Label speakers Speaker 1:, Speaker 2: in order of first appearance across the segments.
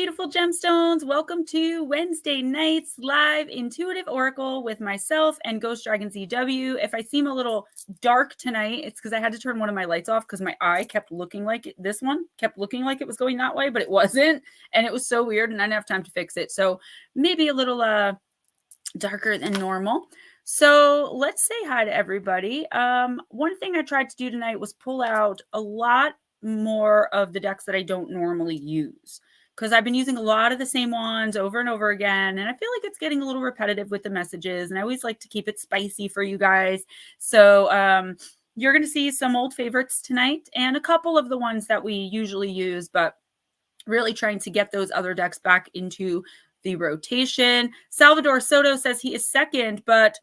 Speaker 1: beautiful gemstones. Welcome to Wednesday night's live intuitive oracle with myself and Ghostdragonzw. If I seem a little dark tonight, it's because I had to turn one of my lights off because my eye kept looking like it, this one kept looking like it was going that way, but it wasn't. And it was so weird and I didn't have time to fix it. So maybe a little darker than normal. So let's say hi to everybody. One thing I tried to do tonight was pull out a lot more of the decks that I don't normally use, because I've been using a lot of the same ones over and over again, and I feel like it's getting a little repetitive with the messages, and I always like to keep it spicy for you guys. So you're going to see some old favorites tonight and a couple of the ones that we usually use, but really trying to get those other decks back into the rotation. Salvador Soto says he is second, but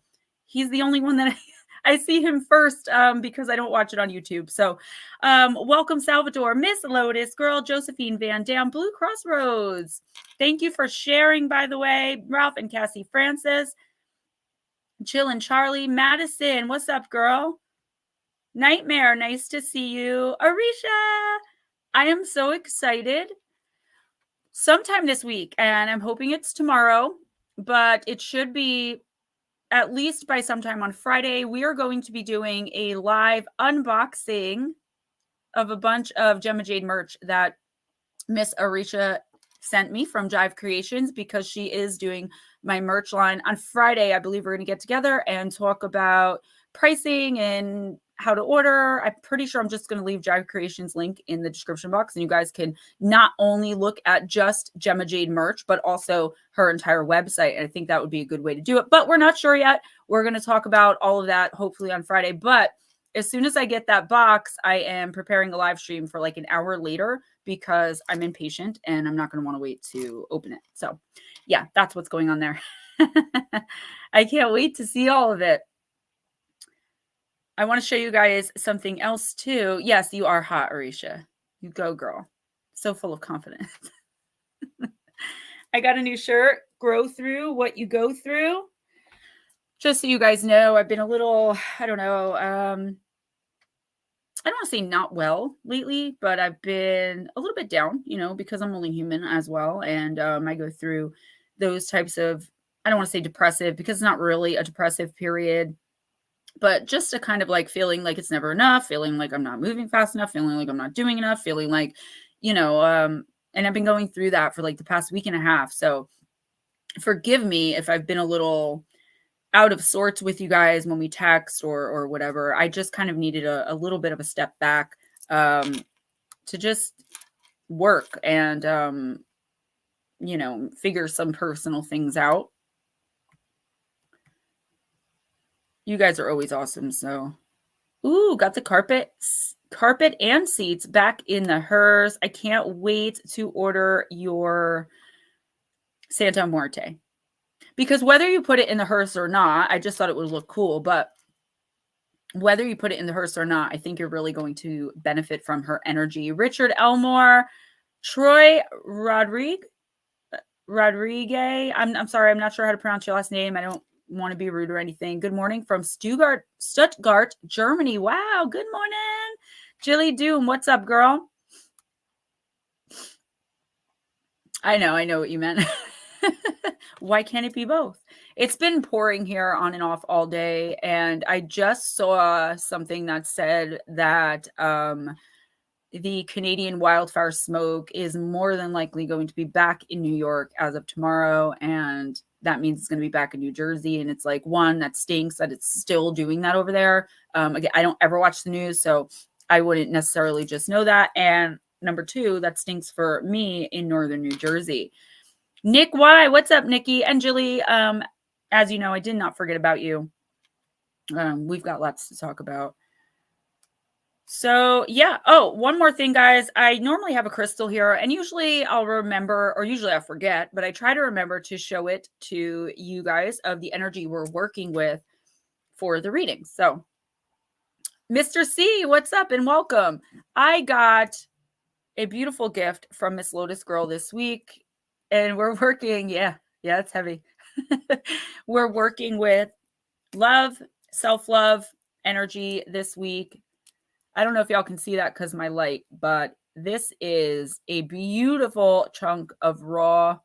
Speaker 1: he's the only one that I see him first because I don't watch it on YouTube. So welcome, Salvador. Miss Lotus, Girl, Josephine Van Dam, Blue Crossroads. Thank you for sharing, by the way. Ralph and Cassie Francis. Jill and Charlie. Madison, what's up, girl? Nightmare, nice to see you. Arisha, I am so excited. Sometime this week, and I'm hoping it's tomorrow, but it should be at least by sometime on Friday, we are going to be doing a live unboxing of a bunch of Gemma Jade merch that Miss Arisha sent me from Jive Creations, because she is doing my merch line on Friday. I believe we're going to get together and talk about pricing and how to order. I'm pretty sure I'm just going to leave Jive Creations link in the description box, and you guys can not only look at just Gemma Jade merch, but also her entire website. And I think that would be a good way to do it, but we're not sure yet. We're going to talk about all of that hopefully on Friday. But as soon as I get that box, I am preparing a live stream for like an hour later, because I'm impatient and I'm not going to want to wait to open it. So yeah, that's what's going on there. I can't wait to see all of it. I want to show you guys something else too. Yes, you are hot, Arisha. You go, girl. So full of confidence. I got a new shirt, Grow Through What You Go Through. Just so you guys know, I've been a little, I don't know, I don't want to say not well lately, but I've been a little bit down, you know, because I'm only human as well. And I go through those types of, I don't want to say depressive, because it's not really a depressive period, but just a kind of like feeling like it's never enough, feeling like I'm not moving fast enough, feeling like I'm not doing enough, feeling like, you know, and I've been going through that for like the past week and a half. So forgive me if I've been a little out of sorts with you guys when we text or whatever. I just kind of needed a little bit of a step back to just work and, you know, figure some personal things out. You guys are always awesome. So, ooh, got the carpet and seats back in the hearse. I can't wait to order your Santa Muerte, because whether you put it in the hearse or not, I just thought it would look cool, but whether you put it in the hearse or not, I think you're really going to benefit from her energy. Richard Elmore, Troy Rodriguez. I'm sorry, I'm not sure how to pronounce your last name. I don't want to be rude or anything. Good morning from Stuttgart, Germany. Wow, good morning. Jilly Doom, what's up, girl? I know what you meant. Why can't it be both? It's been pouring here on and off all day, and I just saw something that said that the Canadian wildfire smoke is more than likely going to be back in New York as of tomorrow, and that means it's going to be back in New Jersey. And it's like, one, that stinks that it's still doing that over there. Again, I don't ever watch the news, so I wouldn't necessarily just know that. And number two, that stinks for me in northern New Jersey. Nick Y, what's up, Nikki and Julie? As you know, I did not forget about you. We've got lots to talk about. So yeah. Oh, one more thing, guys. I normally have a crystal here, and usually I'll remember, or usually I forget, but I try to remember to show it to you guys of the energy we're working with for the reading. So Mr. C, what's up and welcome. I got a beautiful gift from Miss Lotus Girl this week, and we're working. Yeah, it's heavy. We're working with love, self-love energy this week. I don't know if y'all can see that because my light, but this is a beautiful chunk of raw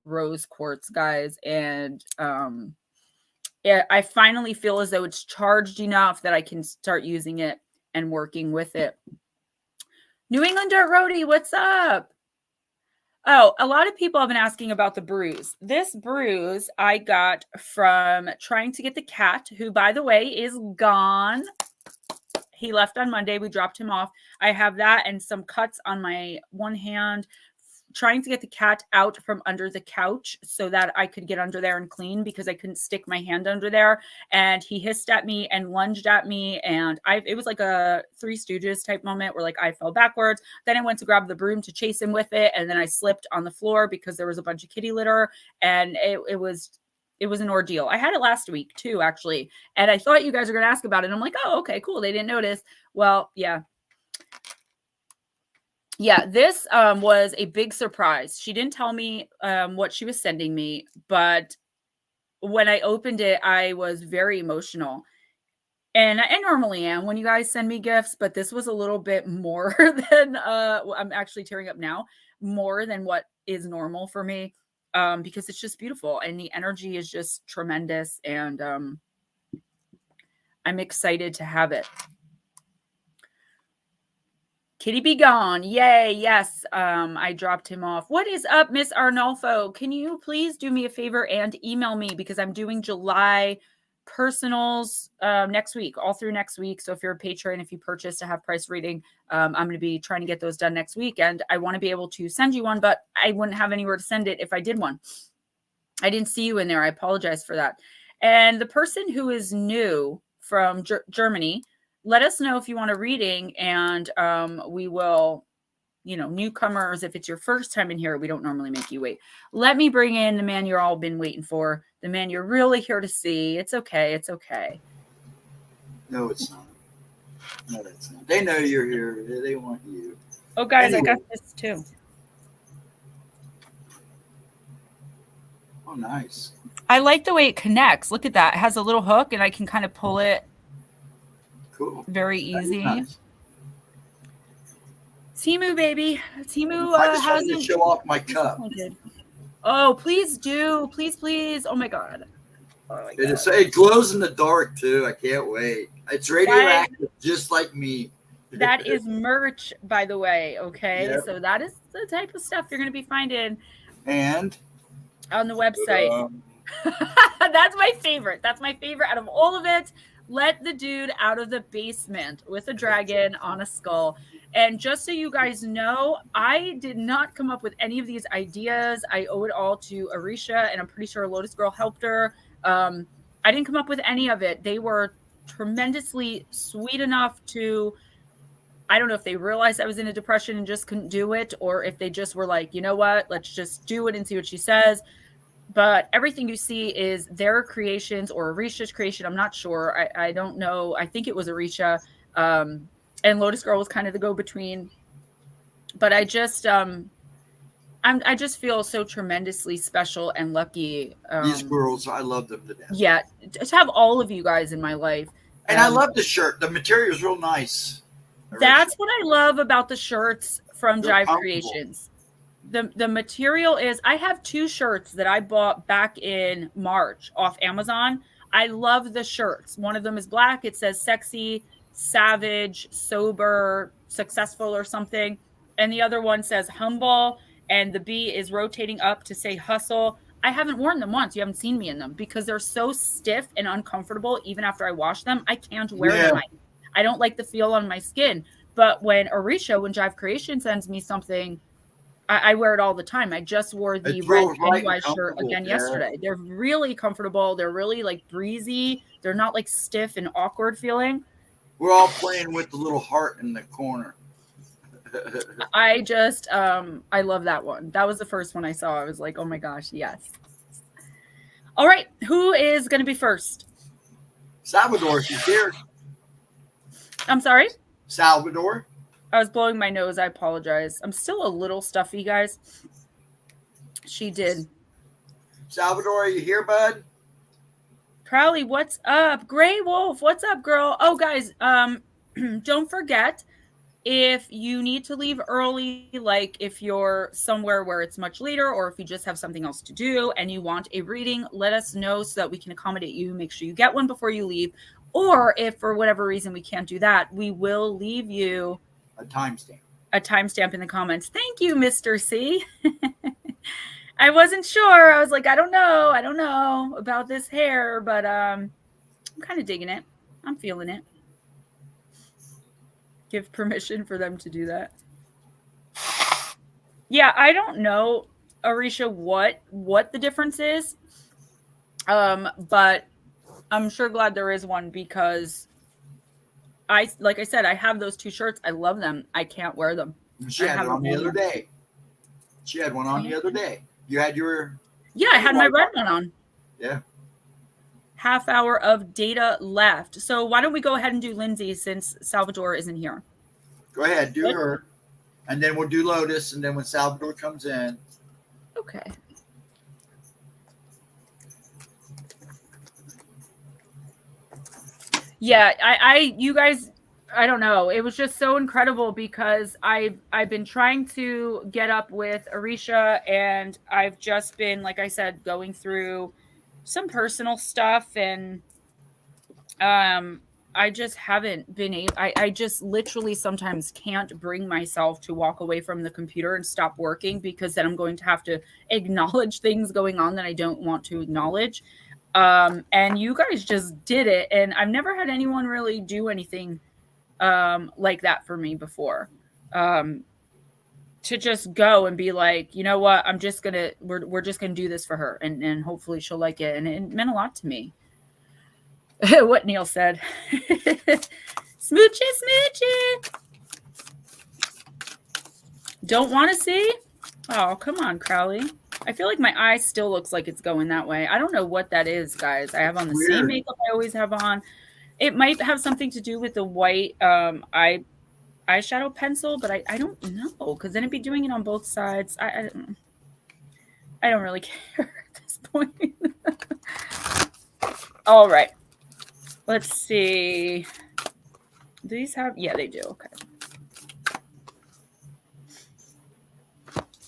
Speaker 1: rose quartz, guys. And I finally feel as though it's charged enough that I can start using it and working with it. New England Dirt Roadie, what's up? Oh, a lot of people have been asking about the bruise. This bruise I got from trying to get the cat, who, by the way, is gone. He left on Monday. We dropped him off. I have that and some cuts on my one hand, trying to get the cat out from under the couch so that I could get under there and clean, because I couldn't stick my hand under there. And he hissed at me and lunged at me. And it was like a Three Stooges type moment where like I fell backwards. Then I went to grab the broom to chase him with it. And then I slipped on the floor because there was a bunch of kitty litter. And it was an ordeal. I had it last week too, actually. And I thought you guys were going to ask about it. And I'm like, oh, okay, cool. They didn't notice. Well, yeah. Yeah, this was a big surprise. She didn't tell me what she was sending me, but when I opened it, I was very emotional. And I normally am when you guys send me gifts, but this was a little bit more than I'm actually tearing up now, more than what is normal for me, because it's just beautiful and the energy is just tremendous, and I'm excited to have it. Kitty be gone. Yay. Yes. I dropped him off. What is up, Miss Arnolfo? Can you please do me a favor and email me, because I'm doing July personals next week, all through next week. So if you're a patron, if you purchase a half price reading, I'm going to be trying to get those done next week. And I want to be able to send you one, but I wouldn't have anywhere to send it if I did one. I didn't see you in there. I apologize for that. And the person who is new from Germany, let us know if you want a reading, and we will, newcomers, if it's your first time in here, we don't normally make you wait. Let me bring in the man you're all been waiting for, the man you're really here to see. It's okay. It's okay.
Speaker 2: No, it's not. No, that's not. They know you're here. They want you.
Speaker 1: Oh, guys, anyway. I got this too.
Speaker 2: Oh, nice.
Speaker 1: I like the way it connects. Look at that. It has a little hook, and I can kind of pull it.
Speaker 2: Cool.
Speaker 1: Very easy.
Speaker 2: Nice.
Speaker 1: Timu, baby. Timu
Speaker 2: I just wanted to show off my cup.
Speaker 1: Oh, please do. Please, please. Oh, my God. Oh, my God.
Speaker 2: It glows in the dark, too. I can't wait. It's radioactive, just like me.
Speaker 1: That is merch, by the way, okay? Yep. So that is the type of stuff you're going to be finding
Speaker 2: and
Speaker 1: on the website. That's my favorite. That's my favorite out of all of it. Let the dude out of the basement with a dragon on a skull. And just so you guys know, I did not come up with any of these ideas. I owe it all to Arisha, and I'm pretty sure Lotus Girl helped her. I didn't come up with any of it. They were tremendously sweet enough to, I don't know if they realized I was in a depression and just couldn't do it, or if they just were like, you know what, let's just do it and see what she says. But everything you see is their creations or Arisha's creation. I'm not sure. I don't know. I think it was Arisha. And Lotus Girl was kind of the go-between. But I just I just feel so tremendously special and lucky.
Speaker 2: These girls, I love them to death.
Speaker 1: Yeah, to have all of you guys in my life.
Speaker 2: And I love the shirt. The material is real nice.
Speaker 1: That's what I love about the shirts from Jive Creations. The material is, I have 2 shirts that I bought back in March off Amazon. I love the shirts. One of them is black. It says sexy, savage, sober, successful or something. And the other one says humble. And the B is rotating up to say hustle. I haven't worn them once. You haven't seen me in them because they're so stiff and uncomfortable. Even after I wash them, I can't wear them. I don't like the feel on my skin. But when Jive Creation sends me something, I wear it all the time. I just wore the red Pennywise shirt again yesterday. They're really comfortable. They're really like breezy. They're not like stiff and awkward feeling.
Speaker 2: We're all playing with the little heart in the corner.
Speaker 1: I just, I love that one. That was the first one I saw. I was like, oh my gosh, yes. All right. Who is going to be first?
Speaker 2: Salvador, she's here.
Speaker 1: I'm sorry?
Speaker 2: Salvador.
Speaker 1: I was blowing my nose. I apologize. I'm still a little stuffy, guys. She did.
Speaker 2: Salvador, are you here, bud?
Speaker 1: Crowley, what's up? Gray Wolf, what's up, girl? Oh, guys, don't forget, If you need to leave early, like if you're somewhere where it's much later, or if you just have something else to do and you want a reading, let us know so that we can accommodate you. Make sure you get one before you leave. Or if for whatever reason we can't do that, we will leave you
Speaker 2: a timestamp.
Speaker 1: A timestamp in the comments. Thank you, Mr. C. I wasn't sure. I was like, I don't know about this hair, but I'm kind of digging it. I'm feeling it. Give permission for them to do that. Yeah, I don't know, Arisha, what the difference is. But I'm sure glad there is one, because like I said, I have those 2 shirts. I love them. I can't wear them.
Speaker 2: She had it on the other day. She had one on the other day. You had your...
Speaker 1: Yeah, I had my red one on.
Speaker 2: Yeah.
Speaker 1: Half hour of data left. So why don't we go ahead and do Lindsay, since Salvador isn't here?
Speaker 2: Go ahead, do her. And then we'll do Lotus, and then when Salvador comes in.
Speaker 1: Okay. Yeah, you guys, I don't know. It was just so incredible, because I've been trying to get up with Arisha, and I've just been, like I said, going through some personal stuff, and I just haven't been able, I just literally sometimes can't bring myself to walk away from the computer and stop working, because then I'm going to have to acknowledge things going on that I don't want to acknowledge. And you guys just did it. And I've never had anyone really do anything like that for me before. To just go and be like, you know what, we're just gonna do this for her, and hopefully she'll like it. And it meant a lot to me. What Neil said. Smoochie, smoochie. Don't want to see? Oh, come on, Crowley. I feel like my eye still looks like it's going that way. I don't know what that is, guys. I have on the same makeup I always have on. It might have something to do with the white eyeshadow pencil, but I don't know, because then it'd be doing it on both sides. I don't really care at this point. All right. Let's see. Do these have? Yeah, they do. Okay.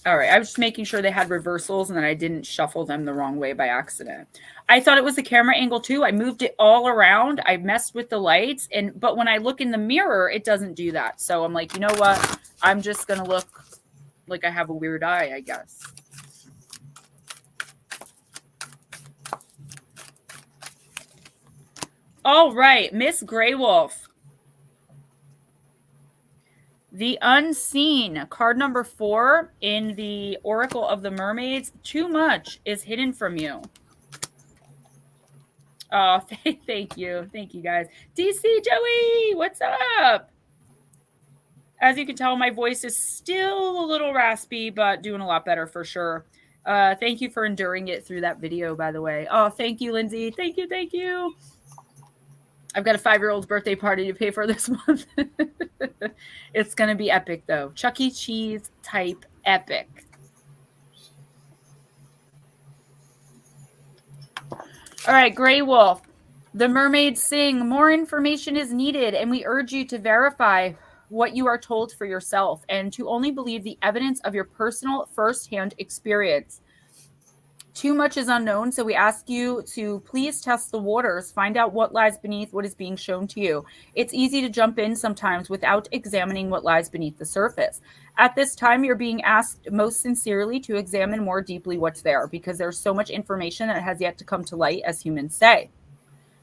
Speaker 1: All right. I was just making sure they had reversals and that I didn't shuffle them the wrong way by accident. I thought it was the camera angle too. I moved it all around. I messed with the lights, but when I look in the mirror, it doesn't do that. So I'm like, you know what? I'm just going to look like I have a weird eye, I guess. All right, Miss Grey Wolf. The Unseen, card number 4 in the Oracle of the Mermaids. Too much is hidden from you. Oh, thank you. Thank you, guys. DC Joey, what's up? As you can tell, my voice is still a little raspy, but doing a lot better for sure. Thank you for enduring it through that video, by the way. Oh, thank you, Lindsay. Thank you. Thank you. I've got a 5-year-old's birthday party to pay for this month. It's going to be epic, though. Chuck E. Cheese type epic. All right, Grey Wolf. The mermaids sing, more information is needed, and we urge you to verify what you are told for yourself and to only believe the evidence of your personal first-hand experience. Too much is unknown, so we ask you to please test the waters, find out what lies beneath what is being shown to you. It's easy to jump in sometimes without examining what lies beneath the surface. At this time, you're being asked most sincerely to examine more deeply what's there, because there's so much information that has yet to come to light, as humans say.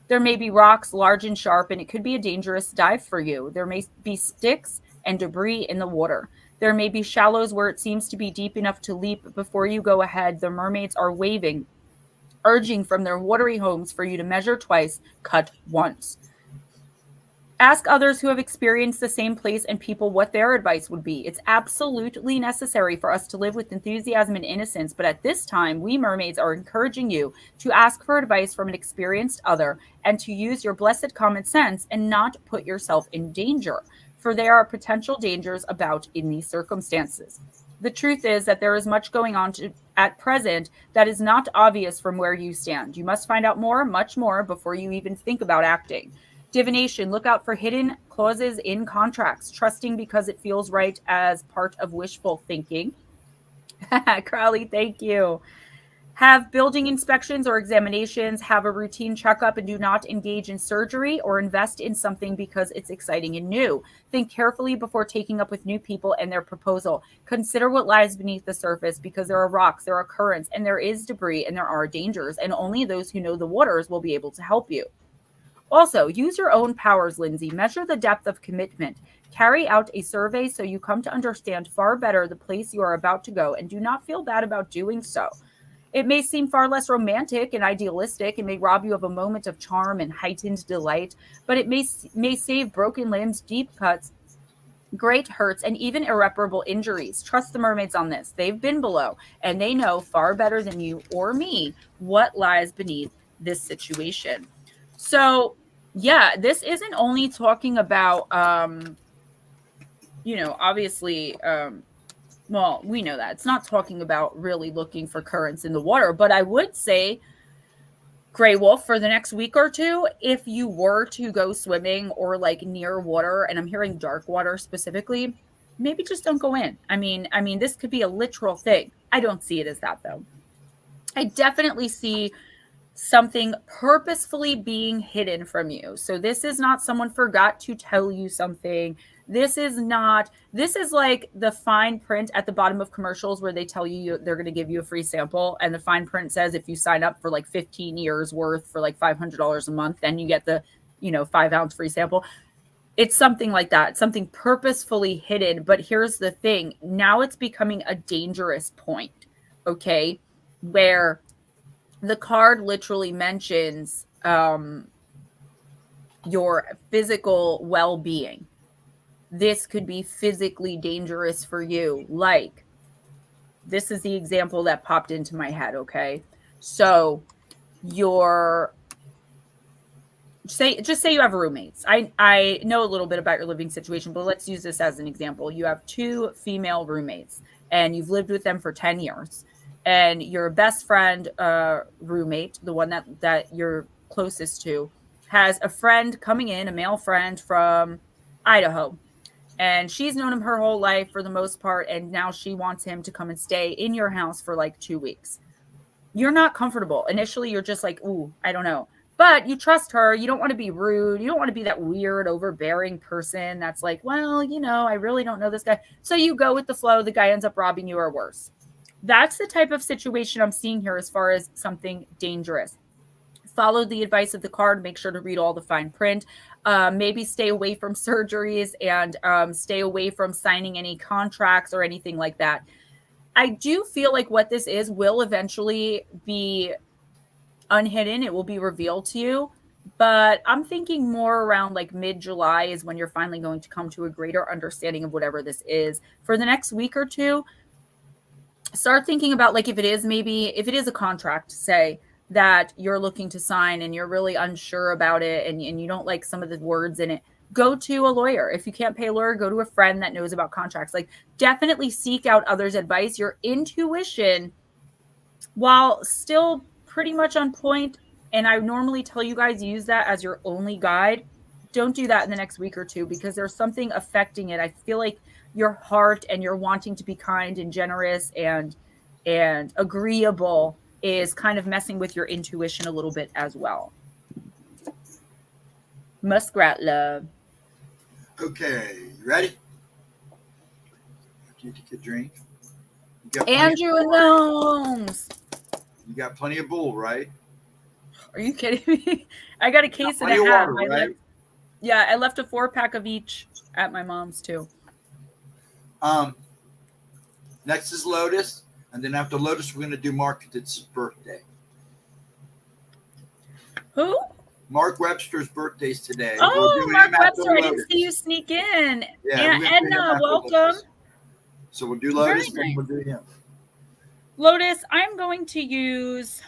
Speaker 1: There may be rocks large and sharp, and it could be a dangerous dive for you. There may be sticks and debris in the water. There may be shallows where it seems to be deep enough to leap. Before you go ahead, the mermaids are waving, urging from their watery homes for you to measure twice, cut once. Ask others who have experienced the same place and people what their advice would be. It's absolutely necessary for us to live with enthusiasm and innocence, but at this time, we mermaids are encouraging you to ask for advice from an experienced other and to use your blessed common sense and not put yourself in danger, for there are potential dangers about in these circumstances. The truth is that there is much going on at present that is not obvious from where you stand. You must find out more, much more, before you even think about acting. Divination, look out for hidden clauses in contracts. Trusting because it feels right as part of wishful thinking. Crowley, thank you. Have building inspections or examinations, have a routine checkup, and do not engage in surgery or invest in something because it's exciting and new. Think carefully before taking up with new people and their proposal. Consider what lies beneath the surface because there are rocks, there are currents, and there is debris, and there are dangers, and only those who know the waters will be able to help you. Also, use your own powers, Lindsay. Measure the depth of commitment. Carry out a survey so you come to understand far better the place you are about to go, and do not feel bad about doing so. It may seem far less romantic and idealistic. It may rob you of a moment of charm and heightened delight, but it may save broken limbs, deep cuts, great hurts, and even irreparable injuries. Trust the mermaids on this. They've been below, and they know far better than you or me what lies beneath this situation. So, yeah, this isn't only talking about, obviously, well, we know that it's not talking about really looking for currents in the water, but I would say, Gray Wolf, for the next week or two, if you were to go swimming or like near water, and I'm hearing dark water specifically, maybe just don't go in. I mean, this could be a literal thing. I don't see it as that though. I definitely see something purposefully being hidden from you. So this is not someone forgot to tell you something. This is like the fine print at the bottom of commercials where they tell you they're going to give you a free sample. And the fine print says if you sign up for like 15 years worth for like $500 a month, then you get the, 5-ounce free sample. It's something like that. It's something purposefully hidden. But here's the thing. Now it's becoming a dangerous point, okay, where the card literally mentions your physical well-being. This could be physically dangerous for you. Like, this is the example that popped into my head, okay? So just say you have roommates. I know a little bit about your living situation, but let's use this as an example. You have 2 female roommates, and you've lived with them for 10 years. And your best friend roommate, the one that you're closest to, has a friend coming in, a male friend from Idaho. And she's known him her whole life for the most part, and now she wants him to come and stay in your house for like 2 weeks. You're not comfortable. Initially, you're just like, ooh, I don't know. But you trust her. You don't want to be rude. You don't want to be that weird, overbearing person that's like, well, I really don't know this guy. So you go with the flow. The guy ends up robbing you or worse. That's the type of situation I'm seeing here as far as something dangerous. Follow the advice of the card. Make sure to read all the fine print. Maybe stay away from surgeries and stay away from signing any contracts or anything like that. I do feel like what this is will eventually be unhidden. It will be revealed to you. But I'm thinking more around like mid-July is when you're finally going to come to a greater understanding of whatever this is. For the next week or two, start thinking about like if it is a contract, say, that you're looking to sign and you're really unsure about it and you don't like some of the words in it, go to a lawyer. If you can't pay a lawyer, go to a friend that knows about contracts. Like, definitely seek out others' advice. Your intuition, while still pretty much on point, and I normally tell you guys use that as your only guide, don't do that in the next week or two because there's something affecting it. I feel like your heart and your wanting to be kind and generous and agreeable is kind of messing with your intuition a little bit as well. Muskrat love.
Speaker 2: Okay, you ready? You take a drink.
Speaker 1: Andrew and Gnomes.
Speaker 2: You got plenty of bull, right?
Speaker 1: Are you kidding me? I got a case and a half. Right? I left a 4-pack of each at my mom's too.
Speaker 2: Next is Lotus. And then after Lotus, we're going to do Mark. It's his birthday.
Speaker 1: Who?
Speaker 2: Mark Webster's birthday's today.
Speaker 1: Oh, Mark Webster. I didn't see you sneak in. Yeah, Edna, welcome.
Speaker 2: Lotus. So we'll do Lotus and then we'll do him.
Speaker 1: Lotus, I'm going to use...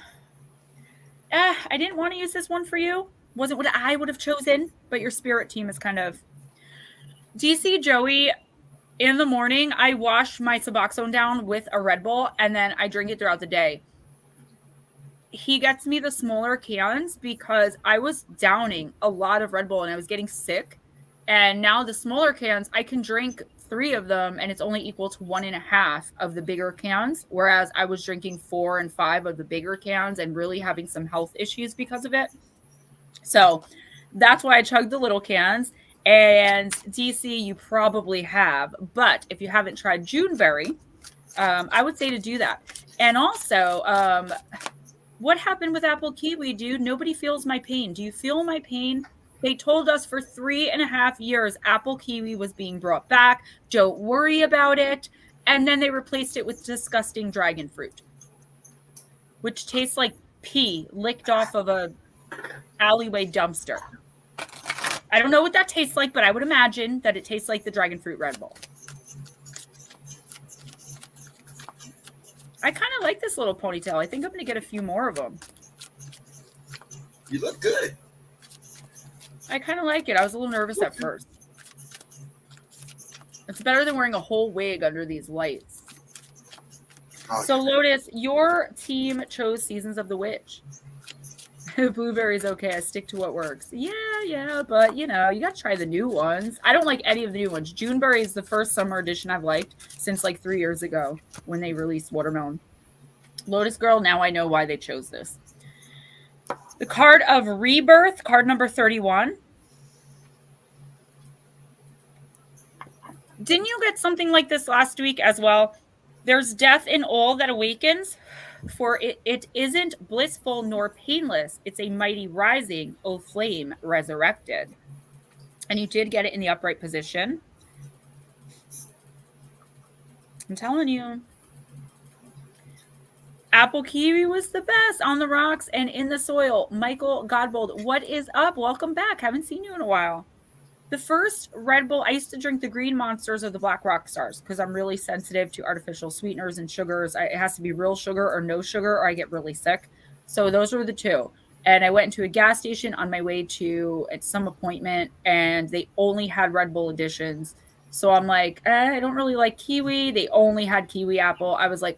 Speaker 1: I didn't want to use this one for you. Wasn't what I would have chosen, but your spirit team is kind of... DC Joey... In the morning, I wash my Suboxone down with a Red Bull, and then I drink it throughout the day. he gets me the smaller cans because I was downing a lot of Red Bull and I was getting sick. And now the smaller cans, I can drink 3 of them and it's only equal to 1.5 of the bigger cans. Whereas I was drinking 4 and 5 of the bigger cans and really having some health issues because of it. So that's why I chugged the little cans. And DC, you probably have. But if you haven't tried Juneberry, I would say to do that. And also, what happened with apple kiwi, dude? Nobody feels my pain. Do you feel my pain? They told us for 3.5 years apple kiwi was being brought back. Don't worry about it. And then they replaced it with disgusting dragon fruit, which tastes like pee licked off of a alleyway dumpster. I don't know what that tastes like, but I would imagine that it tastes like the dragon fruit Red Bull. I kind of like this little ponytail. I think I'm going to get a few more of them.
Speaker 2: You look good.
Speaker 1: I kind of like it. I was a little nervous at first. It's better than wearing a whole wig under these lights.
Speaker 2: Oh,
Speaker 1: So, Lotus, your team chose Seasons of the Witch. Blueberry's okay. I stick to what works. Yeah, but you know, you got to try the new ones. I don't like any of the new ones. Juneberry is the first summer edition I've liked since like 3 years ago when they released Watermelon. Lotus Girl, now I know why they chose this. The card of Rebirth, card number 31. Didn't you get something like this last week as well? There's death in all that awakens, for it isn't blissful nor painless. It's a mighty rising, O flame resurrected. And you did get it in the upright position. I'm telling you. Apple kiwi was the best on the rocks and in the soil. Michael Godbold, what is up? Welcome back. Haven't seen you in a while. The first Red Bull, I used to drink the green monsters or the black rock stars because I'm really sensitive to artificial sweeteners and sugars. It has to be real sugar or no sugar or I get really sick. So those were the two. And I went into a gas station on my way to some appointment and they only had Red Bull editions. So I'm like, I don't really like kiwi. They only had kiwi apple. I was like,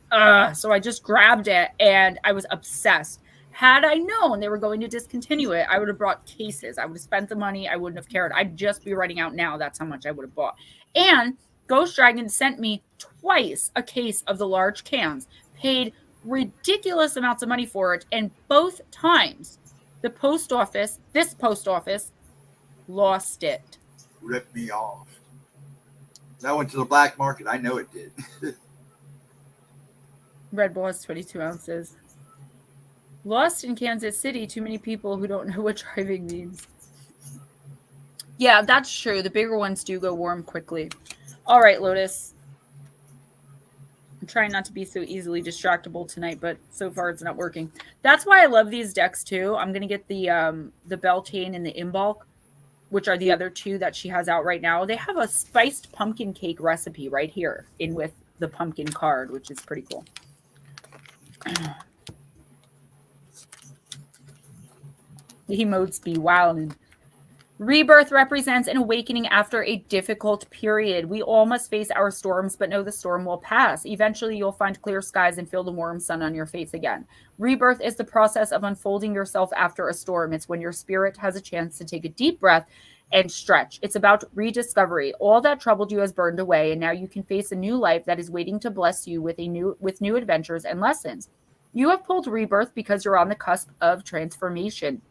Speaker 1: so I just grabbed it and I was obsessed. Had I known they were going to discontinue it, I would have brought cases. I would have spent the money. I wouldn't have cared. I'd just be writing out now. That's how much I would have bought. And Ghost Dragon sent me twice a case of the large cans, paid ridiculous amounts of money for it. And both times this post office, lost it.
Speaker 2: Ripped me off. That went to the black market. I know it did.
Speaker 1: Red Bull has 22 ounces. Lost in Kansas City, too many people who don't know what driving means. Yeah, that's true. The bigger ones do go warm quickly. All right, Lotus. I'm trying not to be so easily distractible tonight, but so far it's not working. That's why I love these decks too. I'm going to get the Beltane and the Imbolc, which are the other two that she has out right now. They have a spiced pumpkin cake recipe right here in with the pumpkin card, which is pretty cool. The emotes be wildin'. Rebirth represents an awakening after a difficult period. We all must face our storms, but know the storm will pass. Eventually, you'll find clear skies and feel the warm sun on your face again. Rebirth is the process of unfolding yourself after a storm. It's when your spirit has a chance to take a deep breath and stretch. It's about rediscovery. All that troubled you has burned away, and now you can face a new life that is waiting to bless you with new adventures and lessons. You have pulled Rebirth because you're on the cusp of transformation.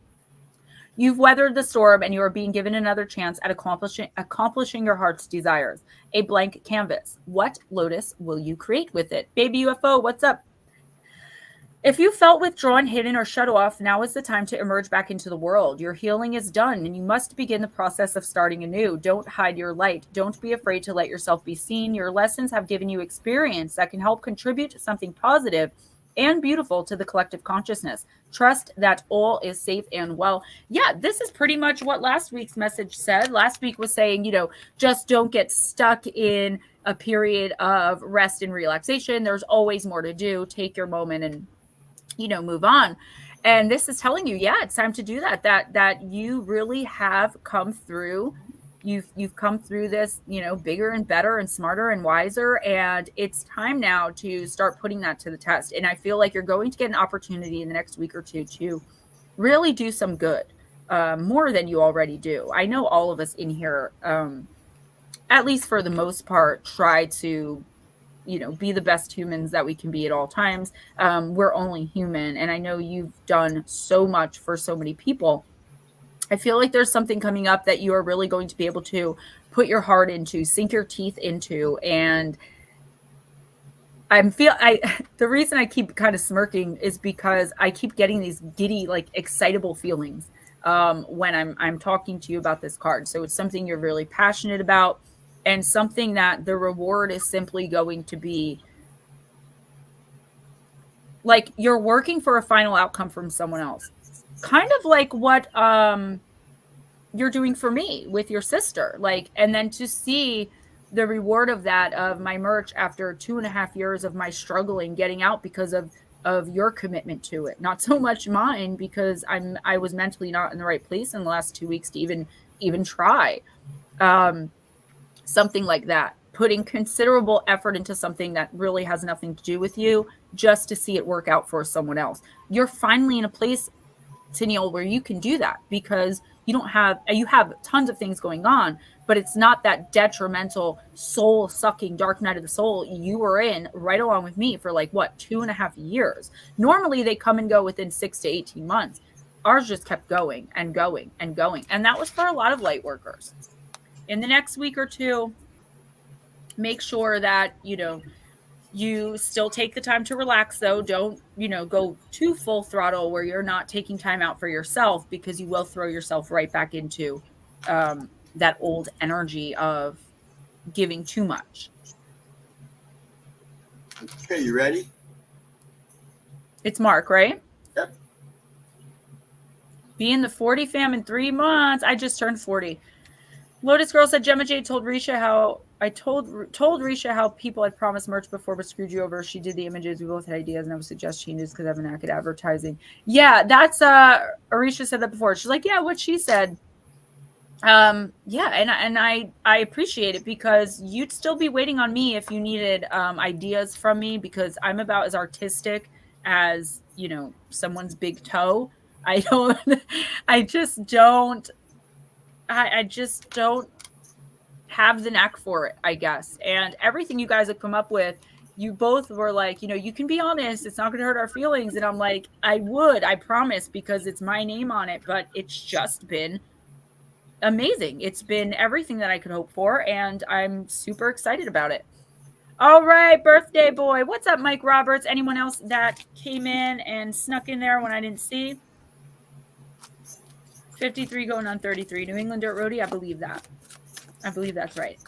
Speaker 1: You've weathered the storm and you are being given another chance at accomplishing your heart's desires. A blank canvas. What, Lotus, will you create with it? Baby UFO, what's up? If you felt withdrawn, hidden, or shut off, now is the time to emerge back into the world. Your healing is done and you must begin the process of starting anew. Don't hide your light. Don't be afraid to let yourself be seen. Your lessons have given you experience that can help contribute to something positive and beautiful to the collective consciousness. Trust that all is safe and well. Yeah, this is pretty much what last week's message said. Last week was saying, just don't get stuck in a period of rest and relaxation. There's always more to do. Take your moment and, move on. And this is telling you, yeah, it's time to do that you really have come through You've come through this, bigger and better and smarter and wiser. And it's time now to start putting that to the test. And I feel like you're going to get an opportunity in the next week or two to really do some good, more than you already do. I know all of us in here, at least for the most part, try to, be the best humans that we can be at all times. We're only human. And I know you've done so much for so many people. I feel like there's something coming up that you are really going to be able to put your heart into, sink your teeth into. And the reason I keep kind of smirking is because I keep getting these giddy, like excitable feelings when I'm talking to you about this card. So it's something you're really passionate about, and something that the reward is simply going to be like you're working for a final outcome from someone else. Kind of like what you're doing for me with your sister. Like, and then to see the reward of that, of my merch after 2.5 years of my struggling getting out because of your commitment to it. Not so much mine, because I was mentally not in the right place in the last 2 weeks to even try. Something like that, putting considerable effort into something that really has nothing to do with you, just to see it work out for someone else. You're finally in a place, Tennille, where you can do that, because you have tons of things going on, but it's not that detrimental, soul sucking dark night of the soul you were in right along with me for like 2.5 years. Normally they come and go within 6 to 18 months. Ours just kept going and going and going. And that was for a lot of light workers. In the next week or two, make sure that, you still take the time to relax, though. Don't, go too full throttle where you're not taking time out for yourself, because you will throw yourself right back into that old energy of giving too much.
Speaker 2: Okay, you ready?
Speaker 1: It's Mark, right?
Speaker 2: Yep.
Speaker 1: Be in the 40 fam in 3 months. I just turned 40. Lotus Girl said Gemma Jade told Risha how I told Risha how people had promised merch before but screwed you over. She did the images. We both had ideas and I would suggest changes because I have a knack at advertising. Yeah, that's Risha said that before. She's like, yeah, what she said. Yeah, and I appreciate it, because you'd still be waiting on me if you needed ideas from me, because I'm about as artistic as, someone's big toe. I just don't have the knack for it, I guess. And everything you guys have come up with, you both were like, you can be honest, it's not going to hurt our feelings. And I'm like, I promise, because it's my name on it. But it's just been amazing. It's been everything that I could hope for, and I'm super excited about it. All right, birthday boy. What's up, Mike Roberts? Anyone else that came in and snuck in there when I didn't see? 53 going on 33. New England Dirt Roadie, I believe that. I believe that's right.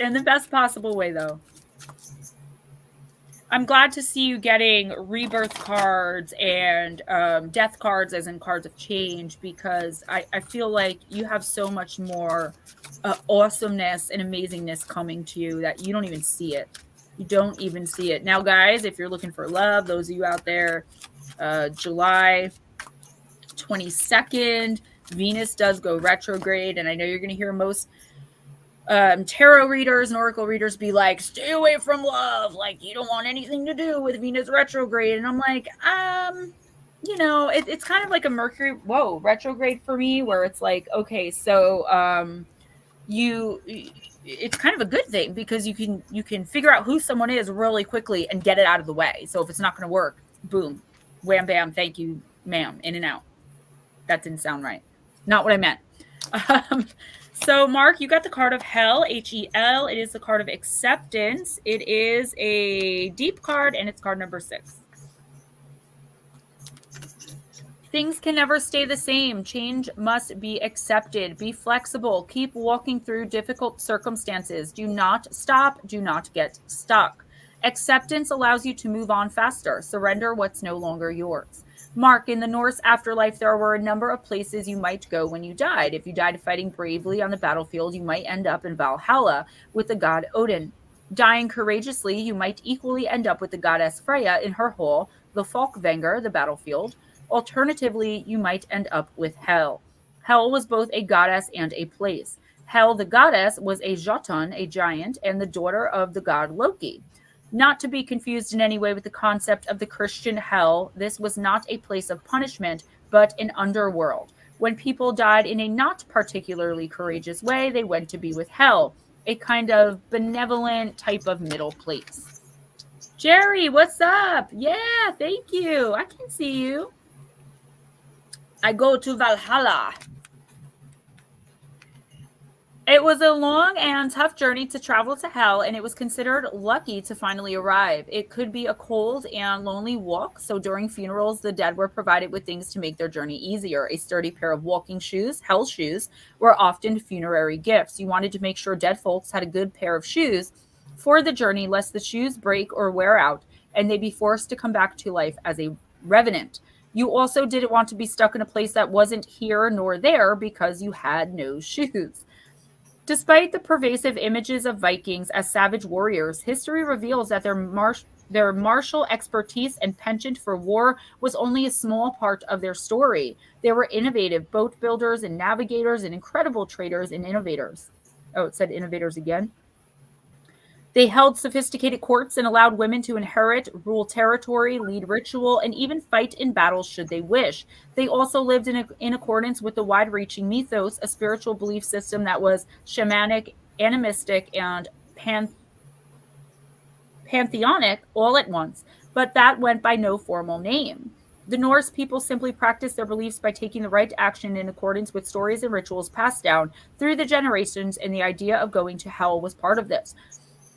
Speaker 1: In the best possible way, though. I'm glad to see you getting rebirth cards and death cards, as in cards of change, because I feel like you have so much more awesomeness and amazingness coming to you that you don't even see it. You don't even see it. Now, guys, if you're looking for love, those of you out there, July 22nd, Venus does go retrograde, and I know you're going to hear most tarot readers and oracle readers be like, stay away from love, like you don't want anything to do with Venus retrograde. And I'm like, it's kind of like a Mercury retrograde for me, where it's like, okay, so it's kind of a good thing, because you can figure out who someone is really quickly and get it out of the way. So if it's not going to work, boom, wham bam, thank you ma'am, in and out. That didn't sound right. Not what I meant. So, Mark, you got the card of Hell, Hel. It is the card of acceptance. It is a deep card, and it's card number 6. Things can never stay the same. Change must be accepted. Be flexible. Keep walking through difficult circumstances. Do not stop. Do not get stuck. Acceptance allows you to move on faster. Surrender what's no longer yours. Mark, in the Norse afterlife, there were a number of places you might go when you died. If you died fighting bravely on the battlefield, you might end up in Valhalla with the god Odin. Dying courageously, you might equally end up with the goddess Freya in her hall, the Folkvanger, the battlefield. Alternatively, you might end up with Hel. Hel was both a goddess and a place. Hel, the goddess, was a Jotun, a giant, and the daughter of the god Loki. Not to be confused in any way with the concept of the Christian hell, this was not a place of punishment, but an underworld. When people died in a not particularly courageous way, they went to be with Hel, a kind of benevolent type of middle place. Jerry, what's up? Yeah, thank you. I can see you. I go to Valhalla. It was a long and tough journey to travel to Hell, and it was considered lucky to finally arrive. It could be a cold and lonely walk, so during funerals, the dead were provided with things to make their journey easier. A sturdy pair of walking shoes, Hell shoes, were often funerary gifts. You wanted to make sure dead folks had a good pair of shoes for the journey, lest the shoes break or wear out, and they be forced to come back to life as a revenant. You also didn't want to be stuck in a place that wasn't here nor there because you had no shoes. Despite the pervasive images of Vikings as savage warriors, history reveals that their martial expertise and penchant for war was only a small part of their story. They were innovative boat builders and navigators and incredible traders and innovators. Oh, it said innovators again. They held sophisticated courts and allowed women to inherit, rule territory, lead ritual, and even fight in battles should they wish. They also lived in accordance with the wide-reaching mythos, a spiritual belief system that was shamanic, animistic, and pantheonic all at once, but that went by no formal name. The Norse people simply practiced their beliefs by taking the right action in accordance with stories and rituals passed down through the generations, and the idea of going to hell was part of this.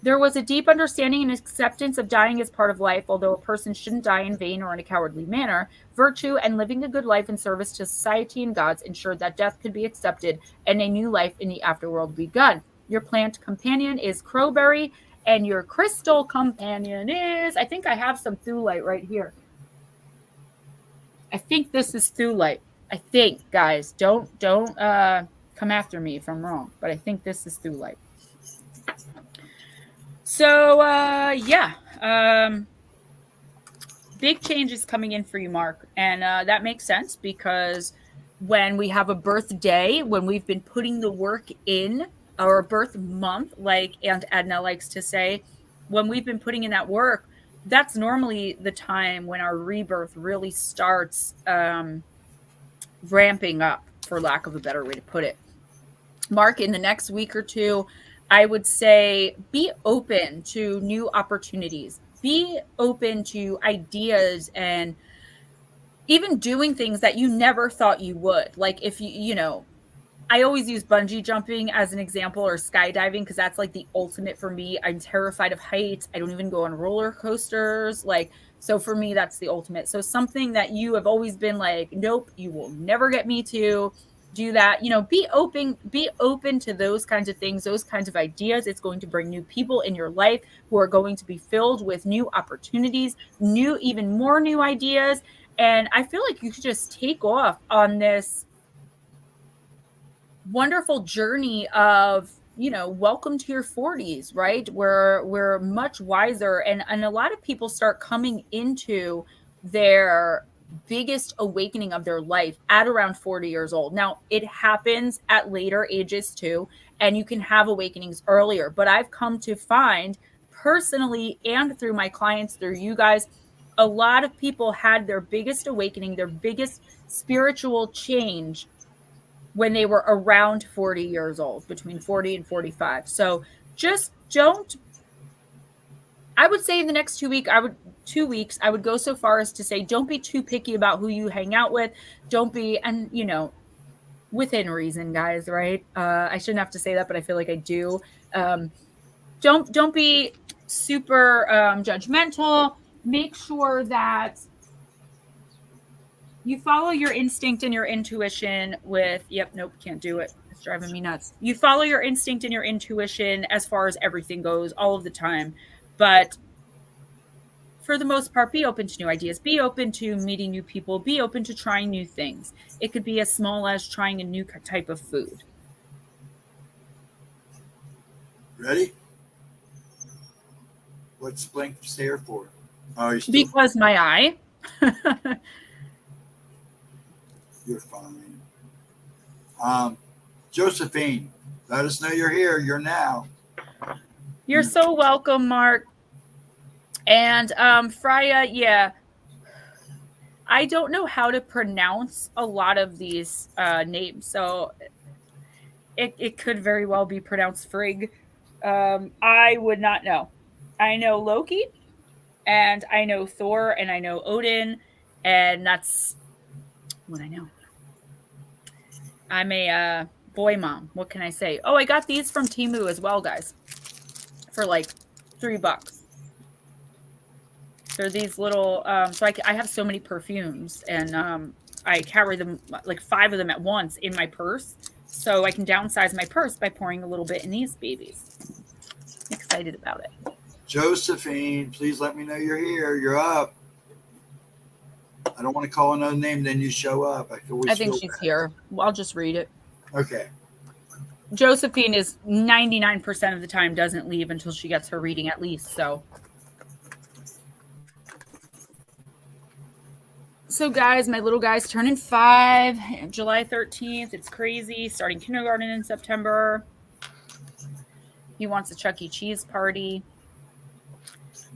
Speaker 1: There was a deep understanding and acceptance of dying as part of life, although a person shouldn't die in vain or in a cowardly manner. Virtue and living a good life in service to society and gods ensured that death could be accepted and a new life in the afterworld begun. Your plant companion is crowberry, and your crystal companion is, I think I have some thulite right here. I think this is thulite. I think, guys, don't come after me if I'm wrong, but I think this is thulite. So, big changes coming in for you, Mark. And that makes sense because when we have a birthday, when we've been putting the work in, or a birth month, like Aunt Edna likes to say, when we've been putting in that work, that's normally the time when our rebirth really starts ramping up, for lack of a better way to put it. Mark, in the next week or two, I would say be open to new opportunities. Be open to ideas and even doing things that you never thought you would. Like if I always use bungee jumping as an example, or skydiving, because that's like the ultimate for me. I'm terrified of heights. I don't even go on roller coasters. So for me, that's the ultimate. So something that you have always been like, nope, you will never get me to do that. Be open to those kinds of things, those kinds of ideas. It's going to bring new people in your life who are going to be filled with new opportunities, even more new ideas. And I feel like you should just take off on this wonderful journey of, welcome to your 40s, right? We're much wiser. And a lot of people start coming into their biggest awakening of their life at around 40 years old. Now, it happens at later ages too, and you can have awakenings earlier. But I've come to find personally, and through my clients, through you guys, a lot of people had their biggest awakening, their biggest spiritual change when they were around 40 years old, between 40 and 45. So just I would say in the next 2 weeks, I would go so far as to say, don't be too picky about who you hang out with. Don't be, and within reason, guys, right? I shouldn't have to say that, but I feel like I do. Don't be super judgmental. Make sure that you follow your instinct and your intuition can't do it. It's driving me nuts. You follow your instinct and your intuition as far as everything goes all of the time. But for the most part, be open to new ideas. Be open to meeting new people. Be open to trying new things. It could be as small as trying a new type of food.
Speaker 2: Ready? What's blank stare for? Oh,
Speaker 1: because my eye.
Speaker 2: You're fine. Josephine, Let us know you're here. You're now.
Speaker 1: You're so welcome, Mark. And Freya, yeah. I don't know how to pronounce a lot of these names, so it could very well be pronounced Frigg. I would not know. I know Loki, and I know Thor, and I know Odin, and that's what I know. I'm a boy mom. What can I say? Oh, I got these from Temu as well, guys, for like $3. They're these little, so I have so many perfumes, and I carry them, like 5 of them at once in my purse, so I can downsize my purse by pouring a little bit in these babies. I'm excited about it.
Speaker 2: Josephine, please let me know you're here. You're up. I don't want to call another name, then you show up.
Speaker 1: I think she's here. I'll just read it.
Speaker 2: Okay.
Speaker 1: Josephine is 99% of the time doesn't leave until she gets her reading at least, so. So guys, my little guy's turning 5, July 13th. It's crazy. Starting kindergarten in September. He wants a Chuck E. Cheese party.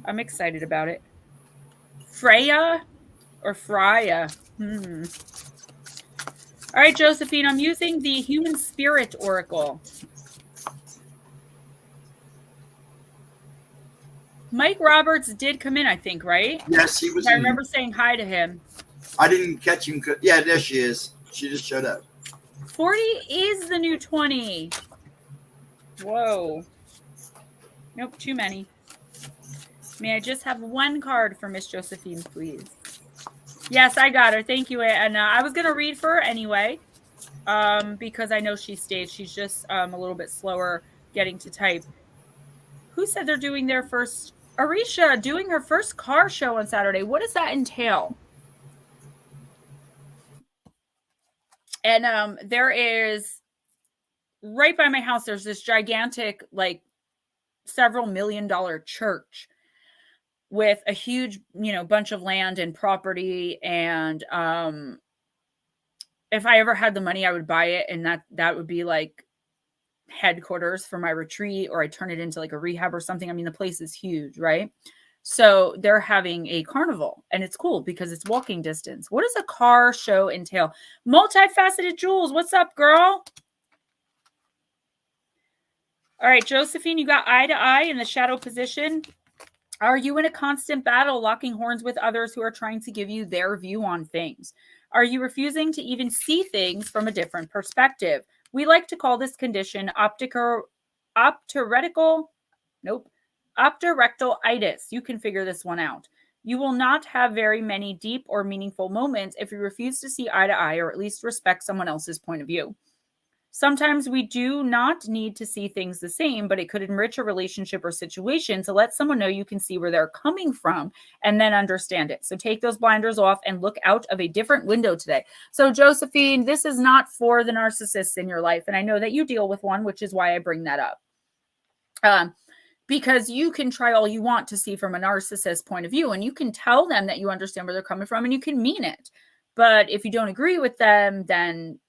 Speaker 1: I'm excited about it. Freya or Freya? All right, Josephine, I'm using the Human Spirit Oracle. Mike Roberts did come in, I think, right?
Speaker 2: Yes, he was.
Speaker 1: I remember saying hi to him.
Speaker 2: I didn't catch him. Yeah, there she is. She just showed up.
Speaker 1: 40 is the new 20. Whoa. Nope, too many. May I just have one card for Miss Josephine, please? Yes, I got her. Thank you. And I was going to read for her anyway, because I know she stayed. She's just a little bit slower getting to type. Who said they're doing their first? Arisha doing her first car show on Saturday. What does that entail? And there is, right by my house, there's this gigantic, like, several $million church with a huge, bunch of land and property. And if I ever had the money, I would buy it. And that would be like headquarters for my retreat, or I turn it into like a rehab or something. I mean, the place is huge, right? So they're having a carnival, and it's cool because it's walking distance. What does a car show entail? Multifaceted Jules, what's up, girl? All right, Josephine, you got eye to eye in the shadow position. Are you in a constant battle, locking horns with others who are trying to give you their view on things? Are you refusing to even see things from a different perspective? We like to call this condition optorectalitis. You can figure this one out. You will not have very many deep or meaningful moments if you refuse to see eye to eye, or at least respect someone else's point of view. Sometimes we do not need to see things the same, but it could enrich a relationship or situation to let someone know you can see where they're coming from and then understand it. So take those blinders off and look out of a different window today. So Josephine, this is not for the narcissists in your life. And I know that you deal with one, which is why I bring that up. Because you can try all you want to see from a narcissist point of view, and you can tell them that you understand where they're coming from and you can mean it. But if you don't agree with them, then,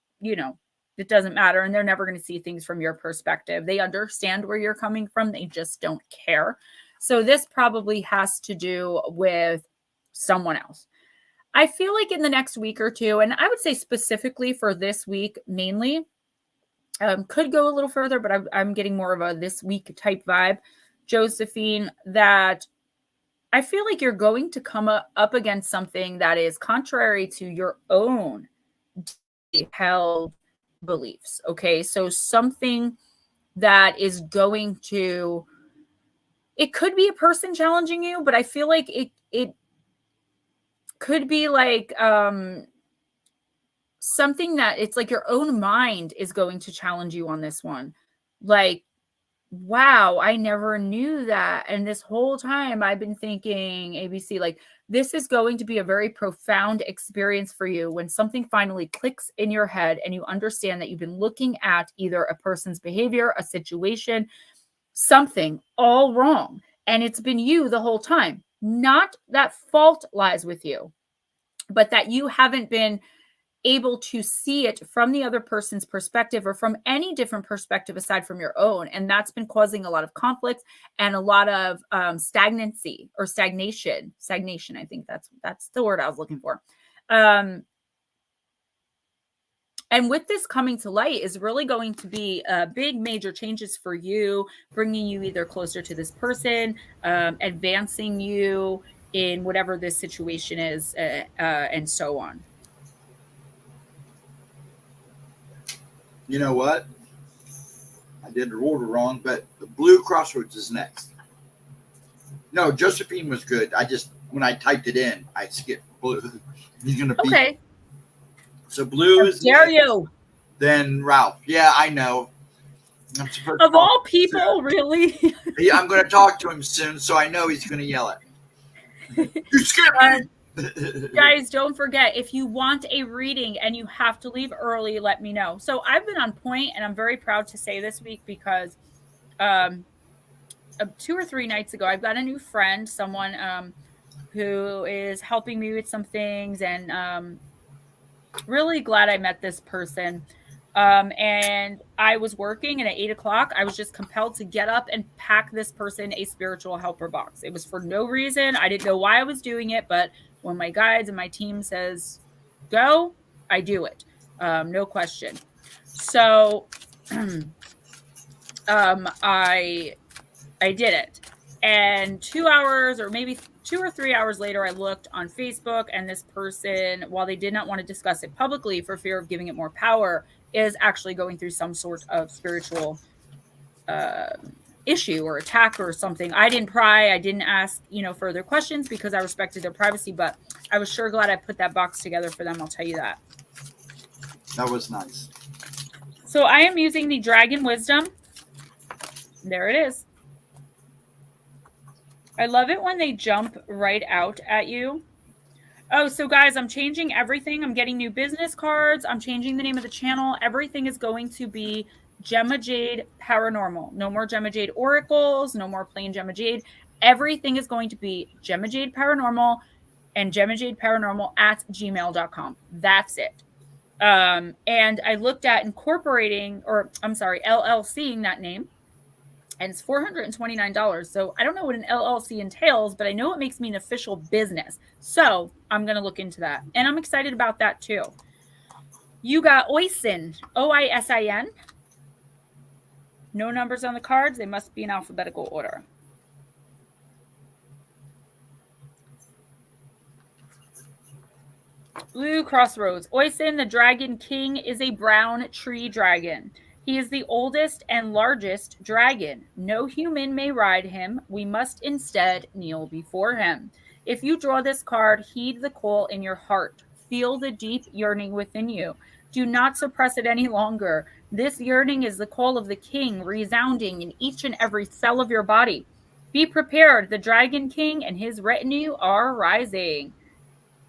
Speaker 1: it doesn't matter, and they're never going to see things from your perspective. They understand where you're coming from. They just don't care. So this probably has to do with someone else. I feel like in the next week or two, and I would say specifically for this week mainly, could go a little further, but I'm getting more of a this week type vibe, Josephine, that I feel like you're going to come up against something that is contrary to your own held beliefs. Okay, so something that is going to, it could be a person challenging you, but I feel like it could be like something that it's like your own mind is going to challenge you on this one. Like, wow, I never knew that. And this whole time I've been thinking ABC, like this is going to be a very profound experience for you when something finally clicks in your head and you understand that you've been looking at either a person's behavior, a situation, something all wrong. And it's been you the whole time. Not that fault lies with you, but that you haven't been able to see it from the other person's perspective or from any different perspective aside from your own. And that's been causing a lot of conflict and a lot of stagnancy or stagnation. Stagnation, I think that's the word I was looking for. And with this coming to light is really going to be big major changes for you, bringing you either closer to this person, advancing you in whatever this situation is, and so on.
Speaker 2: You know what? I did the order wrong, but the blue crossroads is next. No, Josephine was good. When I typed it in, I skipped blue. He's going to be.
Speaker 1: Okay.
Speaker 2: So blue is
Speaker 1: dare
Speaker 2: next.
Speaker 1: You.
Speaker 2: Then Ralph. Yeah, I know. I'm supposed
Speaker 1: of all people, really?
Speaker 2: Yeah, I'm going to talk to him soon, so I know he's going to yell at me. You skipped me.
Speaker 1: Guys, don't forget, if you want a reading and you have to leave early, let me know. So I've been on point, and I'm very proud to say this week because 2 or 3 nights ago, I've got a new friend, someone who is helping me with some things, and really glad I met this person. And I was working, and at 8 o'clock, I was just compelled to get up and pack this person a spiritual helper box. It was for no reason. I didn't know why I was doing it, but when my guides and my team says go, I do it. No question. So I did it. And 2 hours or maybe 2 or 3 hours later, I looked on Facebook, and this person, while they did not want to discuss it publicly for fear of giving it more power, is actually going through some sort of spiritual issue or attack or something. I didn't pry. I didn't ask, further questions because I respected their privacy, but I was sure glad I put that box together for them. I'll tell you that.
Speaker 2: That was nice.
Speaker 1: So I am using the Dragon Wisdom. There it is. I love it when they jump right out at you. Oh, so guys, I'm changing everything. I'm getting new business cards. I'm changing the name of the channel. Everything is going to be Gemma Jade Paranormal. No more Gemma Jade Oracles. No more plain Gemma Jade. Everything is going to be Gemma Jade Paranormal and GemmaJadeParanormal@gmail.com. That's it. And I looked at LLCing that name. And it's $429. So I don't know what an LLC entails, but I know it makes me an official business. So I'm going to look into that. And I'm excited about that too. You got Oisin, Oisin. No numbers on the cards. They must be in alphabetical order. Blue crossroads. Oisin, the Dragon King, is a brown tree dragon. He is the oldest and largest dragon. No human may ride him. We must instead kneel before him. If you draw this card, heed the call in your heart. Feel the deep yearning within you. Do not suppress it any longer. This yearning is the call of the king, resounding in each and every cell of your body. Be prepared. The Dragon King and his retinue are rising.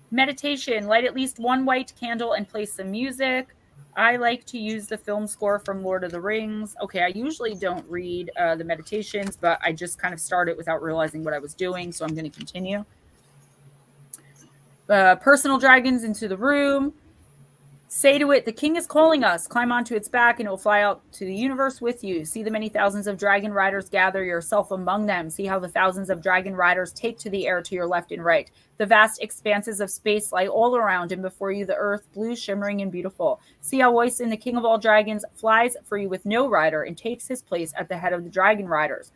Speaker 1: Meditation. Light at least one white candle and play some music. I like to use the film score from Lord of the Rings. Okay, I usually don't read the meditations, but I just kind of started without realizing what I was doing, so I'm going to continue. Personal dragons into the room. Say to it, the king is calling us. Climb onto its back and it will fly out to the universe with you. See the many thousands of dragon riders, gather yourself among them. See how the thousands of dragon riders take to the air to your left and right. The vast expanses of space lie all around and before you, the earth, blue, shimmering, and beautiful. See how Oisin, the king of all dragons, flies for you with no rider and takes his place at the head of the dragon riders.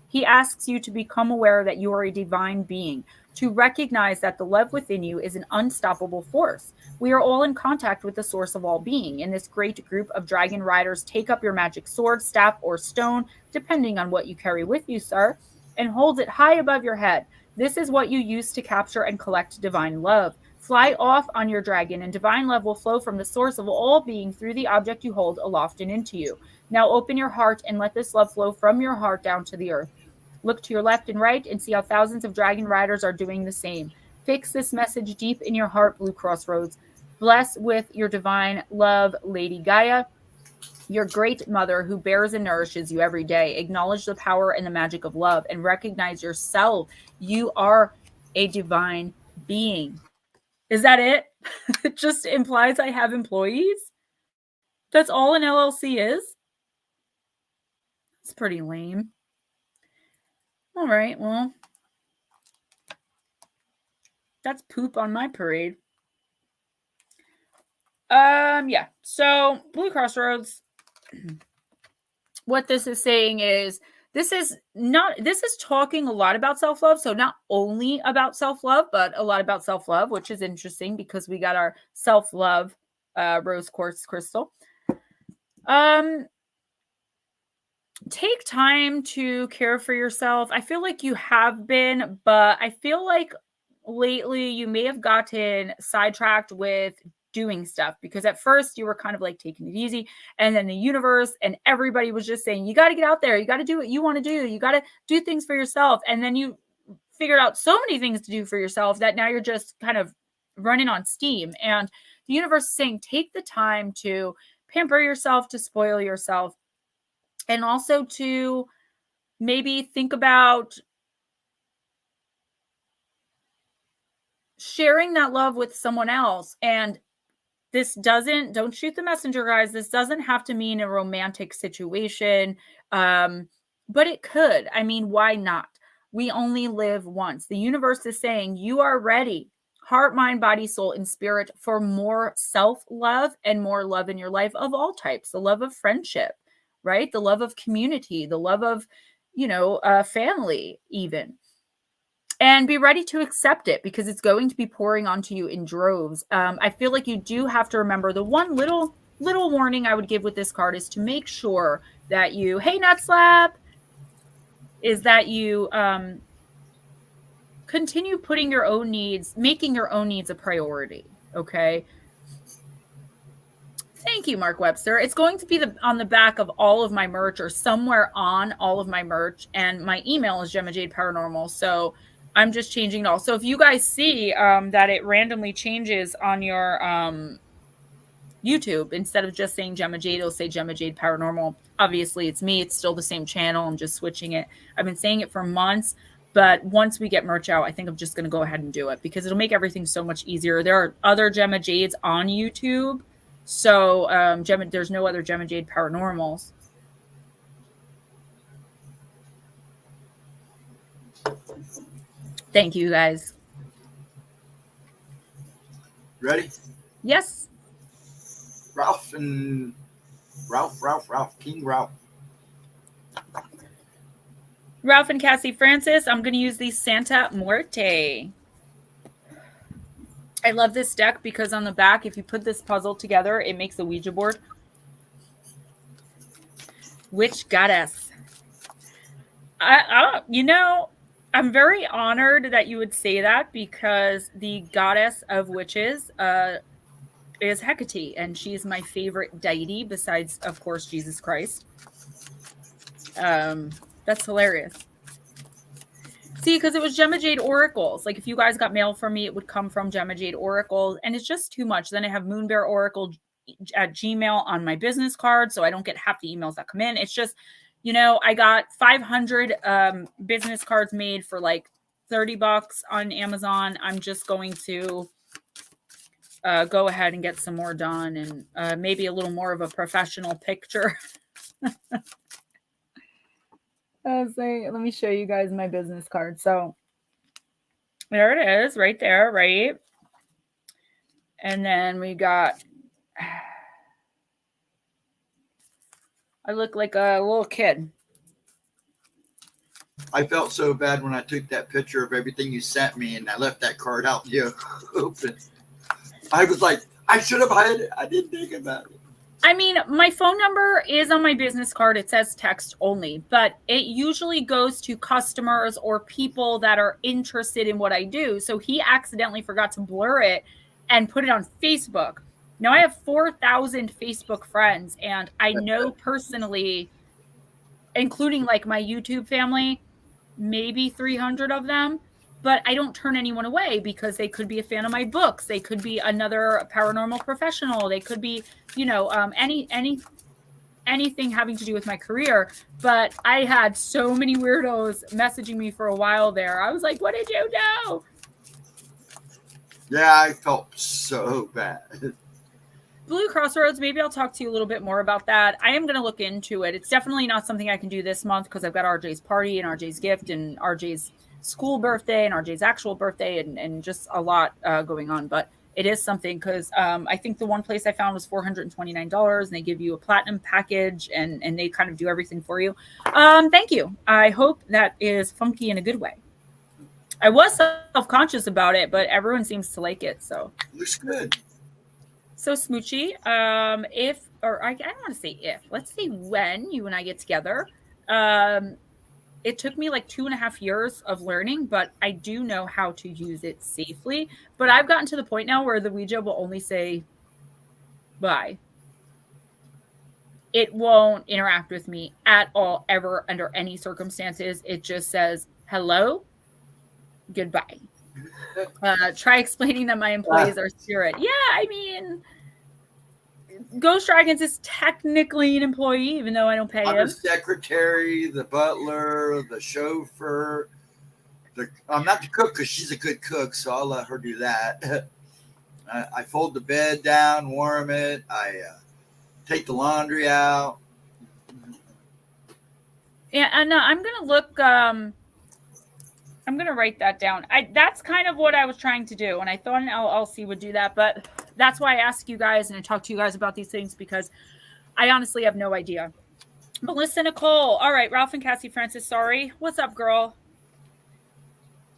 Speaker 1: He asks you to become aware that you are a divine being, to recognize that the love within you is an unstoppable force. We are all in contact with the source of all being. In this great group of dragon riders, take up your magic sword, staff, or stone, depending on what you carry with you, sir, and hold it high above your head. This is what you use to capture and collect divine love. Fly off on your dragon, and divine love will flow from the source of all being through the object you hold aloft and into you. Now open your heart and let this love flow from your heart down to the earth. Look to your left and right and see how thousands of dragon riders are doing the same. Fix this message deep in your heart, Blue Crossroads. Bless with your divine love, Lady Gaia, your great mother who bears and nourishes you every day. Acknowledge the power and the magic of love and recognize yourself. You are a divine being. Is that it? It just implies I have employees. That's all an LLC is. It's pretty lame. All right, well, that's poop on my parade. Yeah. So Blue Crossroads, what this is saying is this is talking a lot about self-love. So not only about self-love, but a lot about self-love, which is interesting because we got our self-love rose quartz crystal. Take time to care for yourself. I feel like you have been, but I feel like lately you may have gotten sidetracked with doing stuff, because at first you were kind of like taking it easy, and then the universe and everybody was just saying, you got to get out there, you got to do what you want to do, you got to do things for yourself. And then you figured out so many things to do for yourself that now you're just kind of running on steam. And the universe is saying, take the time to pamper yourself, to spoil yourself, and also to maybe think about sharing that love with someone else. And this don't shoot the messenger, guys. This doesn't have to mean a romantic situation, but it could. I mean, why not? We only live once. The universe is saying you are ready, heart, mind, body, soul, and spirit, for more self-love and more love in your life of all types. The love of friendship, right? The love of community, the love of, family even. And be ready to accept it, because it's going to be pouring onto you in droves. I feel like you do have to remember, the one little warning I would give with this card is to make sure that you, hey, Nutslap, is that you continue putting your own needs, making your own needs a priority. Okay. Thank you, Mark Webster. It's going to be on the back of all of my merch, or somewhere on all of my merch. And my email is GemmaJadeParanormal. So I'm just changing it all. So if you guys see that it randomly changes on your YouTube, instead of just saying Gemma Jade, it'll say Gemma Jade Paranormal. Obviously, it's me. It's still the same channel. I'm just switching it. I've been saying it for months, but once we get merch out, I think I'm just going to go ahead and do it, because it'll make everything so much easier. There are other Gemma Jades on YouTube. So there's no other Gemma Jade Paranormals. Thank you, guys.
Speaker 2: Ready?
Speaker 1: Yes.
Speaker 2: Ralph, King Ralph.
Speaker 1: Ralph and Cassie Francis, I'm going to use the Santa Muerte. I love this deck because on the back, if you put this puzzle together, it makes a Ouija board. Witch Goddess. I'm very honored that you would say that, because the goddess of witches is Hecate, and she's my favorite deity besides, of course, Jesus Christ. That's hilarious. See, because it was Gemma Jade Oracles. Like, if you guys got mail from me, it would come from Gemma Jade Oracles, and it's just too much. Then I have Moon Bear Oracle at Gmail on my business card, so I don't get half the emails that come in. It's just, I got 500 business cards made for like $30 on Amazon. I'm just going to go ahead and get some more done, and maybe a little more of a professional picture. Let me show you guys my business card. So there it is, right there, right? And then we got, I look like a little kid.
Speaker 2: I felt so bad when I took that picture of everything you sent me, and I left that card out open. I was like, I should have hid it. I didn't think about it.
Speaker 1: I mean, my phone number is on my business card. It says text only, but it usually goes to customers or people that are interested in what I do. So he accidentally forgot to blur it and put it on Facebook. Now I have 4,000 Facebook friends, and I know personally, including like my YouTube family, maybe 300 of them, but I don't turn anyone away, because they could be a fan of my books. They could be another paranormal professional. They could be, anything having to do with my career. But I had so many weirdos messaging me for a while there. I was like, what did you do?
Speaker 2: Yeah, I felt so bad.
Speaker 1: Blue Crossroads, maybe I'll talk to you a little bit more about that. I am going to look into it. It's definitely not something I can do this month because I've got RJ's party and RJ's gift and RJ's school birthday and RJ's actual birthday and just a lot going on. But it is something because I think the one place I found was $429 and they give you a platinum package and they kind of do everything for you. Thank you. I hope that is funky in a good way. I was self-conscious about it, but everyone seems to like it. So
Speaker 2: Looks good.
Speaker 1: So Smoochie, if, or I don't want to say if, let's say when you and I get together, it took me like 2.5 years of learning, but I do know how to use it safely. But I've gotten to the point now where the Ouija will only say bye. It won't interact with me at all, ever, under any circumstances. It just says hello, goodbye. Try explaining that my employees are spirit. Yeah, I mean, Ghost Dragons is technically an employee, even though I don't pay
Speaker 2: I'm
Speaker 1: him.
Speaker 2: the secretary, the butler, the chauffeur. I'm not the cook because she's a good cook, so I'll let her do that. I fold the bed down, warm it. I take the laundry out.
Speaker 1: Yeah, and I'm gonna look. I'm gonna write that down. That's kind of what I was trying to do, and I thought an LLC would do that, but that's why I ask you guys and I talk to you guys about these things because I honestly have no idea. Melissa Nicole. All right, Ralph and Cassie Francis. Sorry. What's up, girl?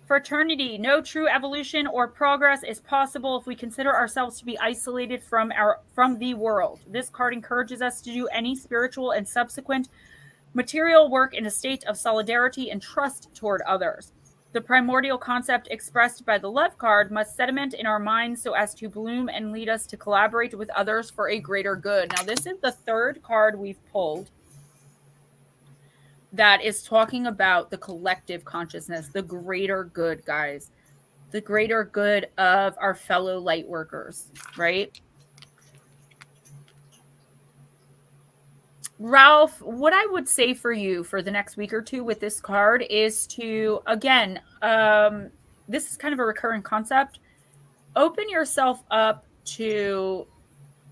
Speaker 1: Fraternity. No true evolution or progress is possible if we consider ourselves to be isolated from the world. This card encourages us to do any spiritual and subsequent material work in a state of solidarity and trust toward others. The primordial concept expressed by the love card must sediment in our minds so as to bloom and lead us to collaborate with others for a greater good. Now, this is the third card we've pulled that is talking about the collective consciousness, the greater good, guys, the greater good of our fellow light workers, right? Ralph, what I would say for you for the next week or two with this card is to, again, this is kind of a recurring concept. Open yourself up to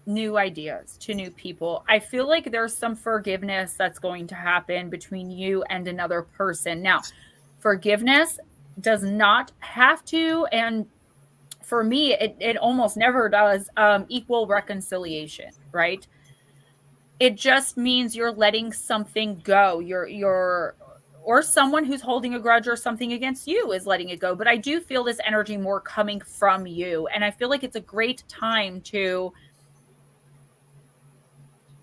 Speaker 1: new ideas, to new people. I feel like there's some forgiveness that's going to happen between you and another person. Now, forgiveness does not have to, and for me, it almost never does, equal reconciliation, right? It just means you're letting something go. Or someone who's holding a grudge or something against you is letting it go. But I do feel this energy more coming from you. And I feel like it's a great time to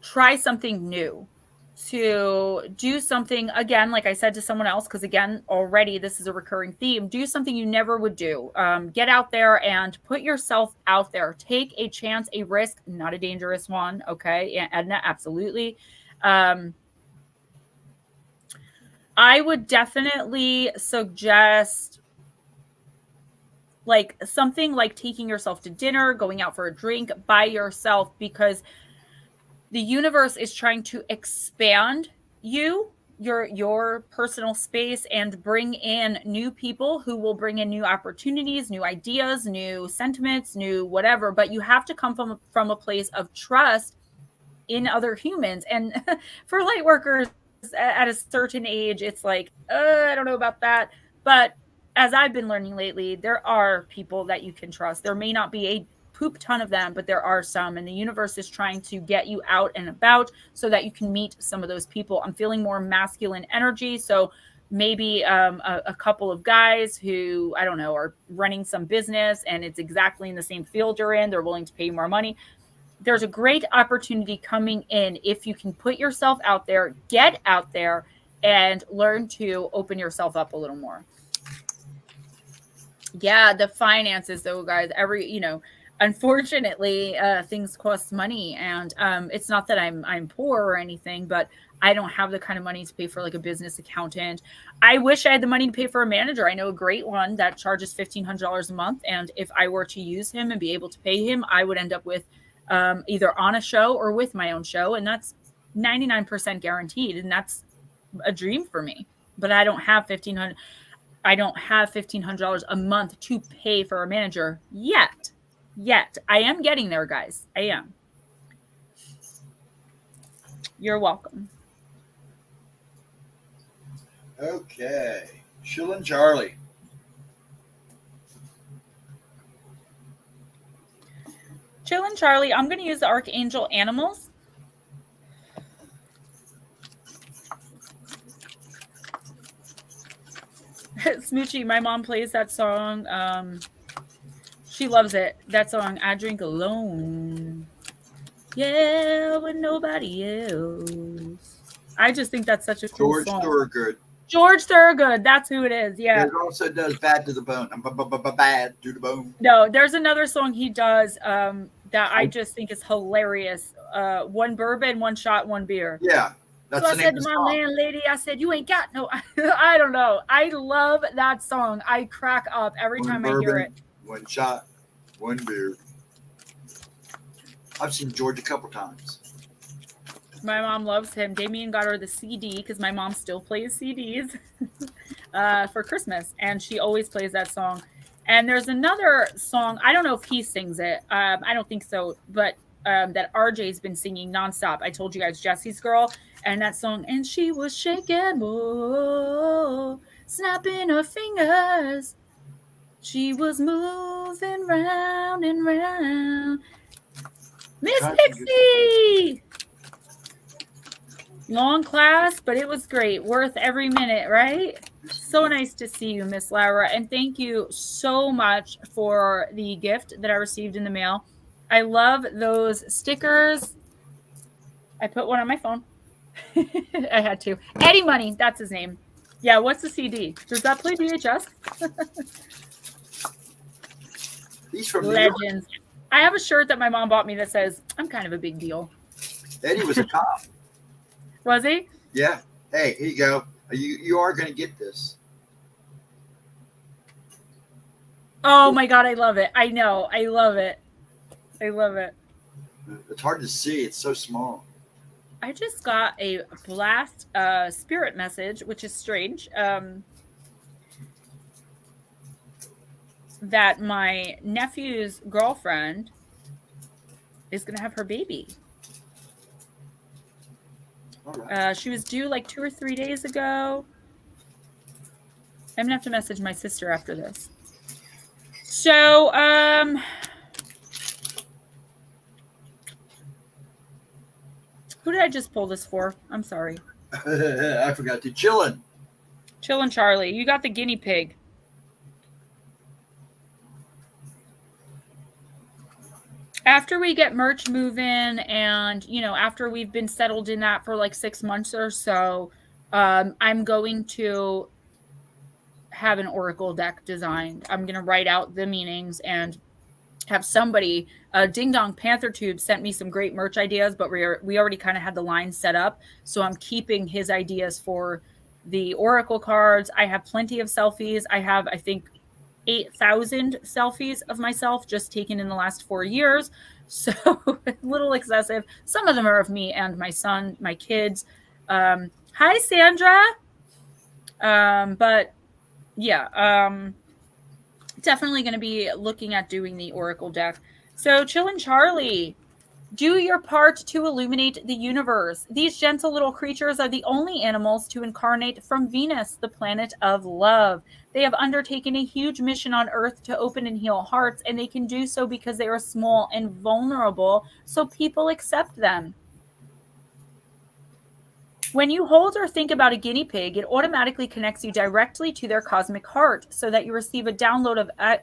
Speaker 1: try something new, to do something, again, like I said to someone else, because again, already this is a recurring theme, do something you never would do. Get out there and put yourself out there. Take a chance, a risk, not a dangerous one. Okay, yeah, Edna, absolutely. I would definitely suggest like something like taking yourself to dinner, going out for a drink by yourself, because the universe is trying to expand your personal space and bring in new people who will bring in new opportunities, new ideas, new sentiments, new whatever. But you have to come from a place of trust in other humans. And for light workers at a certain age, it's like, I don't know about that. But as I've been learning lately, there are people that you can trust. There may not be a poop ton of them, but there are some, and the universe is trying to get you out and about so that you can meet some of those people. I'm feeling more masculine energy, so maybe a couple of guys who, I don't know, are running some business and it's exactly in the same field you're in. They're willing to pay you more money. There's a great opportunity coming in if you can put yourself out there, get out there, and learn to open yourself up a little more. Yeah, the finances, though, guys, unfortunately, things cost money, and it's not that I'm poor or anything, but I don't have the kind of money to pay for like a business accountant. I wish I had the money to pay for a manager. I know a great one that charges $1,500 a month, and if I were to use him and be able to pay him, I would end up with either on a show or with my own show, and that's 99% guaranteed, and that's a dream for me. But I don't have $1,500. I don't have $1,500 a month to pay for a manager yet. I am getting there, guys. I am. You're welcome.
Speaker 2: Okay. Chillin' Charlie.
Speaker 1: Chillin' Charlie, I'm going to use the Archangel Animals. Smoochie, my mom plays that song. She loves it. That song, I Drink Alone. Yeah, with nobody else. I just think that's such a cool
Speaker 2: George
Speaker 1: song.
Speaker 2: Thorogood.
Speaker 1: George Thorogood. That's who it is. Yeah.
Speaker 2: It also does Bad to the Bone. Bad to the Bone.
Speaker 1: No, there's another song he does that I just think is hilarious. One bourbon, one shot, one beer.
Speaker 2: Yeah. That's
Speaker 1: so I said to my landlady, I said, you ain't got no, I don't know. I love that song. I crack up every time I hear it.
Speaker 2: One shot, one beer. I've seen George a couple times.
Speaker 1: My mom loves him. Damien got her the CD because my mom still plays CDs for Christmas. And she always plays that song. And there's another song. I don't know if he sings it. I don't think so. But that RJ's been singing nonstop. I told you guys, Jesse's Girl. And that song, and she was shaking, whoa, snapping her fingers. She was moving round and round. Miss Pixie! Long class, but it was great. Worth every minute, right? So nice to see you, Miss Laura. And thank you so much for the gift that I received in the mail. I love those stickers. I put one on my phone. I had to. Eddie Money, that's his name. Yeah, what's the CD? Does that play VHS?
Speaker 2: He's from
Speaker 1: Legends. I have a shirt that my mom bought me that says, I'm kind of a big deal.
Speaker 2: Eddie was a cop.
Speaker 1: Was he?
Speaker 2: Yeah. Hey, here you go. You are going to get this.
Speaker 1: Oh my God, I love it. I know. I love it. I love it.
Speaker 2: It's hard to see. It's so small.
Speaker 1: I just got a blast spirit message, which is strange, that my nephew's girlfriend is going to have her baby.
Speaker 2: All right.
Speaker 1: She was due like 2 or 3 days ago. I'm going to have to message my sister after this. So, who did I just pull this for? I'm sorry.
Speaker 2: I forgot to. Chillin'
Speaker 1: Charlie. You got the guinea pig. After we get merch moving and, after we've been settled in that for like 6 months or so, I'm going to have an oracle deck designed. I'm going to write out the meanings and have somebody, Ding Dong Panther Tube sent me some great merch ideas, but we already kind of had the line set up. So I'm keeping his ideas for the oracle cards. I have plenty of selfies. I have, I think, 8,000 selfies of myself just taken in the last 4 years. So a little excessive. Some of them are of me and my son, my kids. Hi, Sandra. But yeah, definitely going to be looking at doing the oracle deck. So Chillin' Charlie, do your part to illuminate the universe. These gentle little creatures are the only animals to incarnate from Venus, the planet of love. They have undertaken a huge mission on Earth to open and heal hearts, and they can do so because they are small and vulnerable, so people accept them. When you hold or think about a guinea pig, it automatically connects you directly to their cosmic heart so that you receive a download of, I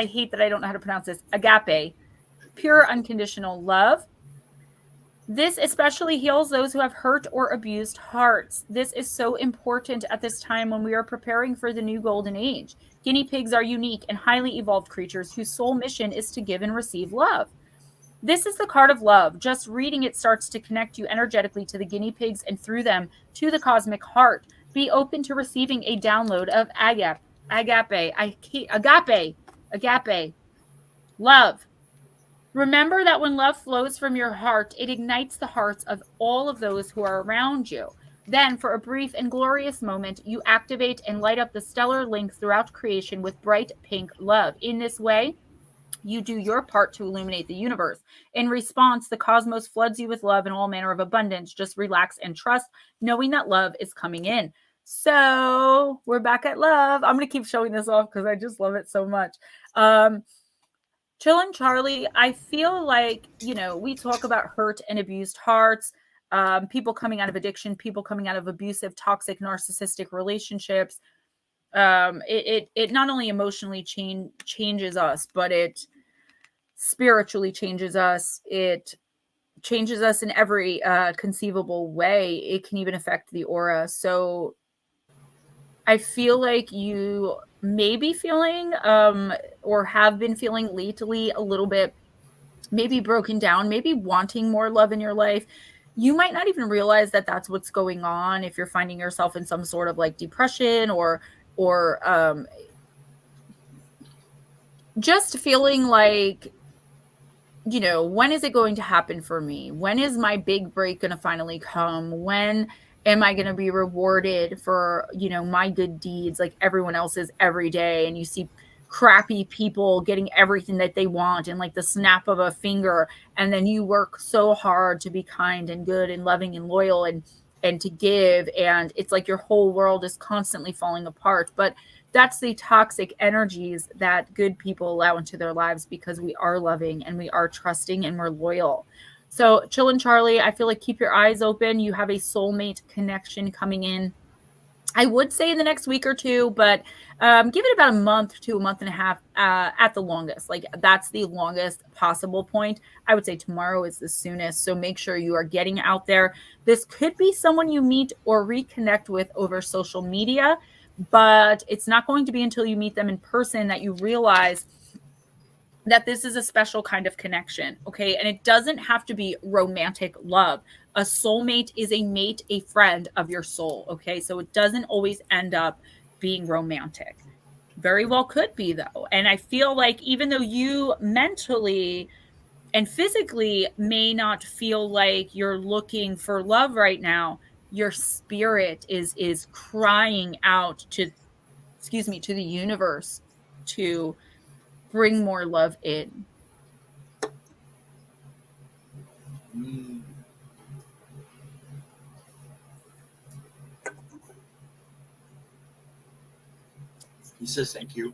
Speaker 1: hate that I don't know how to pronounce this, agape, pure unconditional love. This especially heals those who have hurt or abused hearts. This is so important at this time when we are preparing for the new golden age. Guinea pigs are unique and highly evolved creatures whose sole mission is to give and receive love. This is the card of love. Just reading it starts to connect you energetically to the guinea pigs and through them to the cosmic heart. Be open to receiving a download of agape, love. Remember that when love flows from your heart, it ignites the hearts of all of those who are around you. Then, for a brief and glorious moment, you activate and light up the stellar links throughout creation with bright pink love. In this way, you do your part to illuminate the universe. In response, the cosmos floods you with love and all manner of abundance. Just relax and trust, knowing that love is coming in. So we're back at love. I'm going to keep showing this off because I just love it so much. Chillin' Charlie, I feel like, we talk about hurt and abused hearts, people coming out of addiction, people coming out of abusive, toxic, narcissistic relationships. It not only emotionally changes us, but it spiritually changes us. It changes us in every conceivable way. It can even affect the aura. So I feel like you may be feeling or have been feeling lately a little bit maybe broken down, maybe wanting more love in your life. You might not even realize that that's what's going on if you're finding yourself in some sort of like depression or just feeling like, when is it going to happen for me? When is my big break going to finally come? When am I going to be rewarded for, my good deeds like everyone else's every day? And you see crappy people getting everything that they want in like the snap of a finger. And then you work so hard to be kind and good and loving and loyal and to give. And it's like your whole world is constantly falling apart. But that's the toxic energies that good people allow into their lives because we are loving and we are trusting and we're loyal. So, Chillin' Charlie, I feel like keep your eyes open. You have a soulmate connection coming in. I would say in the next week or two, but give it about a month to a month and a half at the longest. Like that's the longest possible point. I would say tomorrow is the soonest. So make sure you are getting out there. This could be someone you meet or reconnect with over social media, but it's not going to be until you meet them in person that you realize that this is a special kind of connection. Okay. And it doesn't have to be romantic love. A soulmate is a mate, a friend of your soul. Okay. So it doesn't always end up being romantic. Very well could be, though. And I feel like even though you mentally and physically may not feel like you're looking for love right now, your spirit is crying out to the universe to bring more love in.
Speaker 2: Mm. He says thank you.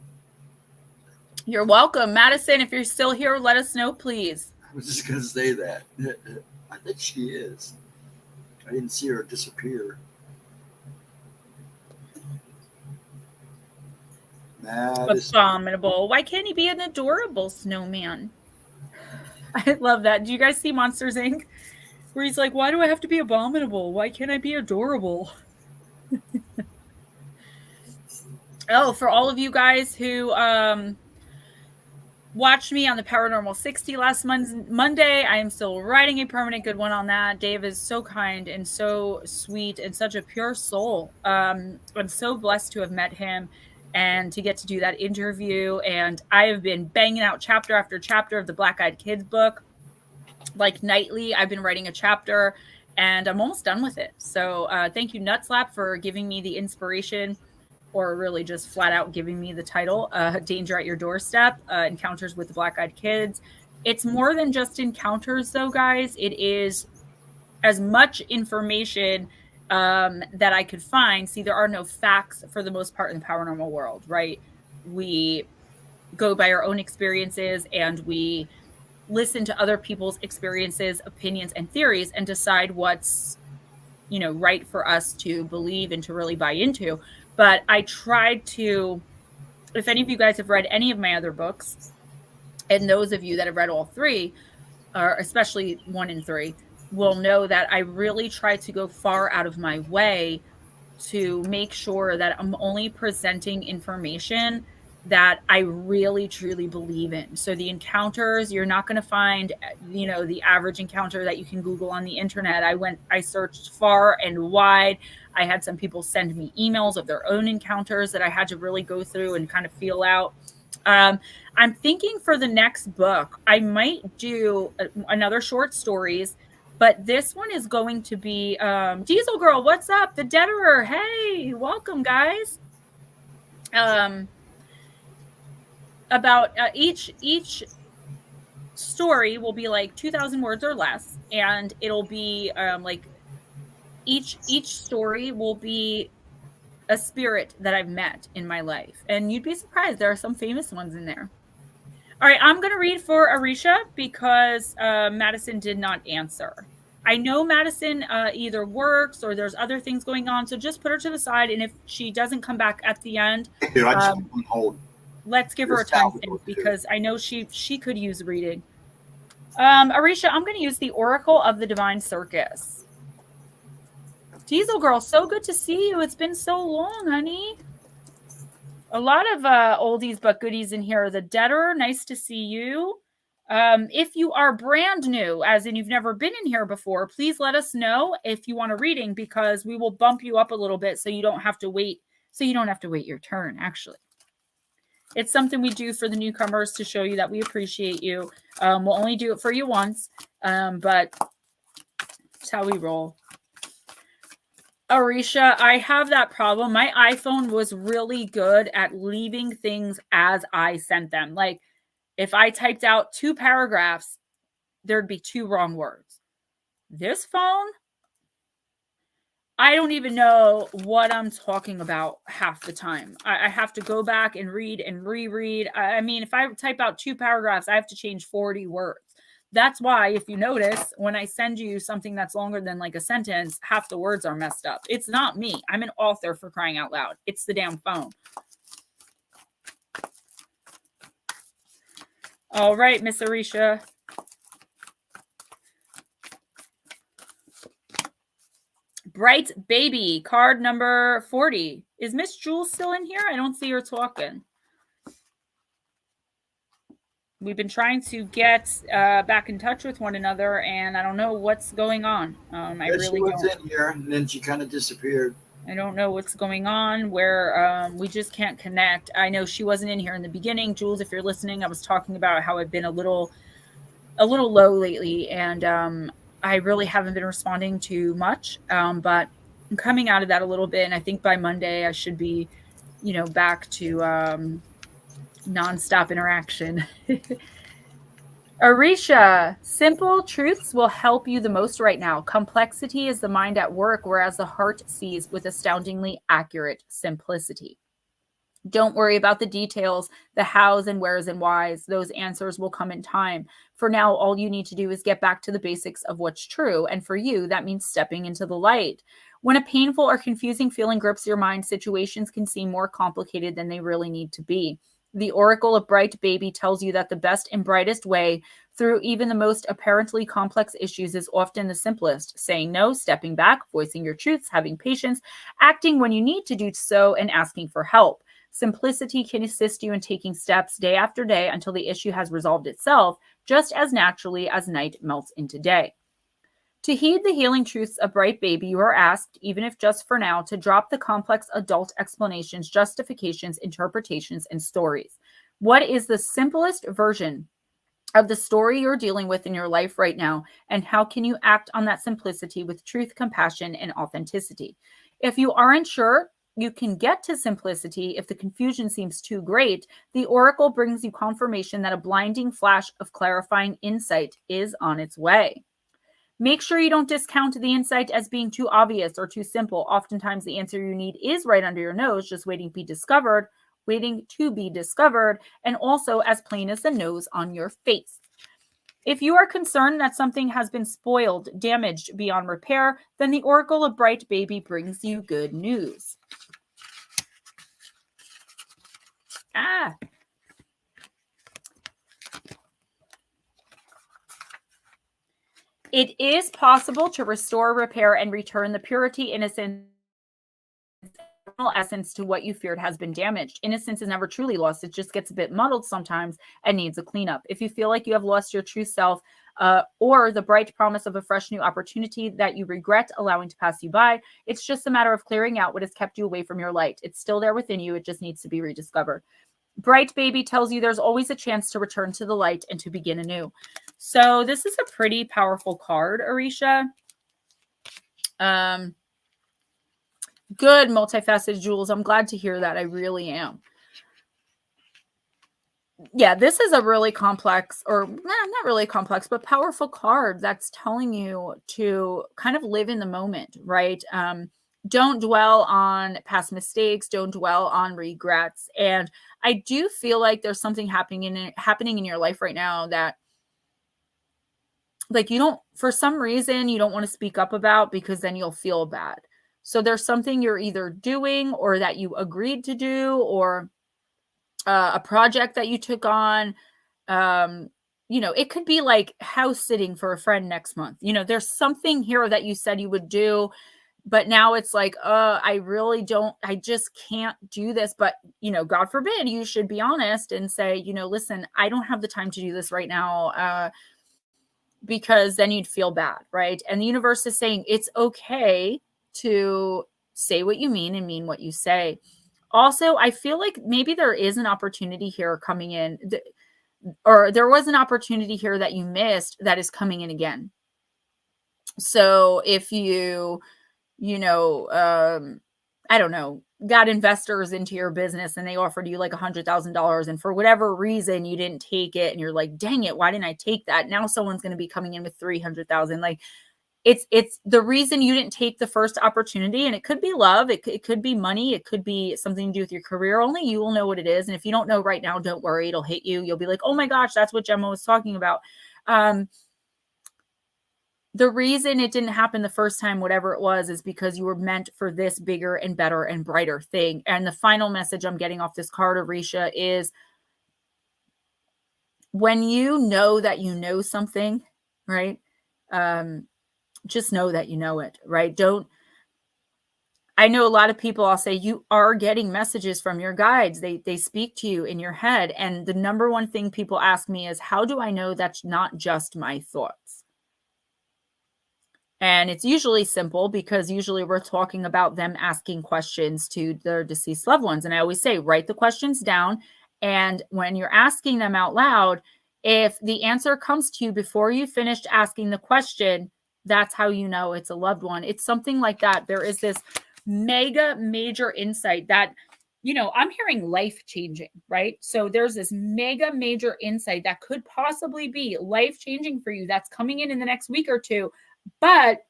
Speaker 1: You're welcome. Madison, if you're still here, let us know, please.
Speaker 2: I was just going to say that. I think she is. I didn't see her disappear.
Speaker 1: Abominable. Why can't he be an adorable snowman? I love that. Do you guys see Monsters, Inc.? Where he's like, why do I have to be abominable? Why can't I be adorable? Oh, for all of you guys who watched me on the Paranormal 60 last Monday, I am still writing a permanent good one on that. Dave is so kind and so sweet and such a pure soul. I'm so blessed to have met him and to get to do that interview. And I have been banging out chapter after chapter of the Black Eyed Kids book. Like nightly, I've been writing a chapter and I'm almost done with it. So thank you, Nutslap, for giving me the inspiration, or really just flat out giving me the title, Danger at Your Doorstep, Encounters with the Black Eyed Kids. It's more than just encounters, though, guys. It is as much information that I could find. See, there are no facts for the most part in the paranormal world, right? We go by our own experiences and we listen to other people's experiences, opinions, and theories and decide what's, right for us to believe and to really buy into. But I tried to, if any of you guys have read any of my other books, and those of you that have read all three, or especially 1 and 3, will know that I really try to go far out of my way to make sure that I'm only presenting information that I really truly believe in. So the encounters, you're not going to find, the average encounter that you can Google on the internet. I searched far and wide. I had some people send me emails of their own encounters that I had to really go through and kind of feel out. I'm thinking for the next book, I might do another short stories, But this one is going to be Diesel Girl. What's up? The Deaderer. Hey, welcome, guys. About each story will be like 2,000 words or less, and it'll be like each story will be a spirit that I've met in my life, and you'd be surprised there are some famous ones in there. All right, I'm going to read for Arisha because Madison did not answer. I know Madison either works or there's other things going on, so just put her to the side, and if she doesn't come back at the end,
Speaker 2: Dude, I just on hold.
Speaker 1: let's give her a time because I know she could use reading. Arisha, I'm going to use the Oracle of the Divine Circus. Diesel Girl, so good to see you. It's been so long, honey. A lot of oldies but goodies in here. The Deaderer, nice to see you. If you are brand new, as in you've never been in here before, please let us know if you want a reading, because we will bump you up a little bit so you don't have to wait. So you don't have to wait your turn, actually. It's something we do for the newcomers to show you that we appreciate you. We'll only do it for you once, but it's how we roll. Arisha, I have that problem. My iPhone was really good at leaving things as I sent them. Like if I typed out 2 paragraphs, there'd be 2 wrong words. This phone, I don't even know what I'm talking about half the time. I have to go back and read and reread. I mean, if I type out 2 paragraphs, I have to change 40 words. That's why, if you notice, when I send you something that's longer than like a sentence, half the words are messed up. It's not me. I'm an author, for crying out loud. It's the damn phone. All right, Miss Arisha. Bright Baby, card number 40. Is Miss Jules still in here? I don't see her talking. We've been trying to get back in touch with one another, and I don't know what's going on.
Speaker 2: She was in here, and then she kind of disappeared.
Speaker 1: I don't know what's going on, where we just can't connect. I know she wasn't in here in the beginning. Jules, if you're listening, I was talking about how I've been a little low lately, and I really haven't been responding to much, but I'm coming out of that a little bit, and I think by Monday I should be, back to nonstop interaction. Arisha, simple truths will help you the most right now. Complexity is the mind at work, whereas the heart sees with astoundingly accurate simplicity. Don't worry about the details, the hows and wheres and whys. Those answers will come in time. For now, all you need to do is get back to the basics of what's true. And for you, that means stepping into the light. When a painful or confusing feeling grips your mind, situations can seem more complicated than they really need to be. The Oracle of Bright Baby tells you that the best and brightest way through even the most apparently complex issues is often the simplest. Saying no, stepping back, voicing your truths, having patience, acting when you need to do so, and asking for help. Simplicity can assist you in taking steps day after day until the issue has resolved itself, just as naturally as night melts into day. To heed the healing truths of Bright Baby, you are asked, even if just for now, to drop the complex adult explanations, justifications, interpretations, and stories. What is the simplest version of the story you're dealing with in your life right now, and how can you act on that simplicity with truth, compassion, and authenticity? If you aren't sure you can get to simplicity if the confusion seems too great, the Oracle brings you confirmation that a blinding flash of clarifying insight is on its way. Make sure you don't discount the insight as being too obvious or too simple. Oftentimes the answer you need is right under your nose, just waiting to be discovered, and also as plain as the nose on your face. If you are concerned that something has been spoiled, damaged beyond repair, then the Oracle of Bright Baby brings you good news. It is possible to restore, repair, and return the purity, innocence, essence to what you feared has been damaged. Innocence is never truly lost. It just gets a bit muddled sometimes and needs a cleanup. If you feel like you have lost your true self or the bright promise of a fresh new opportunity that you regret allowing to pass you by, it's just a matter of clearing out what has kept you away from your light. It's still there within you. It just needs to be rediscovered. Bright Baby tells you there's always a chance to return to the light and to begin anew. So this is a pretty powerful card, Arisha. Good, multifaceted Jules. I'm glad to hear that. I really am. Yeah, this is a really complex, or not really complex, but powerful card that's telling you to kind of live in the moment, right? Don't dwell on past mistakes. Don't dwell on regrets. And I do feel like there's something happening in your life right now that, like, you don't, for some reason, you don't want to speak up about, because then you'll feel bad. So there's something you're either doing or that you agreed to do, or a project that you took on. It could be like house sitting for a friend next month. There's something here that you said you would do, but now it's like, I just can't do this. But, God forbid, you should be honest and say, listen, I don't have the time to do this right now, because then you'd feel bad, right? And the universe is saying it's okay to say what you mean and mean what you say. Also, I feel like maybe there is an opportunity here coming in, or there was an opportunity here that you missed that is coming in again. So if you I don't know, got investors into your business and they offered you like $100,000, and for whatever reason you didn't take it, and you're like, dang it, why didn't I take that? Now someone's going to be coming in with 300,000. Like, it's the reason you didn't take the first opportunity. And it could be love. It could be money. It could be something to do with your career. Only you will know what it is. And if you don't know right now, don't worry. It'll hit you. You'll be like, oh my gosh, that's what Gemma was talking about. The reason it didn't happen the first time, whatever it was, is because you were meant for this bigger and better and brighter thing. And the final message I'm getting off this card, Arisha, is when you know that you know something, right? Just know that you know it, right? I know a lot of people, I'll say, you are getting messages from your guides. They speak to you in your head. And the number one thing people ask me is, how do I know that's not just my thoughts? And it's usually simple, because usually we're talking about them asking questions to their deceased loved ones. And I always say, write the questions down. And when you're asking them out loud, if the answer comes to you before you finished asking the question, that's how you know it's a loved one. It's something like that. There is this mega major insight that, I'm hearing life changing, right? So there's this mega major insight that could possibly be life changing for you that's coming in the next week or two, but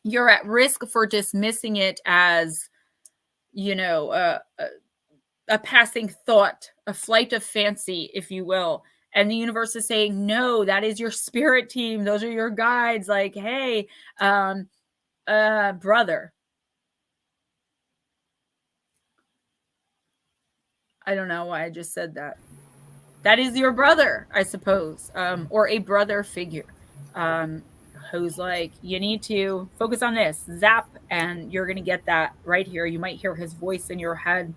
Speaker 1: you're at risk for dismissing it as, a passing thought, a flight of fancy, if you will. And the universe is saying, no, that is your spirit team. Those are your guides. Like, hey, brother. I don't know why I just said that. That is your brother, I suppose, or a brother figure, who's like, you need to focus on this, zap, and you're going to get that right here. You might hear his voice in your head.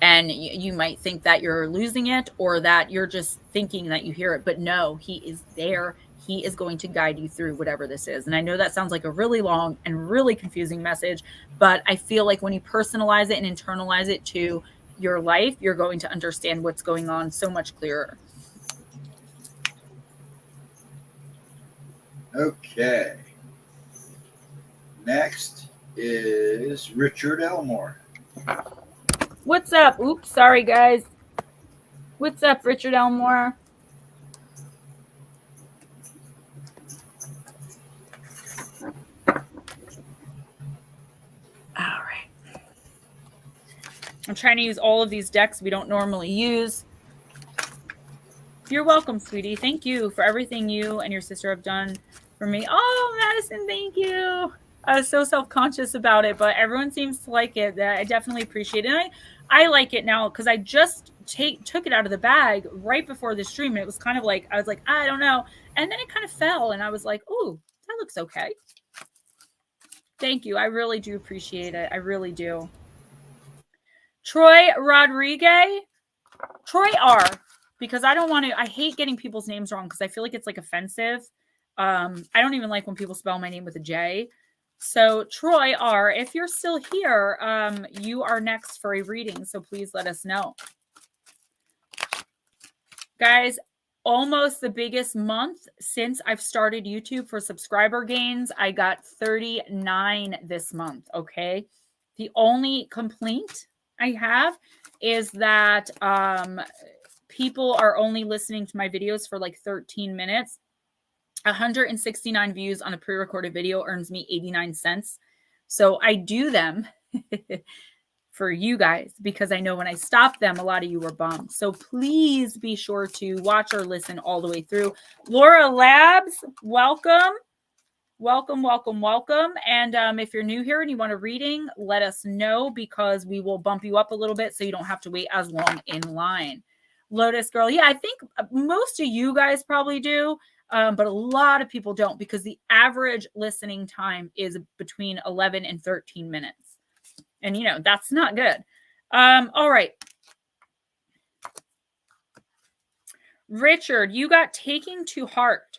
Speaker 1: And you might think that you're losing it, or that you're just thinking that you hear it, but no, he is there. He is going to guide you through whatever this is. And I know that sounds like a really long and really confusing message, but I feel like when you personalize it and internalize it to your life, you're going to understand what's going on so much clearer.
Speaker 2: Okay. Next is Richard Elmore.
Speaker 1: What's up? Oops, sorry guys. What's up, Richard Elmore? All right. I'm trying to use all of these decks we don't normally use. You're welcome, sweetie. Thank you for everything you and your sister have done for me. Oh, Madison, thank you. I was so self-conscious about it, but everyone seems to like it. I definitely appreciate it. And I like it now, because I just took it out of the bag right before the stream. And it was kind of like, I was like, I don't know. And then it kind of fell, and I was like, ooh, that looks okay. Thank you. I really do appreciate it. I really do. Troy Rodriguez. Troy R. Because I don't want to, I hate getting people's names wrong, because I feel like it's like offensive. I don't even like when people spell my name with a J. So Troy R., if you're still here, you are next for a reading. So please let us know. Guys, almost the biggest month since I've started YouTube for subscriber gains. I got 39 this month, okay? The only complaint I have is that people are only listening to my videos for like 13 minutes. 169 views on a pre-recorded video earns me 89 cents. So I do them for you guys because I know when I stop them, a lot of you were bummed. So please be sure to watch or listen all the way through. Laura Labs, welcome. Welcome, welcome, welcome. And if you're new here and you want a reading, let us know because we will bump you up a little bit so you don't have to wait as long in line. Lotus Girl, yeah, I think most of you guys probably do, but a lot of people don't because the average listening time is between 11 and 13 minutes. And, you know, that's not good. All right. Richard, you got taking to heart.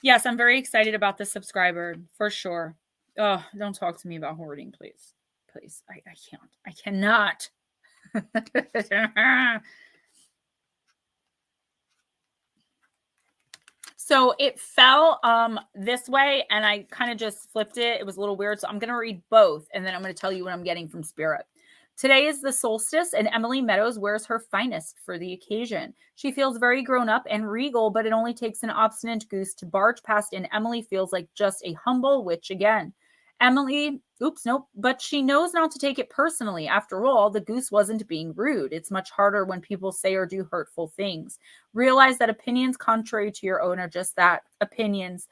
Speaker 1: Yes, I'm very excited about the subscriber for sure. Oh, don't talk to me about hoarding, please. Please. I can't. I cannot. So it fell this way and I kind of just flipped it. It was a little weird. So I'm going to read both and then I'm going to tell you what I'm getting from Spirit. Today is the solstice and Emily Meadows wears her finest for the occasion. She feels very grown up and regal, but it only takes an obstinate goose to barge past and Emily feels like just a humble witch again. Emily, but she knows not to take it personally. After all, the goose wasn't being rude. It's much harder when people say or do hurtful things. Realize that opinions contrary to your own are just that, opinions.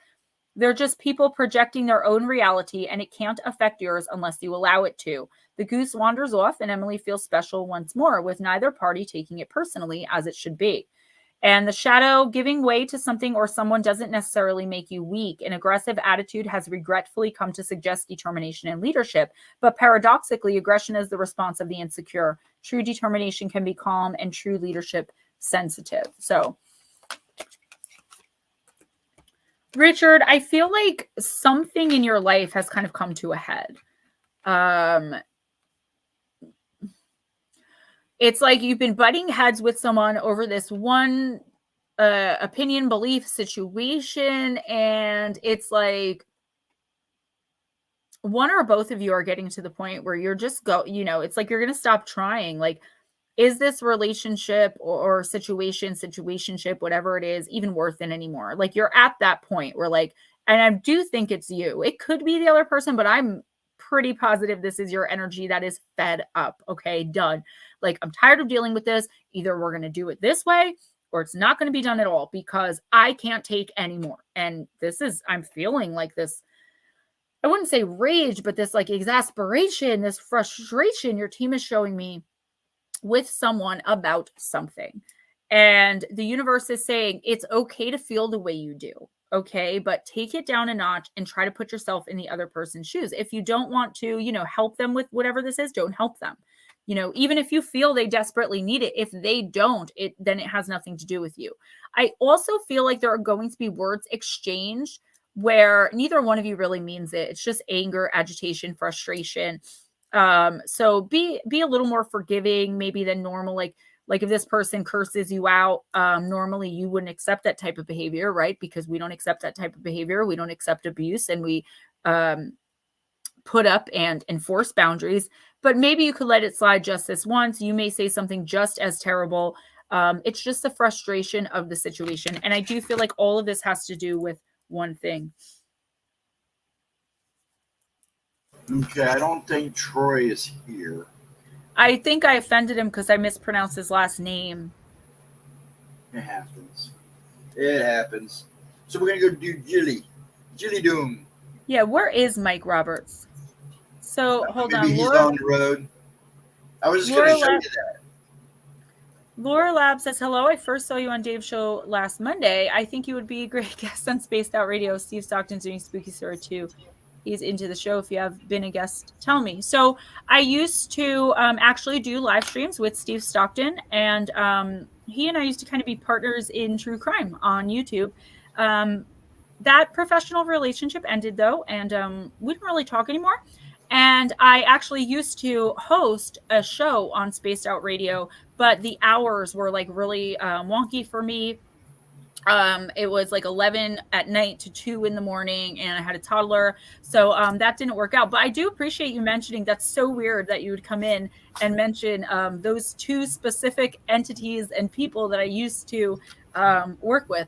Speaker 1: They're just people projecting their own reality, and it can't affect yours unless you allow it to. The goose wanders off, and Emily feels special once more, with neither party taking it personally, as it should be. And the shadow, giving way to something or someone doesn't necessarily make you weak. An aggressive attitude has regretfully come to suggest determination and leadership. But paradoxically, aggression is the response of the insecure. True determination can be calm and true leadership sensitive. So, Richard, I feel like something in your life has kind of come to a head. It's like you've been butting heads with someone over this one opinion, belief, situation. And it's like one or both of you are getting to the point where you're just it's like you're going to stop trying. Like, is this relationship or situationship, whatever it is, even worth it anymore? Like you're at that point where like, and I do think it's you. It could be the other person, but I'm pretty positive this is your energy that is fed up. Okay, done. Like, I'm tired of dealing with this. Either we're going to do it this way or it's not going to be done at all because I can't take anymore. And I'm feeling like this, I wouldn't say rage, but this like exasperation, this frustration your team is showing me with someone about something. And the universe is saying it's okay to feel the way you do. Okay, but take it down a notch and try to put yourself in the other person's shoes. If you don't want to, help them with whatever this is, don't help them. Even if you feel they desperately need it, if they don't, then it has nothing to do with you. I also feel like there are going to be words exchanged where neither one of you really means it. It's just anger, agitation, frustration. So be a little more forgiving maybe than normal. Like if this person curses you out, normally you wouldn't accept that type of behavior, right? Because we don't accept that type of behavior. We don't accept abuse and we put up and enforce boundaries, but maybe you could let it slide just this once. You may say something just as terrible. It's just the frustration of the situation. And I do feel like all of this has to do with one thing.
Speaker 2: Okay, I don't think Troy is here.
Speaker 1: I think I offended him because I mispronounced his last name.
Speaker 2: It happens. It happens. So we're going to go do Jilly Doom.
Speaker 1: Yeah, where is Mike Roberts? So hold on.
Speaker 2: Maybe he's on the road. I was just going to show you that.
Speaker 1: Laura Lab says, hello, I first saw you on Dave's show last Monday. I think you would be a great guest on Spaced Out Radio. Steve Stockton's doing Spooky Story 2. He's into the show. If you have been a guest, tell me. So I used to actually do live streams with Steve Stockton, and he and I used to kind of be partners in true crime on YouTube. That professional relationship ended, though, and we didn't really talk anymore. And I actually used to host a show on Spaced Out Radio, but the hours were like really wonky for me. It was like 11 at night to 2 in the morning, and I had a toddler. So that didn't work out. But I do appreciate you mentioning, that's so weird that you would come in and mention those two specific entities and people that I used to work with.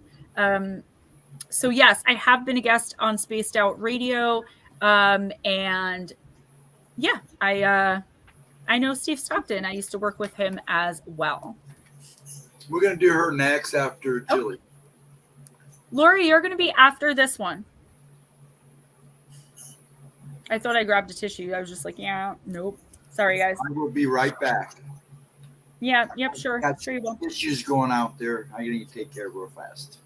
Speaker 1: So yes, I have been a guest on Spaced Out Radio. And yeah, I know Steve Stockton. I used to work with him as well.
Speaker 2: We're going to do her next after Jilly.
Speaker 1: Lori, you're going to be after this one. I thought I grabbed a tissue. I was just like, yeah, nope. Sorry, guys.
Speaker 2: I will be right back.
Speaker 1: Yeah, yep, sure.
Speaker 2: Got
Speaker 1: sure you will.
Speaker 2: Issues going out there. I need to take care of real fast.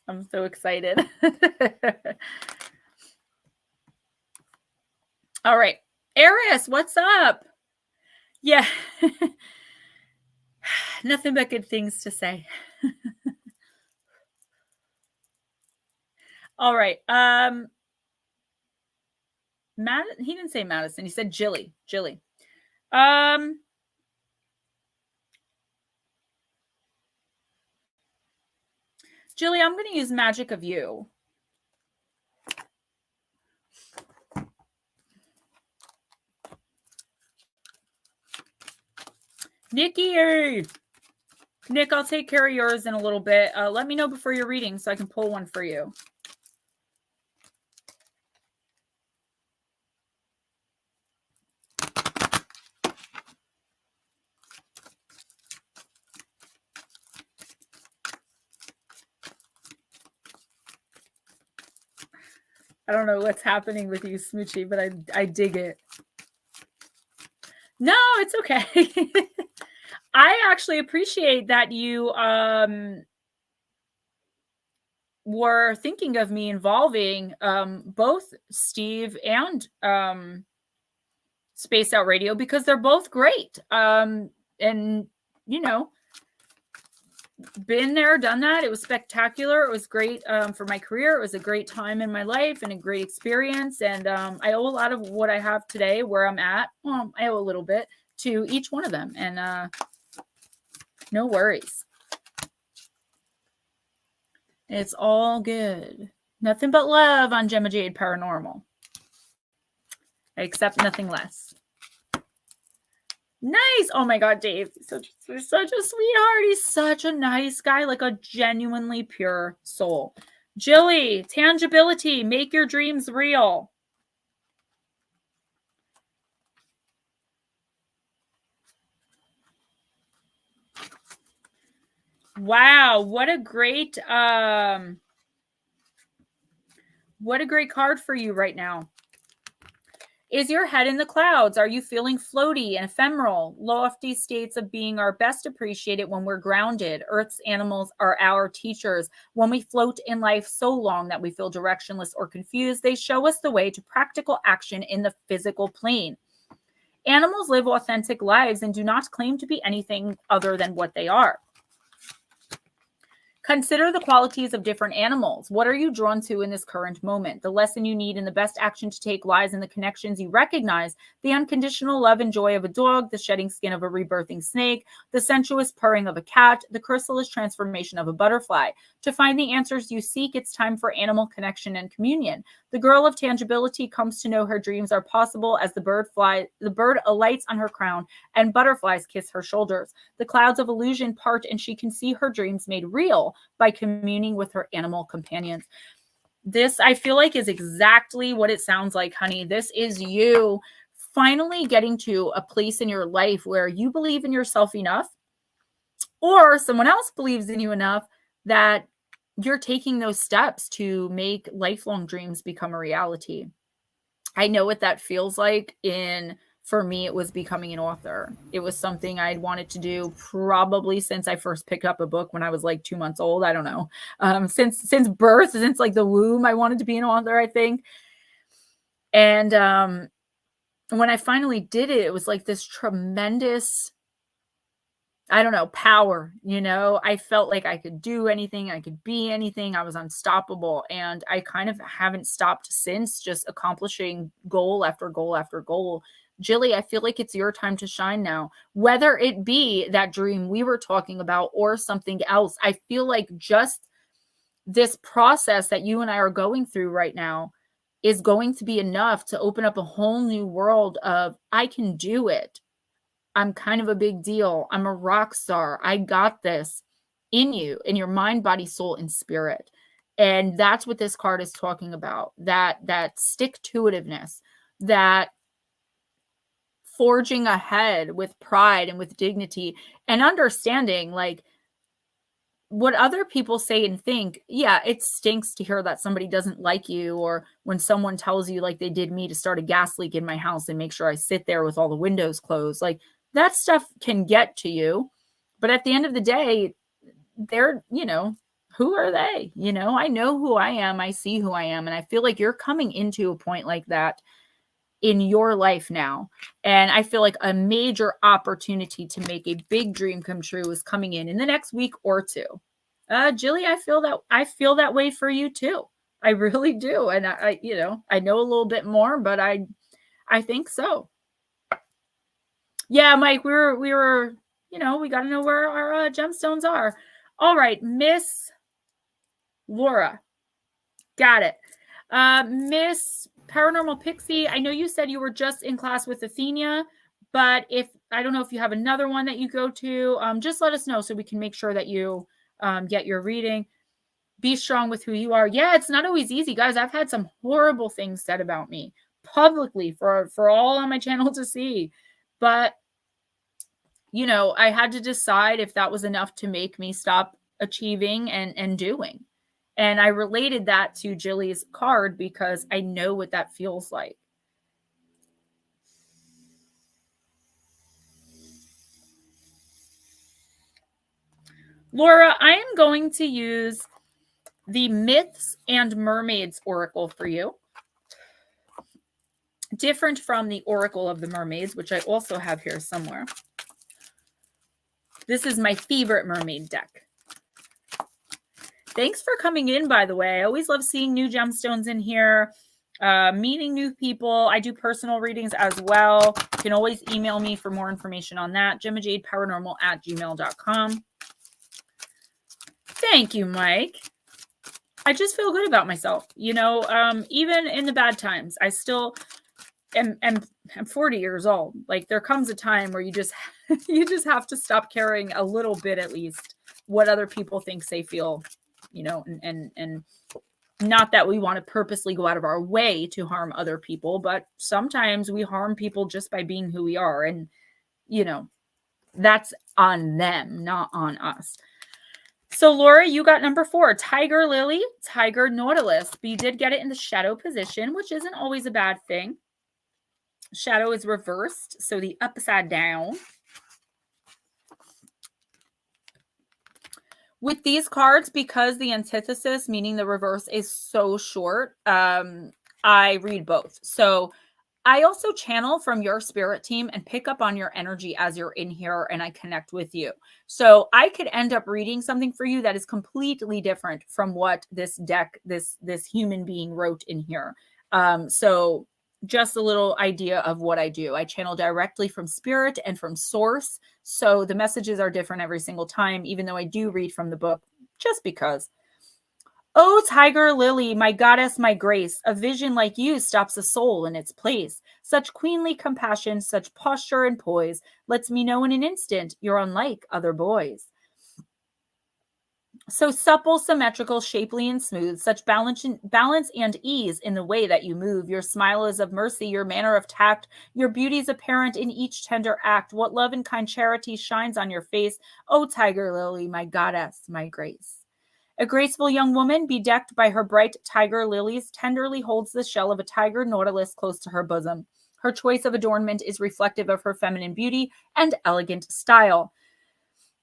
Speaker 1: I'm so excited. All right. Eris, what's up? Yeah. Nothing but good things to say. All right. He didn't say Madison. He said Jilly. Jilly. Jilly, I'm going to use Magic of You. Nikki, Nick, I'll take care of yours in a little bit. Let me know before your reading so I can pull one for you. I don't know what's happening with you, Smoochie, but I dig it. No, it's okay. I actually appreciate that you were thinking of me involving both Steve and Spaced Out Radio, because they're both great. And, you know, been there, done that. It was spectacular. It was great for my career. It was a great time in my life and a great experience. And I owe a lot of what I have today, where I'm at. Well, I owe a little bit to each one of them. And no worries. It's all good. Nothing but love on Gemma Jade Paranormal. I accept nothing less. Nice. Oh my God, Dave. Such a sweetheart. He's such a nice guy, like a genuinely pure soul. Jilly, tangibility. Make your dreams real. Wow, what a great card for you right now. Is your head in the clouds? Are you feeling floaty and ephemeral? Lofty states of being are best appreciated when we're grounded. Earth's animals are our teachers. When we float in life so long that we feel directionless or confused, they show us the way to practical action in the physical plane. Animals live authentic lives and do not claim to be anything other than what they are. Consider the qualities of different animals. What are you drawn to in this current moment? The lesson you need and the best action to take lies in the connections you recognize, the unconditional love and joy of a dog, the shedding skin of a rebirthing snake, the sensuous purring of a cat, the chrysalis transformation of a butterfly. To find the answers you seek, it's time for animal connection and communion. The girl of tangibility comes to know her dreams are possible as the bird alights on her crown and butterflies kiss her shoulders. The clouds of illusion part and she can see her dreams made real by communing with her animal companions. This, I feel like, is exactly what it sounds like, honey. This is you finally getting to a place in your life where you believe in yourself enough, or someone else believes in you enough that you're taking those steps to make lifelong dreams become a reality. I know what that feels like. For me, it was becoming an author. It was something I'd wanted to do probably since I first picked up a book when I was like 2 months old. I don't know. Since birth, since like the womb, I wanted to be an author, I think. And when I finally did it, it was like this tremendous I don't know, power, you know, I felt like I could do anything. I could be anything. I was unstoppable. And I kind of haven't stopped since, just accomplishing goal after goal after goal. Jilly, I feel like it's your time to shine now, whether it be that dream we were talking about or something else. I feel like just this process that you and I are going through right now is going to be enough to open up a whole new world of, I can do it. I'm kind of a big deal. I'm a rock star. I got this in you, in your mind, body, soul, and spirit. And that's what this card is talking about. That stick-to-itiveness, that forging ahead with pride and with dignity, and understanding, like, what other people say and think. Yeah, it stinks to hear that somebody doesn't like you, or when someone tells you, like they did me, to start a gas leak in my house and make sure I sit there with all the windows closed. Like, that stuff can get to you. But at the end of the day, they're, you know, who are they? You know, I know who I am. I see who I am. And I feel like you're coming into a point like that in your life now. And I feel like a major opportunity to make a big dream come true is coming in the next week or two. Jilly, I feel that way for you too. I really do. And I you know, I know a little bit more, but I think so. Yeah, Mike, we were, you know, we got to know where our gemstones are. All right, Miss Laura. Got it. Miss Paranormal Pixie, I know you said you were just in class with Athenia, but if I don't know if you have another one that you go to, just let us know so we can make sure that you get your reading. Be strong with who you are. Yeah, it's not always easy, guys. I've had some horrible things said about me publicly for all on my channel to see, but you know, I had to decide if that was enough to make me stop achieving and doing. And I related that to Jilly's card because I know what that feels like. Laura, I am going to use the Myths and Mermaids Oracle for you. Different from the Oracle of the Mermaids, which I also have here somewhere. This is my favorite mermaid deck. Thanks for coming in, by the way. I always love seeing new gemstones in here, meeting new people. I do personal readings as well. You can always email me for more information on that. GemmaJadeParanormal@gmail.com. Thank you, Mike. I just feel good about myself. You know, even in the bad times, I still am 40 years old. Like, there comes a time where you just have to stop caring a little bit, at least, what other people think, say, feel, you know, and not that we want to purposely go out of our way to harm other people, but sometimes we harm people just by being who we are. And, you know, that's on them, not on us. So, Laura, you got number 4, Tiger Lily, Tiger Nautilus. But you did get it in the shadow position, which isn't always a bad thing. Shadow is reversed, so the upside down. With these cards, because the antithesis, meaning the reverse, is so short, I read both. So I also channel from your spirit team and pick up on your energy as you're in here and I connect with you. So I could end up reading something for you that is completely different from what this deck, this human being wrote in here. So just a little idea of what I do. I channel directly from spirit and from source. So the messages are different every single time, even though I do read from the book, just because. Oh, Tiger Lily, my goddess, my grace, a vision like you stops a soul in its place. Such queenly compassion, such posture and poise, lets me know in an instant you're unlike other boys. So supple, symmetrical, shapely, and smooth, such balance and ease in the way that you move. Your smile is of mercy, your manner of tact, your beauty's apparent in each tender act. What love and kind charity shines on your face. Oh, Tiger Lily, my goddess, my grace. A graceful young woman, bedecked by her bright tiger lilies, tenderly holds the shell of a tiger nautilus close to her bosom. Her choice of adornment is reflective of her feminine beauty and elegant style.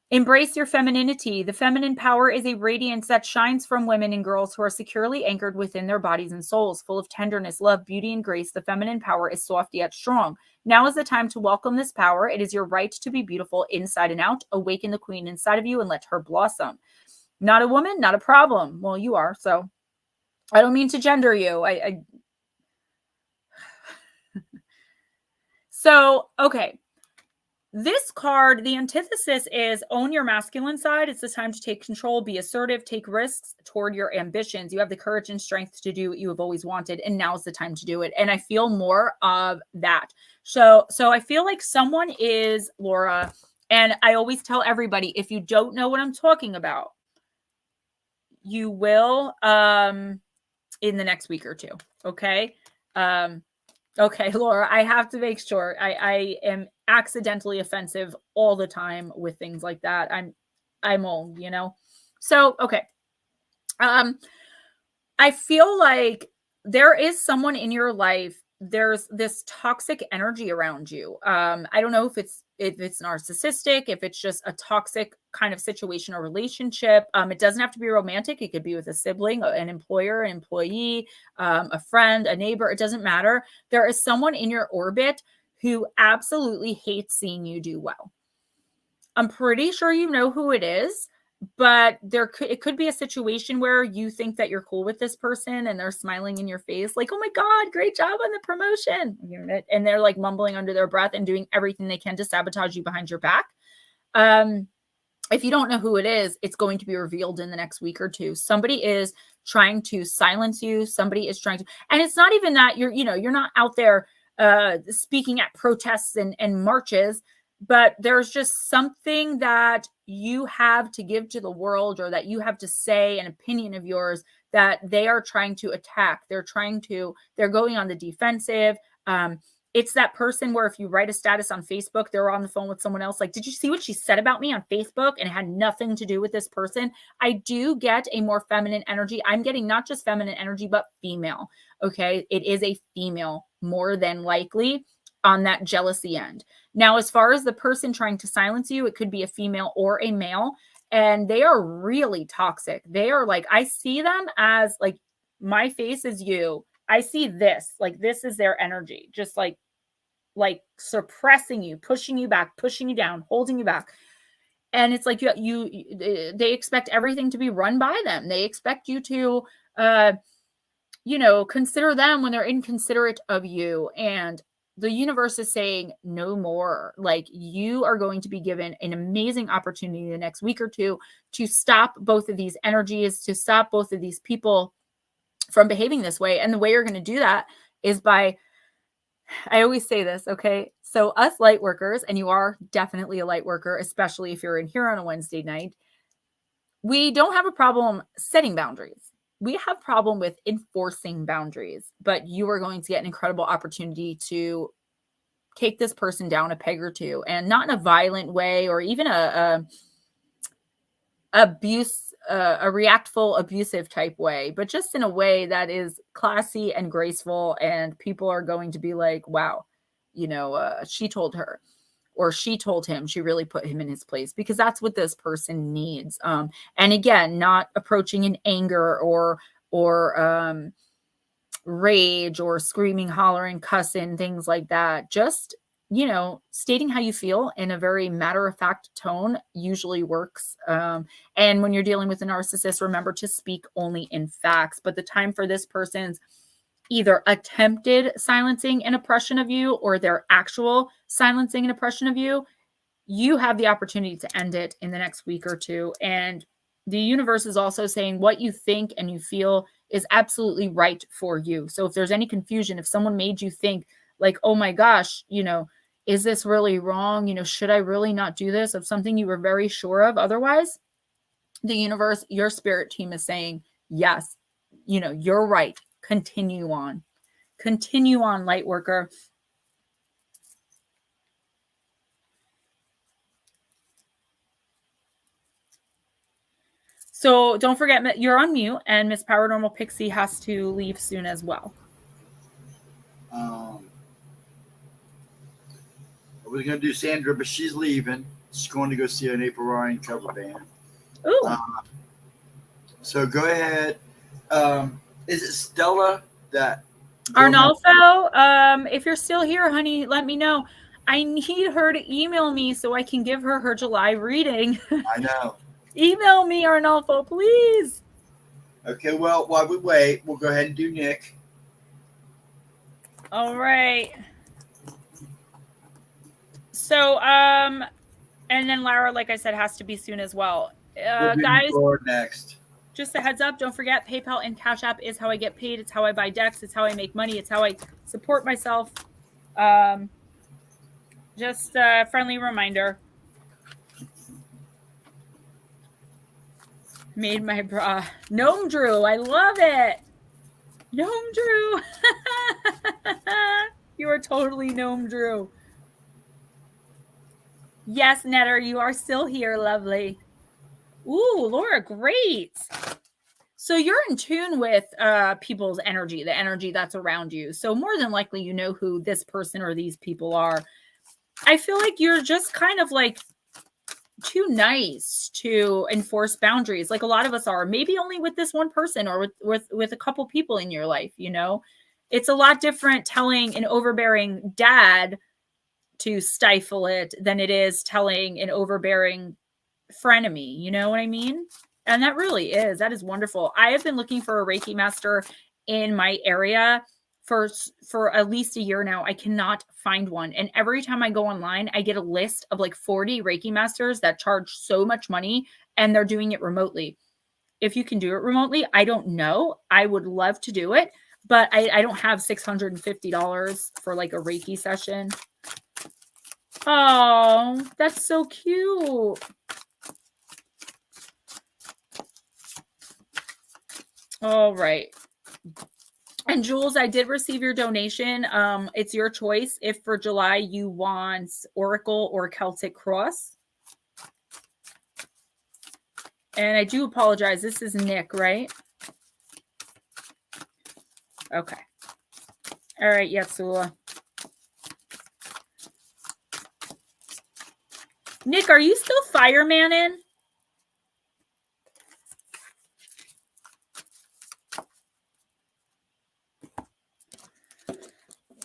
Speaker 1: Embrace your femininity. The feminine power is a radiance that shines from women and girls who are securely anchored within their bodies and souls, full of tenderness, love, beauty, and grace. The feminine power is soft yet strong. Now is the time to welcome this power. It is your right to be beautiful inside and out. Awaken the queen inside of you and let her blossom. Not a woman, not a problem. Well, you are, so I don't mean to gender you. So, okay. This card, the antithesis is own your masculine side. It's the time to take control, be assertive, take risks toward your ambitions. You have the courage and strength to do what you have always wanted, and now's the time to do it. And I feel more of that. So I feel like someone is, Laura, and I always tell everybody, if you don't know what I'm talking about, you will in the next week or two. Okay. Okay, Laura, I have to make sure. I am accidentally offensive all the time with things like that. I'm old, you know? So, okay. I feel like there is someone in your life, there's this toxic energy around you. I don't know if it's narcissistic, if it's just a toxic kind of situation or relationship. It doesn't have to be romantic. It could be with a sibling, an employer, an employee, a friend, a neighbor. It doesn't matter. There is someone in your orbit who absolutely hates seeing you do well. I'm pretty sure you know who it is, but it could be a situation where you think that you're cool with this person and they're smiling in your face like, oh my God, great job on the promotion. And they're like mumbling under their breath and doing everything they can to sabotage you behind your back. If you don't know who it is, it's going to be revealed in the next week or two. Somebody is trying to silence you. Somebody is trying to, and it's not even that you're not out there speaking at protests and marches, but there's just something that you have to give to the world, or that you have to say, an opinion of yours, that they are trying to attack. They're going on the defensive. It's that person where if you write a status on Facebook, they're on the phone with someone else. Like, did you see what she said about me on Facebook? And it had nothing to do with this person. I do get a more feminine energy. I'm getting not just feminine energy, but female. Okay. It is a female more than likely on that jealousy end. Now, as far as the person trying to silence you, it could be a female or a male, and they are really toxic. They are like, I see them as like, my face is you. I see this, like, this is their energy, just like suppressing you, pushing you back, pushing you down, holding you back. And it's like they expect everything to be run by them. They expect you to, consider them when they're inconsiderate of you. And the universe is saying no more. Like, you are going to be given an amazing opportunity the next week or two to stop both of these energies, to stop both of these people from behaving this way. And the way you're going to do that is by, I always say this, okay? So us light workers, and you are definitely a light worker, especially if you're in here on a Wednesday night, we don't have a problem setting boundaries. We have a problem with enforcing boundaries, but you are going to get an incredible opportunity to take this person down a peg or two, and not in a violent way, or even a reactful, abusive type way, but just in a way that is classy and graceful. And people are going to be like, wow, she told her, or she told him, she really put him in his place, because that's what this person needs. And again, not approaching in anger or rage or screaming, hollering, cussing, things like that. Just, stating how you feel in a very matter-of-fact tone usually works. And when you're dealing with a narcissist, remember to speak only in facts. But the time for this person's either attempted silencing and oppression of you, or their actual silencing and oppression of you, you have the opportunity to end it in the next week or two. And the universe is also saying what you think and you feel is absolutely right for you. So if there's any confusion, if someone made you think like, oh my gosh, is this really wrong? Should I really not do this, of something you were very sure of otherwise? The universe, your spirit team is saying, yes, you're right. Continue on, light worker. So don't forget, you're on mute, and Miss Paranormal Pixie has to leave soon as well.
Speaker 2: I was going to do Sandra, but she's leaving. She's going to go see an April Ryan cover band.
Speaker 1: Ooh.
Speaker 2: So go ahead. Is it Stella that?
Speaker 1: Arnolfo, if you're still here, honey, let me know. I need her to email me so I can give her July reading.
Speaker 2: I know.
Speaker 1: Email me, Arnolfo, please.
Speaker 2: Okay, well, while we wait, we'll go ahead and do Nick.
Speaker 1: All right. So, and then Lara, like I said, has to be soon as well. Guys,
Speaker 2: next.
Speaker 1: Just a heads up, don't forget, PayPal and Cash App is how I get paid. It's how I buy decks. It's how I make money. It's how I support myself. Just a friendly reminder. Made my bra. Gnome Drew, I love it. Gnome Drew. You are totally Gnome Drew. Yes, Netter, you are still here. Lovely. Ooh, Laura, great. So you're in tune with people's energy, the energy that's around you. So more than likely, you know who this person or these people are. I feel like you're just kind of like too nice to enforce boundaries. Like a lot of us are, maybe only with this one person or with a couple people in your life, you know. It's a lot different telling an overbearing dad to stifle it than it is telling an overbearing frenemy. You know what I mean? And that is wonderful. I have been looking for a Reiki master in my area for at least a year now. I cannot find one. And every time I go online, I get a list of like 40 Reiki masters that charge so much money and they're doing it remotely. If you can do it remotely, I don't know. I would love to do it, but I don't have $650 for like a Reiki session. Oh, that's so cute. All right. And Jules, I did receive your donation. It's your choice if for July you want Oracle or Celtic Cross. And I do apologize. This is Nick, right? Okay. All right, Yatsula. Nick, are you still firemanning?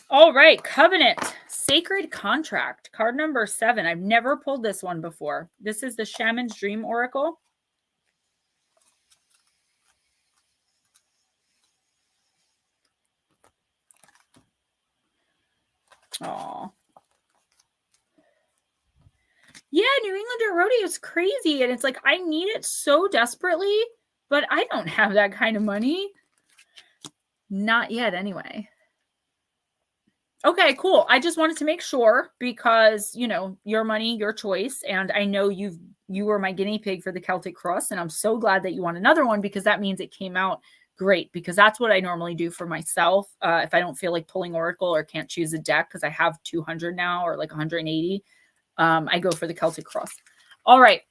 Speaker 1: All right, Covenant, Sacred Contract, card number 7. I've never pulled this one before. This is the Shaman's Dream Oracle. Oh. Yeah, New Englander Rodeo is crazy. And it's like, I need it so desperately, but I don't have that kind of money. Not yet, anyway. Okay, cool. I just wanted to make sure because, you know, your money, your choice. And I know you were my guinea pig for the Celtic Cross. And I'm so glad that you want another one because that means it came out great because that's what I normally do for myself. If I don't feel like pulling Oracle or can't choose a deck because I have 200 now or like 180, I go for the Celtic Cross. All right.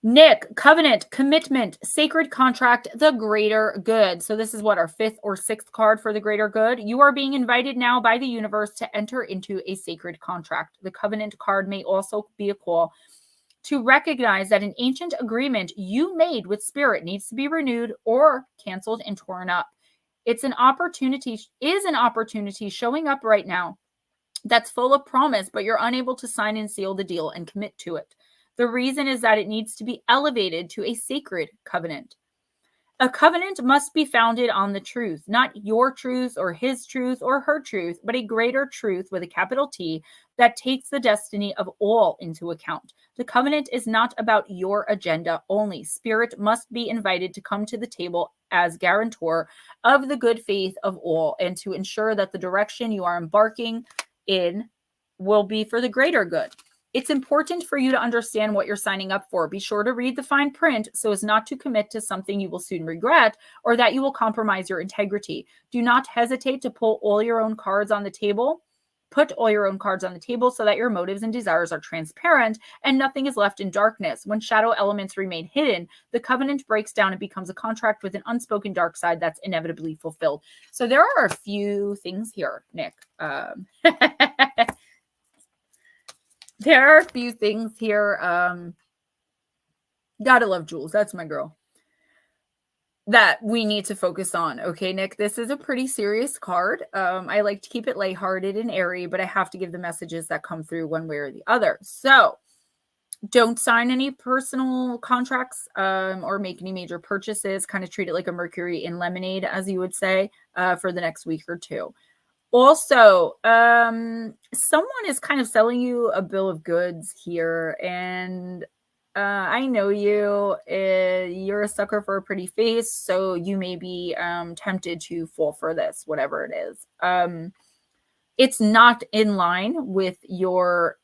Speaker 1: Nick, Covenant, Commitment, Sacred Contract, the Greater Good. So this is what, our 5th or 6th card for the Greater Good. You are being invited now by the universe to enter into a sacred contract. The Covenant card may also be a call to recognize that an ancient agreement you made with Spirit needs to be renewed or canceled and torn up. Is an opportunity showing up right now that's full of promise, but you're unable to sign and seal the deal and commit to it. The reason is that it needs to be elevated to a sacred covenant. A covenant must be founded on the truth, not your truth or his truth or her truth, but a greater truth with a capital T that takes the destiny of all into account. The covenant is not about your agenda only. Spirit must be invited to come to the table as guarantor of the good faith of all and to ensure that the direction you are embarking in will be for the greater good. It's important for you to understand what you're signing up for. Be sure to read the fine print so as not to commit to something you will soon regret or that you will compromise your integrity. Do not hesitate to pull all your own cards on the table. Put all your own cards on the table so that your motives and desires are transparent and nothing is left in darkness. When shadow elements remain hidden, the covenant breaks down and becomes a contract with an unspoken dark side that's inevitably fulfilled. So there are a few things here, Nick. There are a few things here. Gotta love Jules. That's my girl. That we need to focus on. Okay, Nick, this is a pretty serious card. I like to keep it lighthearted and airy, but I have to give the messages that come through one way or the other. So don't sign any personal contracts or make any major purchases. Kind of treat it like a Mercury in lemonade, as you would say, for the next week or two. Also, someone is kind of selling you a bill of goods here, and I know you. You're a sucker for a pretty face, so you may be tempted to fall for this, whatever it is. It's not in line with your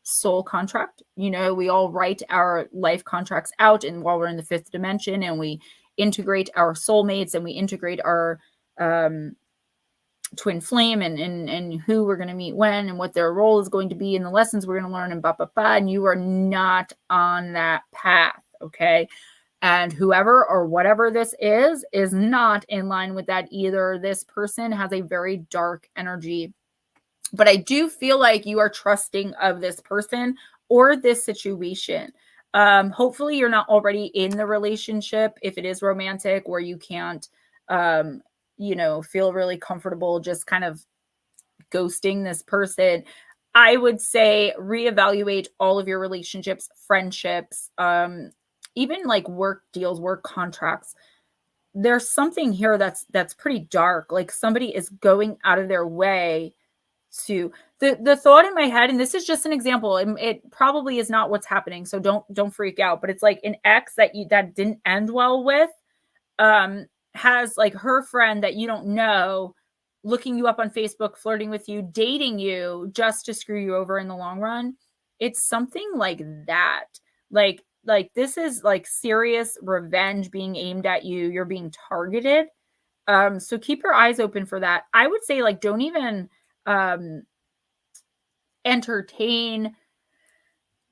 Speaker 1: soul contract. You know, we all write our life contracts out, and while we're in the fifth dimension, and we integrate our soulmates, and we integrate our twin flame and who we're going to meet when and what their role is going to be and the lessons we're going to learn and and you are not on that path. Okay. And whoever or whatever this is not in line with that either. This person has a very dark energy, but I do feel like you are trusting of this person or this situation. Hopefully you're not already in the relationship if it is romantic, where you can't feel really comfortable just kind of ghosting this person. I would say reevaluate all of your relationships, friendships, even like work deals, work contracts. There's something here that's pretty dark. Like somebody is going out of their way to the thought in my head, and this is just an example. It probably is not what's happening, so don't freak out. But it's like an ex that didn't end well with. Has like her friend that you don't know looking you up on Facebook, flirting with you, dating you just to screw you over in the long run. It's something like that. Like this is like serious revenge being aimed at you. You're being targeted. So keep your eyes open for that. I would say like don't even entertain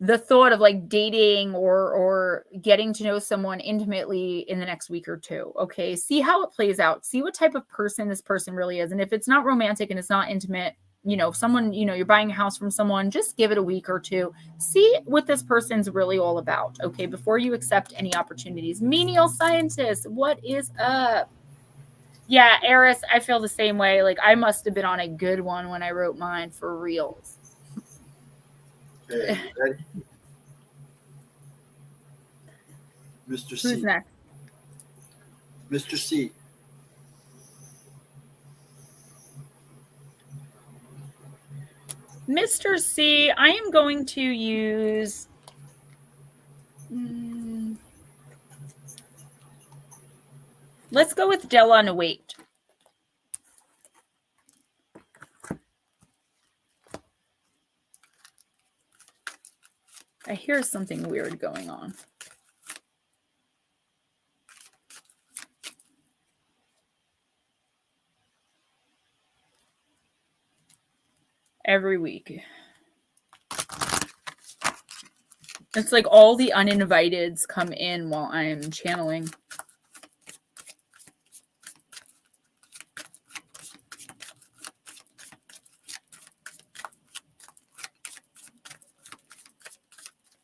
Speaker 1: the thought of like dating or getting to know someone intimately in the next week or two. Okay. See how it plays out. See what type of person this person really is. And if it's not romantic and it's not intimate, if someone, you're buying a house from someone, just give it a week or two. See what this person's really all about. Okay. Before you accept any opportunities. Menial scientist, what is up? Yeah, Eris, I feel the same way. Like I must have been on a good one when I wrote mine for reals.
Speaker 2: Okay, ready? Mr. C.
Speaker 1: Who's next?
Speaker 2: Mr. C.
Speaker 1: Mr. C, I am going to use let's go with Della and Wait. I hear something weird going on. Every week. It's like all the uninviteds come in while I'm channeling.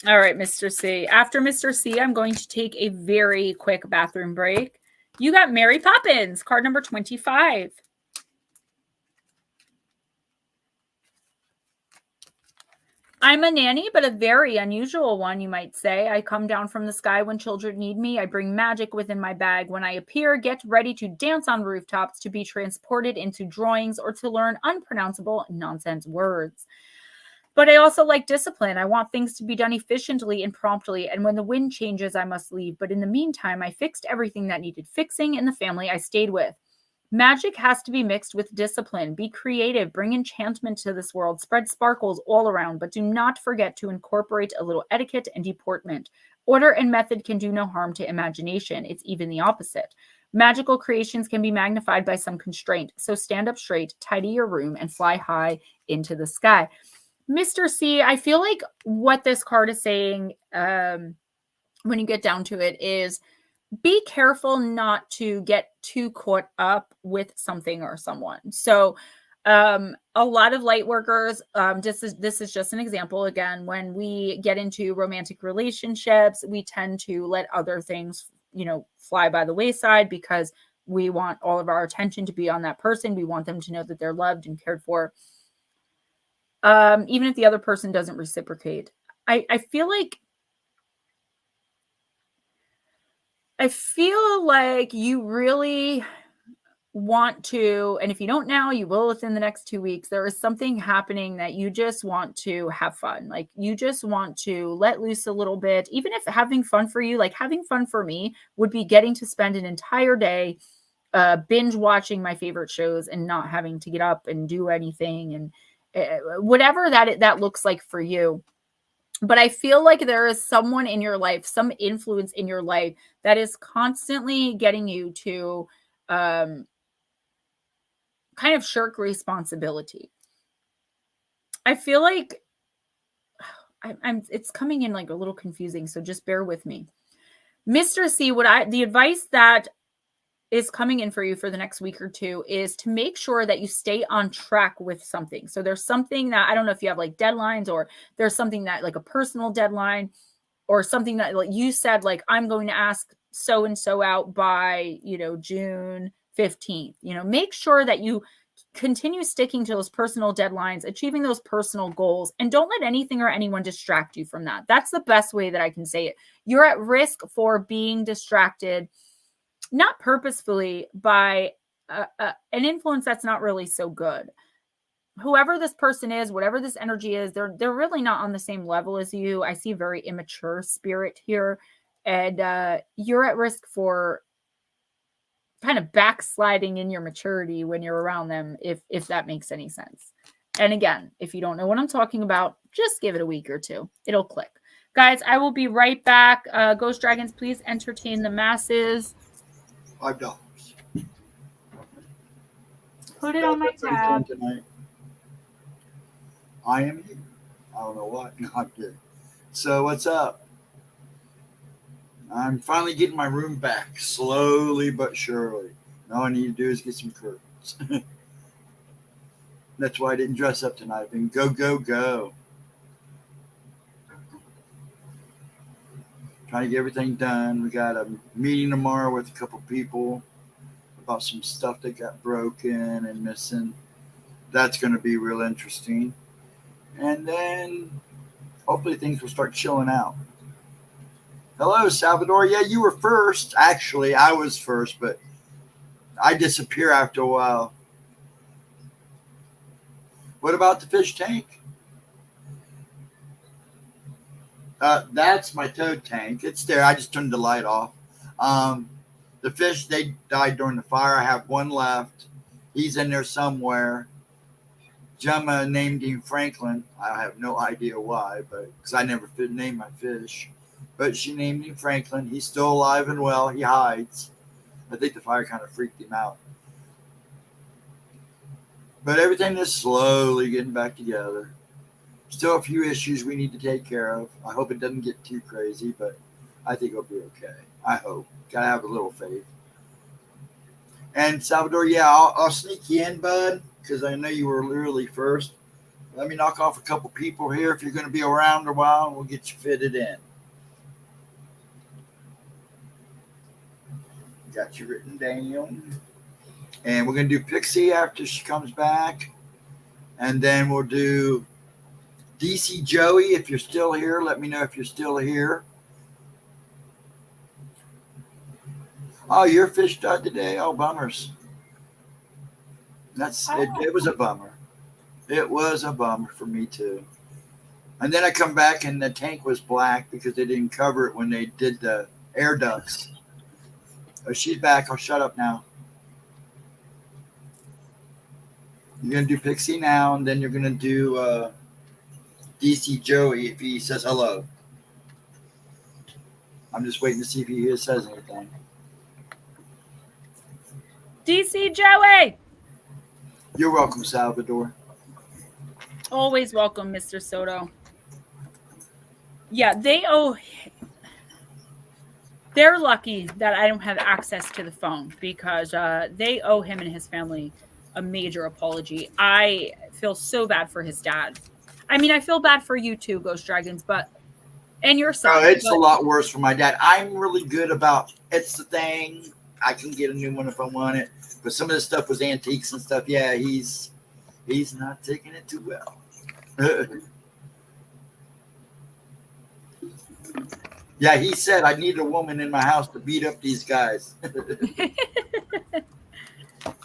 Speaker 1: All right, Mr. C. After Mr. C, I'm going to take a very quick bathroom break. You got Mary Poppins, card number 25. I'm a nanny, but a very unusual one, you might say. I come down from the sky when children need me. I bring magic within my bag. When I appear, get ready to dance on rooftops, to be transported into drawings, or to learn unpronounceable nonsense words. But I also like discipline. I want things to be done efficiently and promptly. And when the wind changes, I must leave. But in the meantime, I fixed everything that needed fixing in the family I stayed with. Magic has to be mixed with discipline. Be creative. Bring enchantment to this world. Spread sparkles all around. But do not forget to incorporate a little etiquette and deportment. Order and method can do no harm to imagination. It's even the opposite. Magical creations can be magnified by some constraint. So stand up straight, tidy your room, and fly high into the sky. Mr. C, I feel like what this card is saying when you get down to it is be careful not to get too caught up with something or someone. So a a lot of light workers, this is just an example. Again, when we get into romantic relationships, we tend to let other things, fly by the wayside because we want all of our attention to be on that person. We want them to know that they're loved and cared for. Even if the other person doesn't reciprocate. I feel like you really want to, and if you don't now, you will within the next 2 weeks. There is something happening that you just want to have fun. Like you just want to let loose a little bit, even if having fun for you, like having fun for me would be getting to spend an entire day binge watching my favorite shows and not having to get up and do anything, and whatever that looks like for you. But I feel like there is someone in your life, some influence in your life that is constantly getting you to kind of shirk responsibility. I feel like it's coming in like a little confusing, so just bear with me. Mr. C, the advice that is coming in for you for the next week or two is to make sure that you stay on track with something. So there's something that, I don't know if you have like deadlines, or there's something that like a personal deadline, or something that like you said, like, I'm going to ask so-and-so out by, June 15th. Make sure that you continue sticking to those personal deadlines, achieving those personal goals, and don't let anything or anyone distract you from that. That's the best way that I can say it. You're at risk for being distracted, not purposefully, by an influence that's not really so good. Whoever this person is, whatever this energy is, they're really not on the same level as you. I see very immature spirit here, and you're at risk for kind of backsliding in your maturity when you're around them, if that makes any sense. And again, if you don't know what I'm talking about, just give it a week or two. It'll click. Guys, I will be right back. Ghost Dragons, please entertain the masses.
Speaker 2: $5.
Speaker 1: Put it on my tab.
Speaker 2: Tonight. I am here. I don't know what. No, I'm kidding. So what's up? I'm finally getting my room back, slowly but surely. All I need to do is get some curtains. That's why I didn't dress up tonight. I've been go, go, go. Trying to get everything done. We got a meeting tomorrow with a couple people about some stuff that got broken and missing. That's going to be real interesting. And then hopefully things will start chilling out. Hello, Salvador. Yeah, you were first. Actually, I was first, but I disappear after a while. What about the fish tank? That's my toad tank. It's there. I just turned the light off. The fish, they died during the fire. I have one left. He's in there somewhere. Gemma named him Franklin. I have no idea why, but because I never named my fish. But she named him Franklin. He's still alive and well. He hides. I think the fire kind of freaked him out. But everything is slowly getting back together. Still a few issues we need to take care of. I hope it doesn't get too crazy, but I think it'll be okay. I hope. Gotta have a little faith. And Salvador, yeah, I'll sneak you in, bud, because I know you were literally first. Let me knock off a couple people here. If you're going to be around a while, we'll get you fitted in. Got you written down. And we're going to do Pixie after she comes back. And then we'll do DC Joey. If you're still here, let me know if you're still here. Oh, your fish died today. Oh, bummers. It was a bummer. It was a bummer for me too. And then I come back and the tank was black because they didn't cover it when they did the air ducts. Oh, she's back. I'll shut up now. You're going to do Pixie now, and then you're going to do DC Joey if he says hello. I'm just waiting to see if he says anything.
Speaker 1: DC Joey!
Speaker 2: You're welcome, Salvador.
Speaker 1: Always welcome, Mr. Soto. Yeah, they're lucky that I don't have access to the phone because they owe him and his family a major apology. I feel so bad for his dad. I mean, I feel bad for you too, Ghost Dragons, and your son.
Speaker 2: It's a lot worse for my dad. I'm really good about it's the thing. I can get a new one if I want it. But some of this stuff was antiques and stuff. Yeah, he's not taking it too well. Yeah, he said I need a woman in my house to beat up these guys.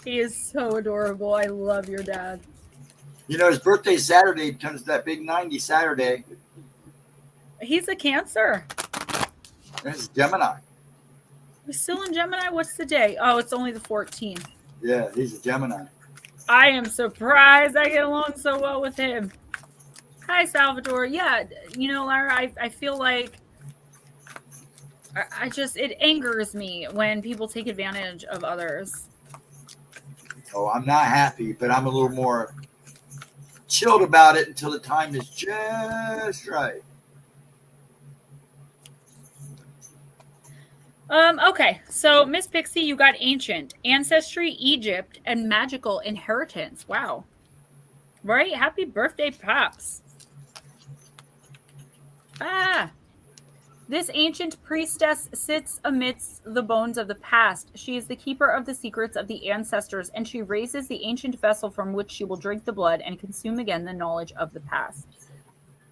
Speaker 1: He is so adorable. I love your dad.
Speaker 2: You know, his birthday's Saturday. Turns that big 90 Saturday.
Speaker 1: He's a Cancer.
Speaker 2: That's Gemini.
Speaker 1: We're still in Gemini? What's the day? Oh, it's only the 14th.
Speaker 2: Yeah, he's a Gemini.
Speaker 1: I am surprised I get along so well with him. Hi, Salvador. Yeah, you know, Lara, I feel like it angers me when people take advantage of others.
Speaker 2: Oh, I'm not happy, but I'm a little more chilled about it until the time is just right.
Speaker 1: Okay, so Miss Pixie, you got ancient, ancestry, Egypt, and magical inheritance. Wow. Right? Happy birthday, Pops. This ancient priestess sits amidst the bones of the past. She is the keeper of the secrets of the ancestors, and she raises the ancient vessel from which she will drink the blood and consume again the knowledge of the past.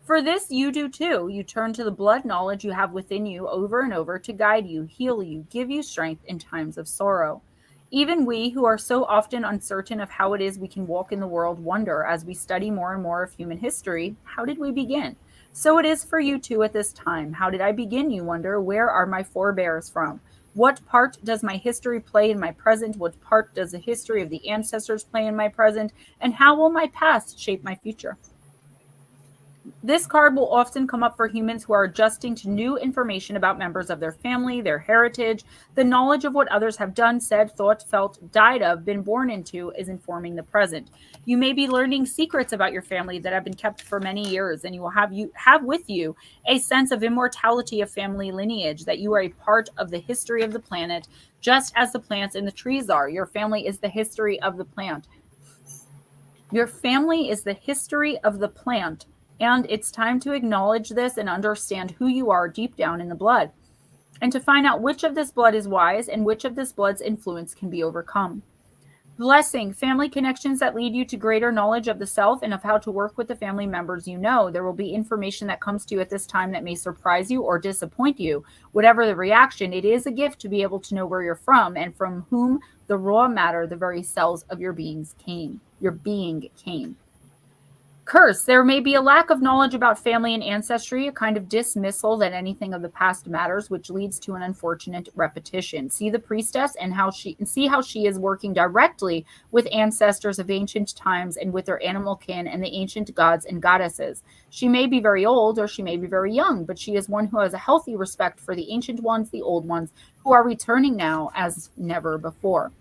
Speaker 1: For this, you do too. You turn to the blood knowledge you have within you over and over to guide you, heal you, give you strength in times of sorrow. Even we, who are so often uncertain of how it is we can walk in the world, wonder as we study more and more of human history, how did we begin? So it is for you too at this time. How did I begin, you wonder? Where are my forebears from? What part does my history play in my present? What part does the history of the ancestors play in my present? And how will my past shape my future? This card will often come up for humans who are adjusting to new information about members of their family, their heritage. The knowledge of what others have done, said, thought, felt, died of, been born into is informing the present. You may be learning secrets about your family that have been kept for many years, and you will have with you a sense of immortality of family lineage, that you are a part of the history of the planet, just as the plants and the trees are. Your family is the history of the plant. Your family is the history of the plant. And it's time to acknowledge this and understand who you are deep down in the blood, and to find out which of this blood is wise and which of this blood's influence can be overcome. Blessing, family connections that lead you to greater knowledge of the self and of how to work with the family members you know. There will be information that comes to you at this time that may surprise you or disappoint you. Whatever the reaction, it is a gift to be able to know where you're from and from whom the raw matter, the very cells of your being came. Curse, there may be a lack of knowledge about family and ancestry, a kind of dismissal that anything of the past matters, which leads to an unfortunate repetition. See the priestess and see how she is working directly with ancestors of ancient times and with their animal kin and the ancient gods and goddesses. She may be very old or she may be very young, but she is one who has a healthy respect for the ancient ones, the old ones, who are returning now as never before.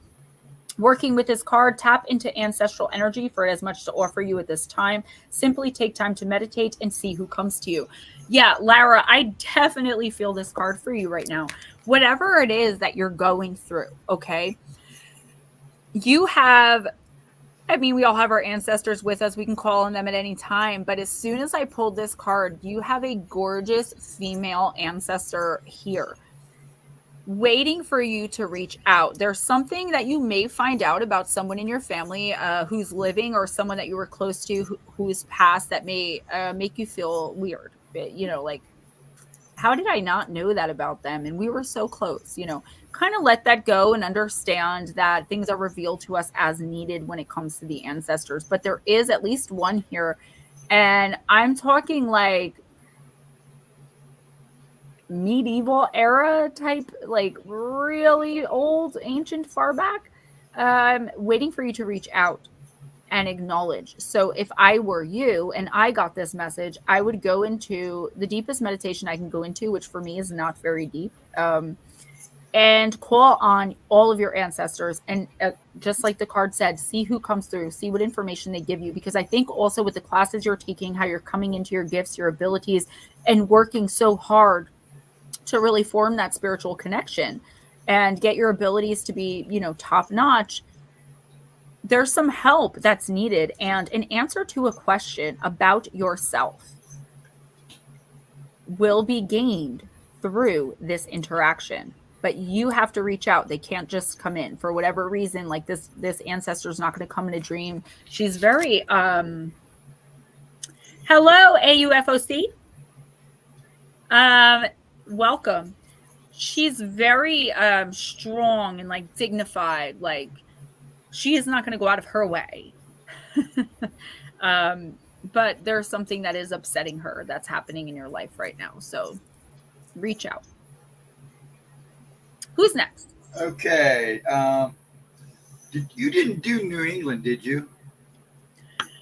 Speaker 1: Working with this card, tap into ancestral energy, for it has much to offer you at this time. Simply take time to meditate and see who comes to you. Yeah, Lara, I definitely feel this card for you right now. Whatever it is that you're going through, okay? You have, I mean, we all have our ancestors with us. We can call on them at any time. But as soon as I pulled this card, you have a gorgeous female ancestor here, waiting for you to reach out. There's something that you may find out about someone in your family who's living, or someone that you were close to who's passed, that may make you feel weird. You know, like, how did I not know that about them? And we were so close, you know. Kind of let that go and understand that things are revealed to us as needed when it comes to the ancestors. But there is at least one here. And I'm talking like medieval era type, like really old, ancient, far back, waiting for you to reach out and acknowledge. So if I were you and I got this message, I would go into the deepest meditation I can go into, which for me is not very deep, and call on all of your ancestors. And just like the card said, see who comes through, see what information they give you. Because I think also with the classes you're taking, how you're coming into your gifts, your abilities, and working so hard to really form that spiritual connection and get your abilities to be, you know, top notch. there's some help that's needed and an answer to a question about yourself will be gained through this interaction. But you have to reach out. They can't just come in for whatever reason. Like this ancestor is not going to come in a dream. She's very hello AUFOC. Welcome. She's very strong and like dignified. Like she is not going to go out of her way. But there's something that is upsetting her that's happening in your life right now. So reach out. Who's next?
Speaker 2: Okay. You didn't do New England, did you?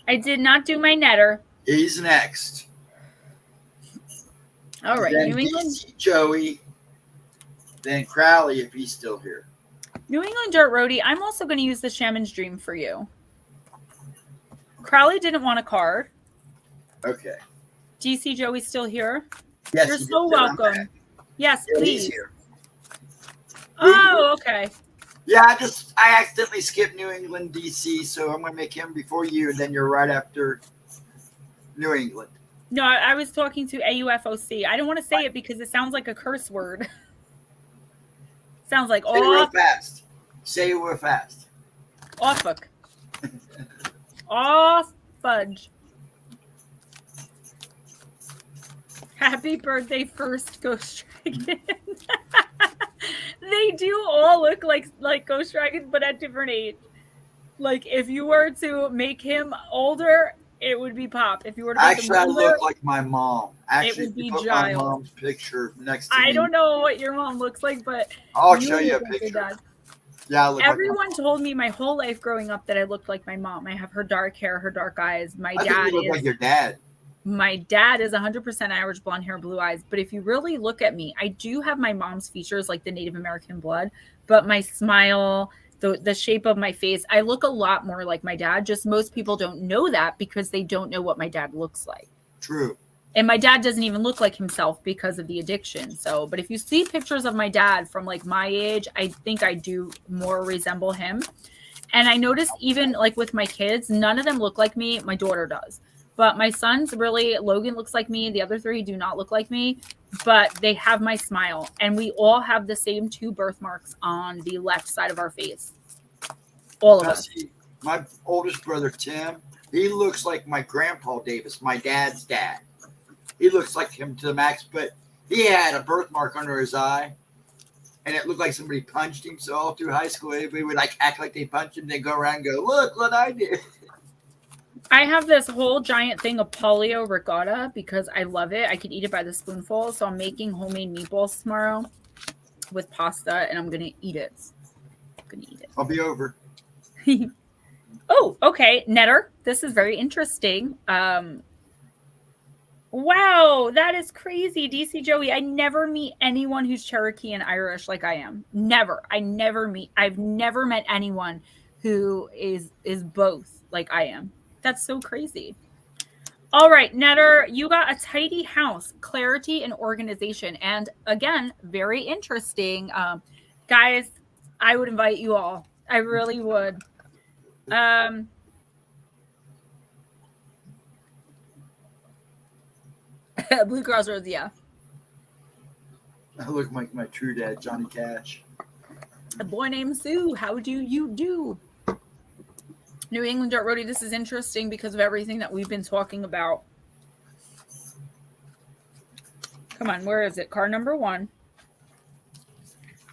Speaker 1: I did not do my netter.
Speaker 2: He's next.
Speaker 1: All right.
Speaker 2: Then
Speaker 1: New England.
Speaker 2: Joey. Then Crowley, if he's still here.
Speaker 1: New England Dirt Roadie. I'm also going to use the Shaman's Dream for you. Crowley didn't want a card.
Speaker 2: Okay.
Speaker 1: DC Joey still here?
Speaker 2: Yes.
Speaker 1: You're so welcome. Yes,
Speaker 2: Yeah,
Speaker 1: please.
Speaker 2: he's here.
Speaker 1: Oh, okay.
Speaker 2: Yeah, I accidentally skipped New England, DC, so I'm going to make him before you, and then you're right after New England.
Speaker 1: No, I was talking to AUFOC. I don't want to say it because it sounds like a curse word. Sounds like
Speaker 2: Say it real fast. Say it real fast.
Speaker 1: Offuk. Off fudge. Happy birthday, first Ghost Dragon. They do all look like Ghost Dragon, but at different age. Like if you were to make him older, it would be Pop. If you were to make him older,
Speaker 2: I look like my mom. Actually,
Speaker 1: it would be
Speaker 2: put
Speaker 1: Giles.
Speaker 2: my mom's picture next to me.
Speaker 1: I don't know what your mom looks like, but
Speaker 2: I'll show you a picture. Yeah,
Speaker 1: everyone told me my whole life growing up that I looked like my mom. I have her dark hair, her dark eyes.
Speaker 2: I think you look like your dad.
Speaker 1: My dad is 100% Irish, blonde hair, blue eyes. But if you really look at me, I do have my mom's features, like the Native American blood. But my smile, the shape of my face, I look a lot more like my dad. Just most people don't know that because they don't know what my dad looks like.
Speaker 2: True.
Speaker 1: And my dad doesn't even look like himself because of the addiction. So, but if you see pictures of my dad from like my age, I think I do more resemble him. And I noticed even like with my kids, none of them look like me. My daughter does. But my sons really, Logan looks like me. The other three do not look like me, but they have my smile. And we all have the same 2 birthmarks on the left side of our face. All of us.
Speaker 2: My oldest brother, Tim, he looks like my grandpa Davis, my dad's dad. He looks like him to the max, but he had a birthmark under his eye. And it looked like somebody punched him. So all through high school, everybody would like act like they punched him. They go around and go, look what I did.
Speaker 1: I have this whole giant thing of polio ricotta because I love it. I could eat it by the spoonful. So I'm making homemade meatballs tomorrow with pasta, and I'm going to eat it.
Speaker 2: I'll be over.
Speaker 1: Oh, okay. Netter. This is very interesting. Wow, that is crazy. DC Joey, I never meet anyone who's Cherokee and Irish like I am. Never. I've never met anyone who is both like I am. That's so crazy. All right, Netter, you got a tidy house, clarity and organization. And again, very interesting. Guys, I would invite you all. I really would. Blue Crossroads, yeah.
Speaker 2: I look like my true dad, Johnny Cash.
Speaker 1: A boy named Sue, how do you do? New England Dirt Roadie, this is interesting because of everything that we've been talking about. Come on, where is it? Card number 1.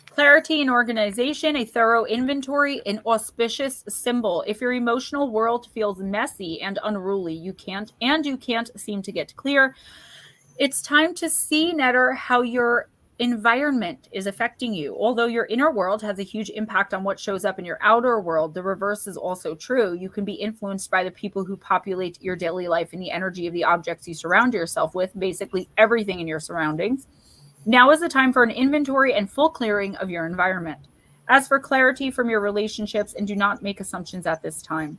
Speaker 1: Clarity and organization, a thorough inventory, an auspicious symbol. If your emotional world feels messy and unruly, you can't seem to get clear. It's time to see, Netter, how your environment is affecting you. Although your inner world has a huge impact on what shows up in your outer world, the reverse is also true. You can be influenced by the people who populate your daily life and the energy of the objects you surround yourself with, basically everything in your surroundings. Now is the time for an inventory and full clearing of your environment. As for clarity from your relationships, and do not make assumptions at this time.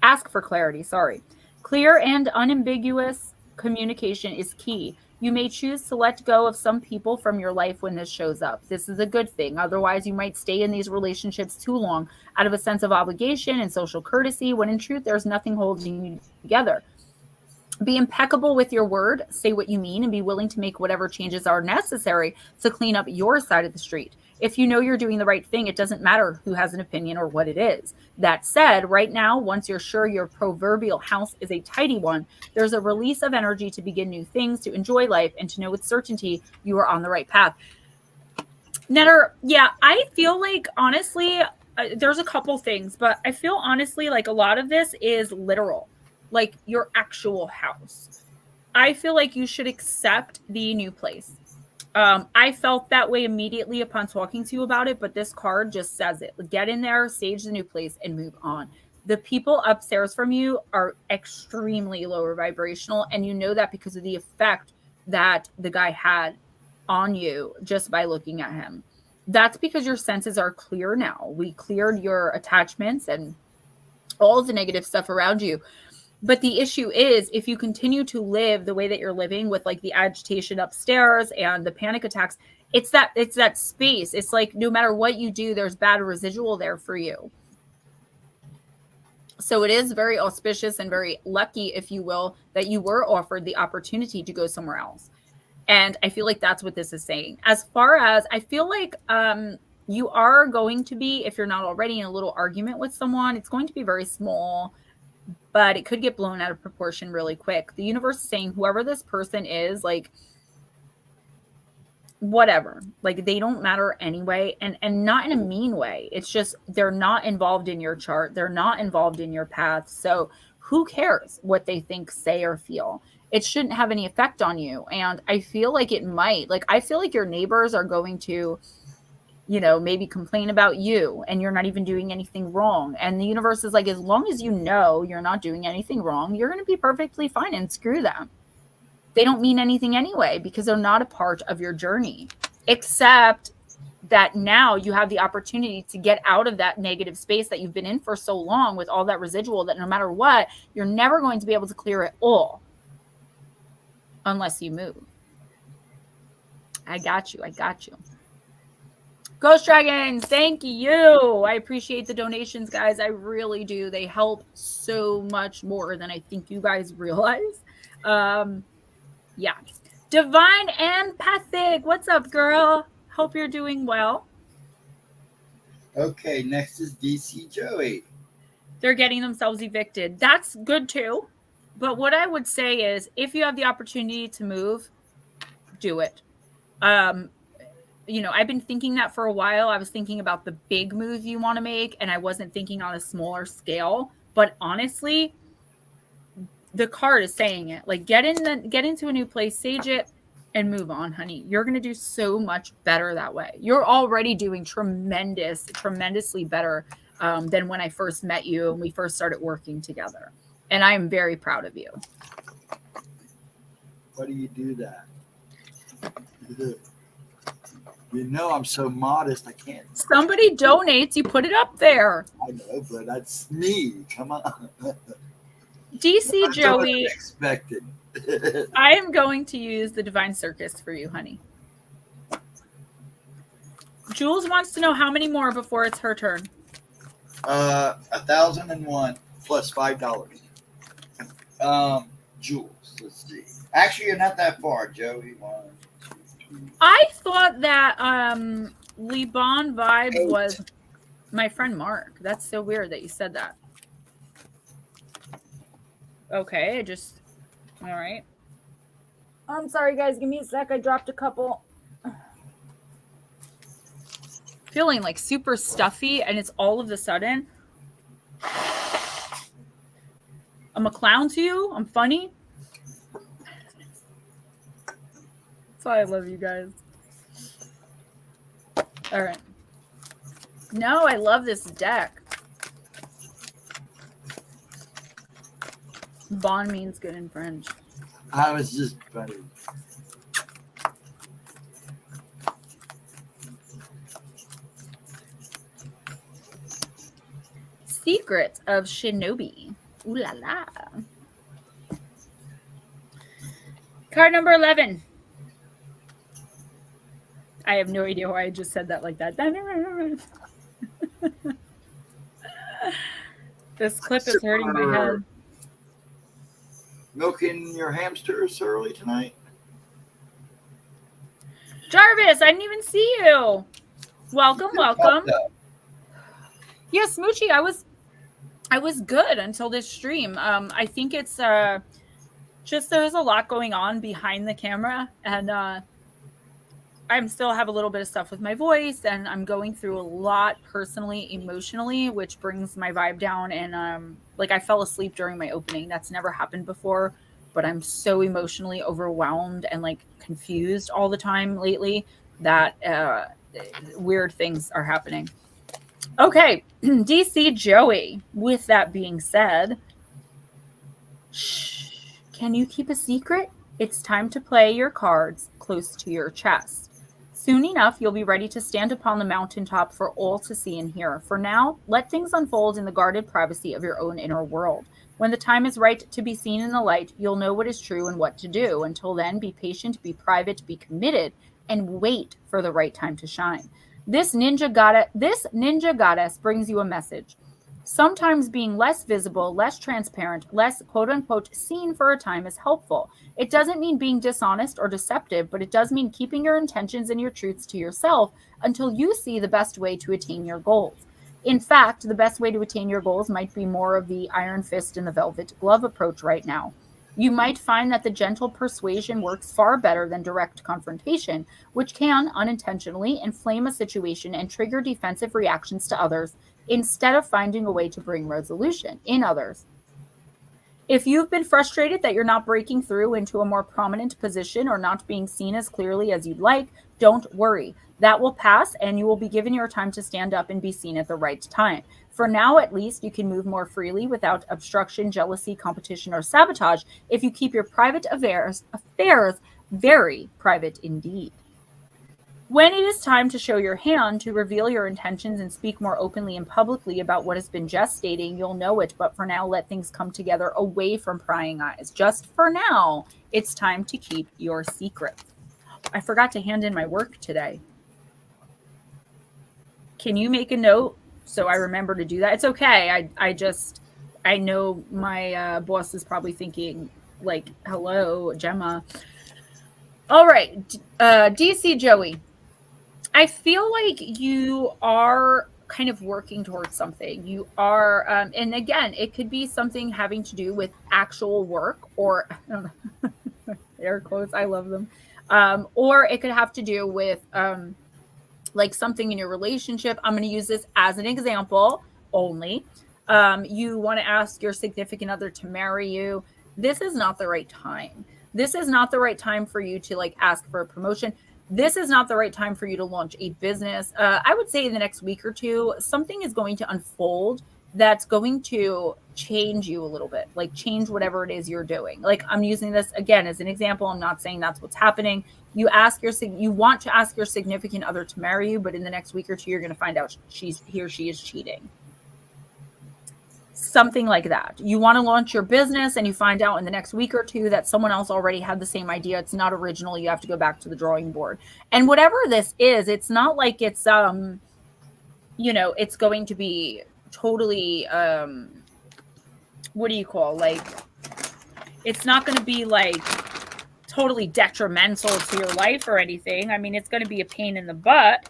Speaker 1: Ask for clarity, sorry. Clear and unambiguous communication is key. You may choose to let go of some people from your life when this shows up. This is a good thing. Otherwise, you might stay in these relationships too long out of a sense of obligation and social courtesy, when in truth, there's nothing holding you together. Be impeccable with your word, say what you mean, and be willing to make whatever changes are necessary to clean up your side of the street. If you know you're doing the right thing, it doesn't matter who has an opinion or what it is. That said, right now, once you're sure your proverbial house is a tidy one, there's a release of energy to begin new things, to enjoy life, and to know with certainty you are on the right path. Netter, yeah, I feel like, honestly, there's a couple things, but I feel honestly like a lot of this is literal, like your actual house. I feel like you should accept the new place. I felt that way immediately upon talking to you about it, but this card just says it. Get in there, stage the new place, and move on. The people upstairs from you are extremely lower vibrational, and you know that because of the effect that the guy had on you just by looking at him. That's because your senses are clear now. We cleared your attachments and all the negative stuff around you. But the issue is, if you continue to live the way that you're living with like the agitation upstairs and the panic attacks, it's that space. It's like no matter what you do, there's bad residual there for you. So it is very auspicious and very lucky, if you will, that you were offered the opportunity to go somewhere else. And I feel like that's what this is saying. As far as I feel like you are going to be, if you're not already in a little argument with someone, it's going to be very small, but it could get blown out of proportion really quick. The universe is saying whoever this person is, like, whatever, like they don't matter anyway, and not in a mean way. It's just they're not involved in your chart. They're not involved in your path. So who cares what they think, say, or feel? It shouldn't have any effect on you. And I feel like it might. Like, I feel like your neighbors are going to, you know, maybe complain about you and you're not even doing anything wrong. And the universe is like, as long as you know you're not doing anything wrong, you're going to be perfectly fine, and screw them. They don't mean anything anyway because they're not a part of your journey, except that now you have the opportunity to get out of that negative space that you've been in for so long with all that residual that no matter what, you're never going to be able to clear it all unless you move. I got you. I got you. Ghost Dragons, thank you. I appreciate the donations, guys. I really do. They help so much more than I think you guys realize. Yeah. Divine Empathic, what's up, girl? Hope you're doing well.
Speaker 2: Okay, next is DC Joey.
Speaker 1: They're getting themselves evicted. That's good too. But what I would say is, if you have the opportunity to move, do it. You know, I've been thinking that for a while. I was thinking about the big move you want to make, and I wasn't thinking on a smaller scale. But honestly, the card is saying it. Like, get into a new place, sage it, and move on, honey. You're going to do so much better that way. You're already doing tremendously better than when I first met you and we first started working together. And I am very proud of you.
Speaker 2: Why do you do that? You know I'm so modest, I can't.
Speaker 1: Somebody donates, you put it up there.
Speaker 2: I know, but that's me. Come on.
Speaker 1: DC Joey,
Speaker 2: expected.
Speaker 1: I am going to use the Divine Circus for you, honey. Jules wants to know how many more before it's her turn.
Speaker 2: 1,001 plus $5. Jules, let's see. Actually, you're not that far, Joey. 1, 2, 3.
Speaker 1: I thought that Liban Vibes was my friend Mark. That's so weird that you said that. Okay, all right. I'm sorry, guys. Give me a sec. I dropped a couple. Feeling like super stuffy, and it's all of a sudden. I'm a clown to you. I'm funny. That's why I love you guys. All right. No, I love this deck. Bon means good in French.
Speaker 2: I was just funny.
Speaker 1: Secret of Shinobi. Ooh la la. Card number 11. I have no idea why I just said that like that. This clip is hurting my head.
Speaker 2: Milking your hamsters early tonight?
Speaker 1: Jarvis, I didn't even see you. Welcome. Yeah, Smoochie, I was good until this stream. I think it's just there's a lot going on behind the camera, and I still have a little bit of stuff with my voice, and I'm going through a lot personally, emotionally, which brings my vibe down. And like I fell asleep during my opening. That's never happened before, but I'm so emotionally overwhelmed and like confused all the time lately that weird things are happening. Okay, DC Joey. With that being said, shh, can you keep a secret? It's time to play your cards close to your chest. Soon enough, you'll be ready to stand upon the mountaintop for all to see and hear. For now, let things unfold in the guarded privacy of your own inner world. When the time is right to be seen in the light, you'll know what is true and what to do. Until then, be patient, be private, be committed, and wait for the right time to shine. This ninja goddess brings you a message. Sometimes being less visible, less transparent, less quote unquote seen for a time is helpful. It doesn't mean being dishonest or deceptive, but it does mean keeping your intentions and your truths to yourself until you see the best way to attain your goals. In fact, the best way to attain your goals might be more of the iron fist and the velvet glove approach right now. You might find that the gentle persuasion works far better than direct confrontation, which can unintentionally inflame a situation and trigger defensive reactions to others instead of finding a way to bring resolution in others. If you've been frustrated that you're not breaking through into a more prominent position or not being seen as clearly as you'd like, don't worry. That will pass and you will be given your time to stand up and be seen at the right time. For now, at least, you can move more freely without obstruction, jealousy, competition, or sabotage if you keep your private affairs very private indeed. When it is time to show your hand, to reveal your intentions and speak more openly and publicly about what has been gestating, you'll know it. But for now, let things come together away from prying eyes. Just for now, it's time to keep your secret. I forgot to hand in my work today. Can you make a note so I remember to do that? It's okay. I know my boss is probably thinking like, hello, Gemma. All right, DC Joey. I feel like you are kind of working towards something. You are, and again, it could be something having to do with actual work or air quotes. I love them. Or it could have to do with like something in your relationship. I'm going to use this as an example only. You want to ask your significant other to marry you. This is not the right time. This is not the right time for you to like ask for a promotion. This is not the right time for you to launch a business. I would say in the next week or two, something is going to unfold that's going to change you a little bit, like change whatever it is you're doing. Like I'm using this again as an example. I'm not saying that's what's happening. You want to ask your significant other to marry you, but in the next week or two, you're going to find out he or she is cheating. Something like that. You want to launch your business and you find out in the next week or two that someone else already had the same idea. It's not original. You have to go back to the drawing board. And whatever this is, it's not like it's, it's going to be totally, what do you call, like, it's not going to be like totally detrimental to your life or anything. I mean, it's going to be a pain in the butt,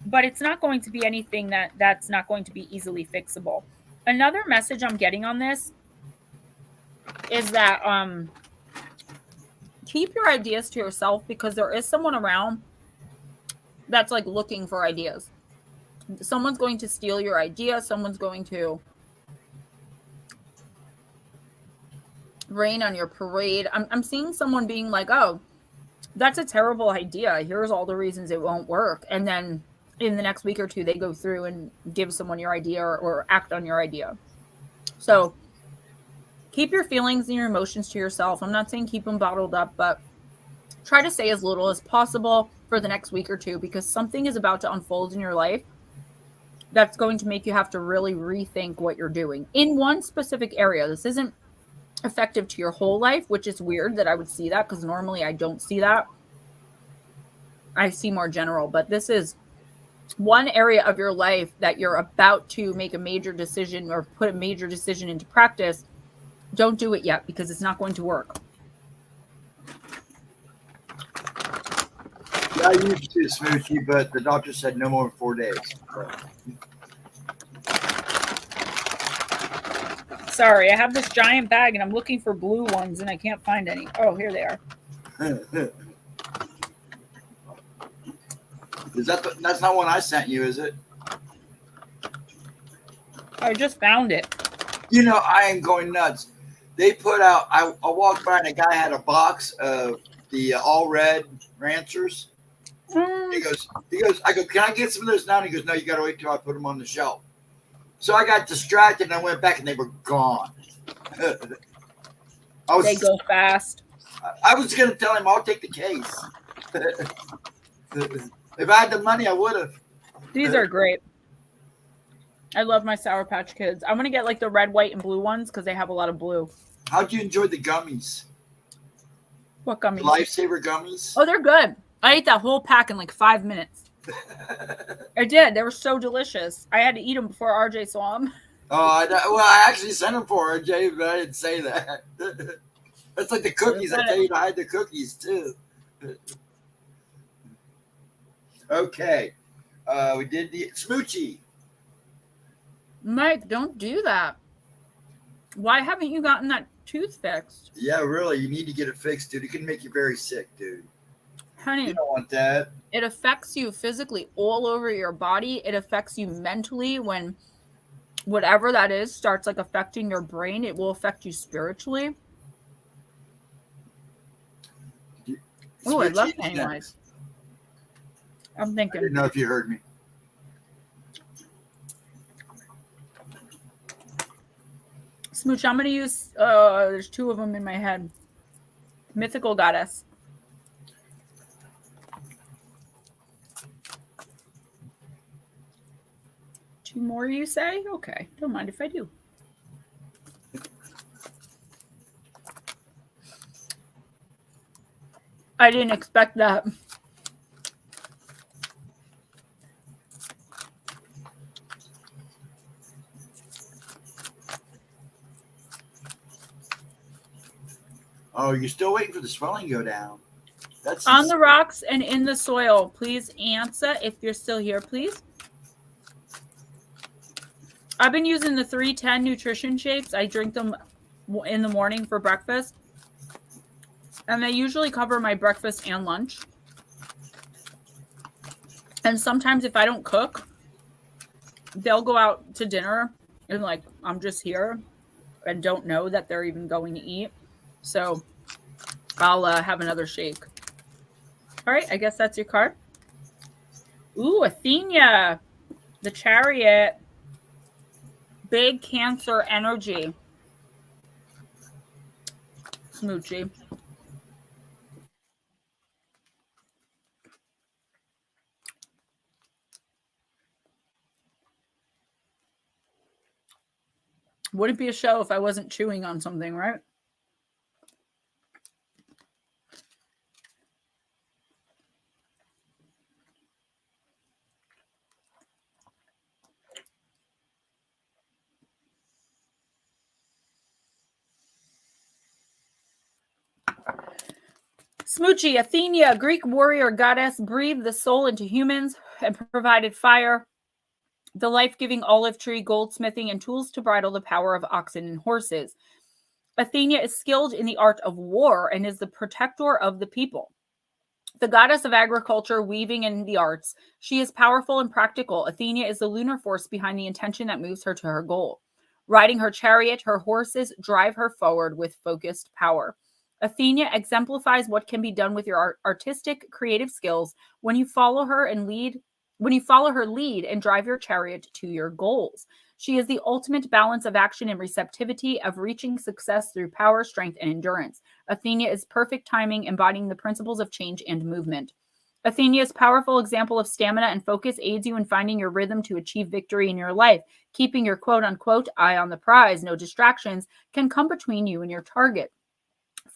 Speaker 1: but it's not going to be anything that's not going to be easily fixable. Another message I'm getting on this is that keep your ideas to yourself, because there is someone around that's like looking for ideas. Someone's going to steal your idea. Someone's going to rain on your parade. I'm seeing someone being like, oh, that's a terrible idea. Here's all the reasons it won't work. And then in the next week or two, they go through and give someone your idea or act on your idea. So keep your feelings and your emotions to yourself. I'm not saying keep them bottled up, but try to say as little as possible for the next week or two, because something is about to unfold in your life that's going to make you have to really rethink what you're doing in one specific area. This isn't effective to your whole life, which is weird that I would see that, because normally I don't see that. I see more general, but this is one area of your life that you're about to make a major decision or put a major decision into practice. Don't do it yet because it's not going to work.
Speaker 2: Yeah, I used to smoochie, but the doctor said no more than 4 days.
Speaker 1: Sorry, I have this giant bag and I'm looking for blue ones and I can't find any. Oh, here they are.
Speaker 2: That's not one I sent you, is it?
Speaker 1: I just found it.
Speaker 2: You know, I am going nuts. They put out, I walked by and a guy had a box of the all red ranchers. He goes, I go, can I get some of those now? And he goes, no, you got to wait till I put them on the shelf. So I got distracted and I went back and they were gone.
Speaker 1: They go fast.
Speaker 2: I was going to tell him I'll take the case. If I had the money, I would have.
Speaker 1: These are great. I love my Sour Patch Kids. I'm going to get like the red, white, and blue ones because they have a lot of blue.
Speaker 2: How'd you enjoy the gummies?
Speaker 1: What gummies?
Speaker 2: Lifesaver gummies.
Speaker 1: Oh, they're good. I ate that whole pack in like 5 minutes. I did. They were so delicious. I had to eat them before RJ saw them.
Speaker 2: Oh, I actually sent them for RJ, but I didn't say that. That's like the cookies. I tell you to hide the cookies too. Okay. We did the smoochie.
Speaker 1: Mike, don't do that. Why haven't you gotten that tooth fixed?
Speaker 2: Yeah, really. You need to get it fixed, dude. It can make you very sick, dude.
Speaker 1: Honey,
Speaker 2: you don't want that.
Speaker 1: It affects you physically all over your body. It affects you mentally when whatever that is starts like affecting your brain. It will affect you spiritually. Oh, I love Pennywise. I'm thinking.
Speaker 2: I didn't know if you heard me.
Speaker 1: Smooch, I'm going to use, there's 2 of them in my head. Mythical Goddess. Two more, you say? Okay, don't mind if I do. I didn't expect that.
Speaker 2: Oh, you're still waiting for the swelling to go down. That's
Speaker 1: on the rocks and in the soil. Please answer if you're still here, please. I've been using the 310 nutrition shakes. I drink them in the morning for breakfast. And they usually cover my breakfast and lunch. And sometimes if I don't cook, they'll go out to dinner and like, I'm just here and don't know that they're even going to eat. So I'll have another shake. All right, I guess that's your card. Ooh, Athena, the Chariot. Big Cancer energy. Smoochie. Wouldn't be a show if I wasn't chewing on something, right? Smoochie, Athena, Greek warrior goddess, breathed the soul into humans and provided fire, the life-giving olive tree, goldsmithing, and tools to bridle the power of oxen and horses. Athena is skilled in the art of war and is the protector of the people. The goddess of agriculture, weaving, and the arts, she is powerful and practical. Athena is the lunar force behind the intention that moves her to her goal. Riding her chariot, her horses drive her forward with focused power. Athena exemplifies what can be done with your artistic, creative skills when you follow her lead and drive your chariot to your goals. She is the ultimate balance of action and receptivity, of reaching success through power, strength, and endurance. Athena is perfect timing, embodying the principles of change and movement. Athena's powerful example of stamina and focus aids you in finding your rhythm to achieve victory in your life. Keeping your quote-unquote eye on the prize, no distractions, can come between you and your target.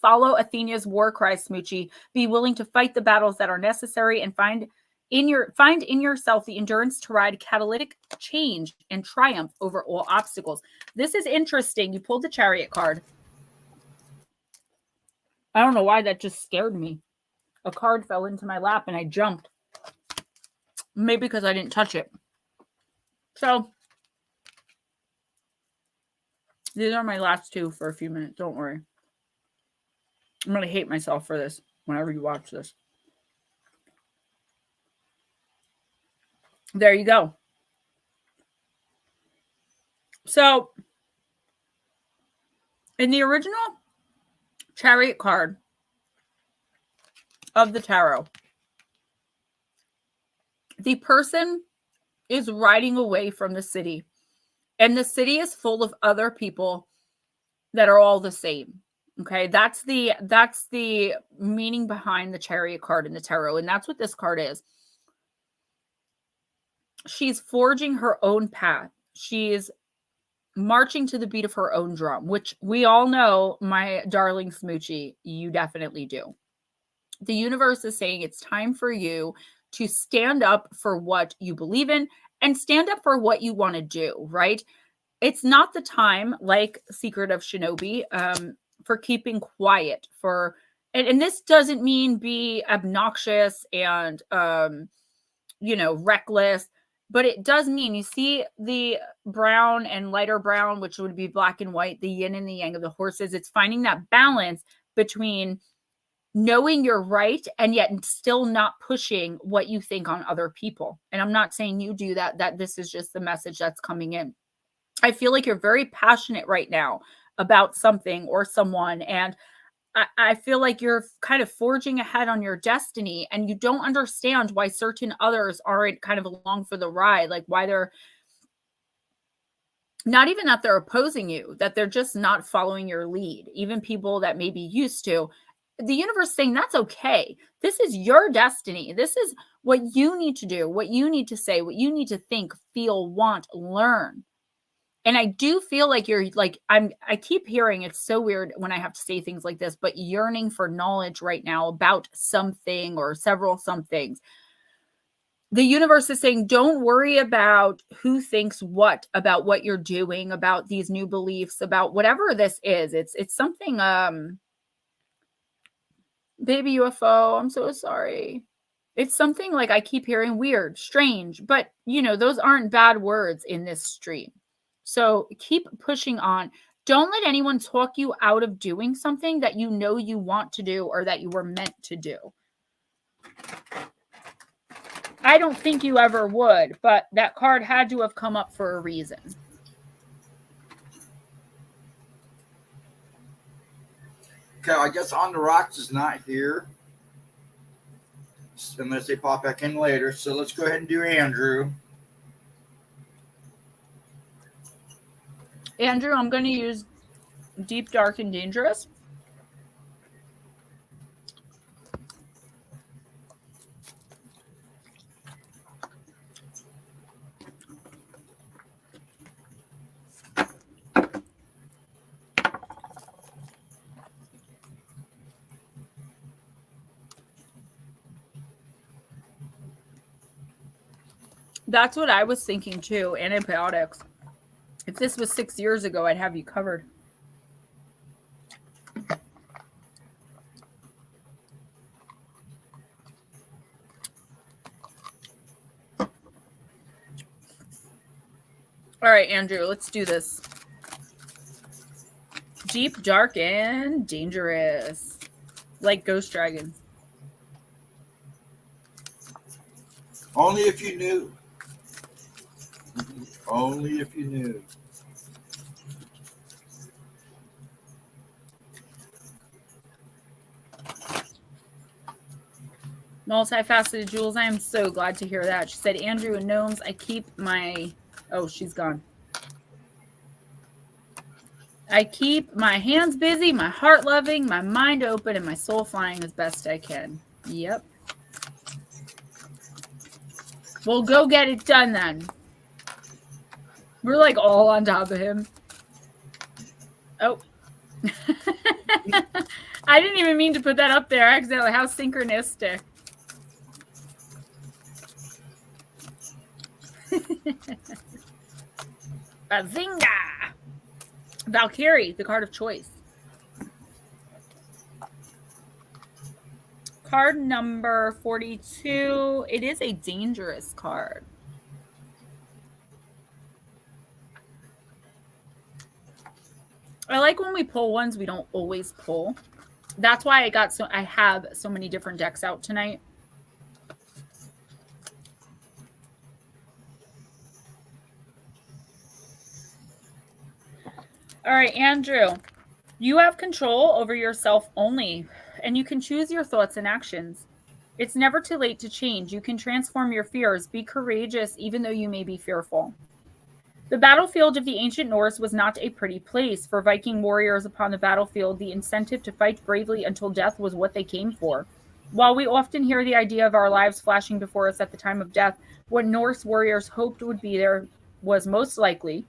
Speaker 1: Follow Athena's war cry, Smoochie. Be willing to fight the battles that are necessary and find in yourself the endurance to ride catalytic change and triumph over all obstacles. This is interesting. You pulled the Chariot card. I don't know why that just scared me. A card fell into my lap and I jumped. Maybe because I didn't touch it. So these are my last two for a few minutes. Don't worry. I'm going to hate myself for this whenever you watch this. There you go. So in the original Chariot card of the tarot, the person is riding away from the city, and the city is full of other people that are all the same. Okay, that's the meaning behind the Chariot card in the tarot, and that's what this card is. She's forging her own path. She's marching to the beat of her own drum, which we all know, my darling Smoochie, you definitely do. The universe is saying it's time for you to stand up for what you believe in and stand up for what you want to do, right? It's not the time, like Secret of Shinobi, for keeping quiet, and this doesn't mean be obnoxious and, reckless, but it does mean, you see the brown and lighter brown, which would be black and white, the yin and the yang of the horses. It's finding that balance between knowing you're right and yet still not pushing what you think on other people. And I'm not saying you do that this is just the message that's coming in. I feel like you're very passionate right now about something or someone, and I feel like you're kind of forging ahead on your destiny, and you don't understand why certain others aren't kind of along for the ride, like why they're not even that they're opposing you, that they're just not following your lead. Even people that maybe used to. The universe saying that's okay. This is your destiny. This is what you need to do, what you need to say, what you need to think, feel, want, learn. And I do feel like you're like, I keep hearing, it's so weird when I have to say things like this, but yearning for knowledge right now about something or several somethings. The universe is saying, don't worry about who thinks what about what you're doing, about these new beliefs, about whatever this is. It's something, baby UFO, I'm so sorry. It's something like I keep hearing weird, strange, but those aren't bad words in this stream. So keep pushing on. Don't let anyone talk you out of doing something that you know you want to do or that you were meant to do. I don't think you ever would, but that card had to have come up for a reason.
Speaker 2: Okay, I guess On the Rocks is not here unless they pop back in later. So let's go ahead and do Andrew.
Speaker 1: Andrew, I'm going to use Deep, Dark, and Dangerous. That's what I was thinking too, antibiotics. If this was 6 years ago, I'd have you covered. All right, Andrew, let's do this. Deep, dark, and dangerous. Like Ghost Dragon.
Speaker 2: Only if you knew. Only if you knew.
Speaker 1: Multifaceted Jules, I am so glad to hear that. She said, Andrew and Gnomes, I keep my... Oh, she's gone. I keep my hands busy, my heart loving, my mind open, and my soul flying as best I can. Yep. Well, go get it done then. We're like all on top of him. Oh. I didn't even mean to put that up there accidentally. How synchronistic. Bazinga! Valkyrie, the card of choice. Card number 42. It is a dangerous card. I like when we pull ones we don't always pull. That's why I have so many different decks out tonight. All right, Andrew, you have control over yourself only, and you can choose your thoughts and actions. It's never too late to change. You can transform your fears. Be courageous, even though you may be fearful. The battlefield of the ancient Norse was not a pretty place. For Viking warriors upon the battlefield, the incentive to fight bravely until death was what they came for. While we often hear the idea of our lives flashing before us at the time of death, what Norse warriors hoped would be there was most likely,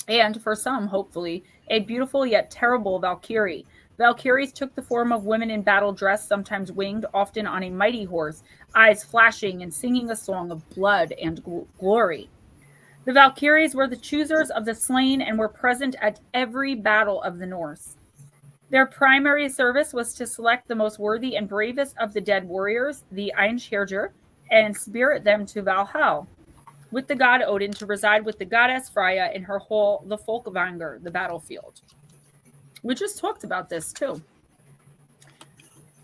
Speaker 1: and for some, hopefully, a beautiful yet terrible Valkyrie. Valkyries took the form of women in battle dress, sometimes winged, often on a mighty horse, eyes flashing and singing a song of blood and glory. The Valkyries were the choosers of the slain and were present at every battle of the Norse. Their primary service was to select the most worthy and bravest of the dead warriors, the Einherjar, and spirit them to Valhalla, with the god Odin to reside with the goddess Freya in her hall, the Folkvanger, the battlefield. We just talked about this too.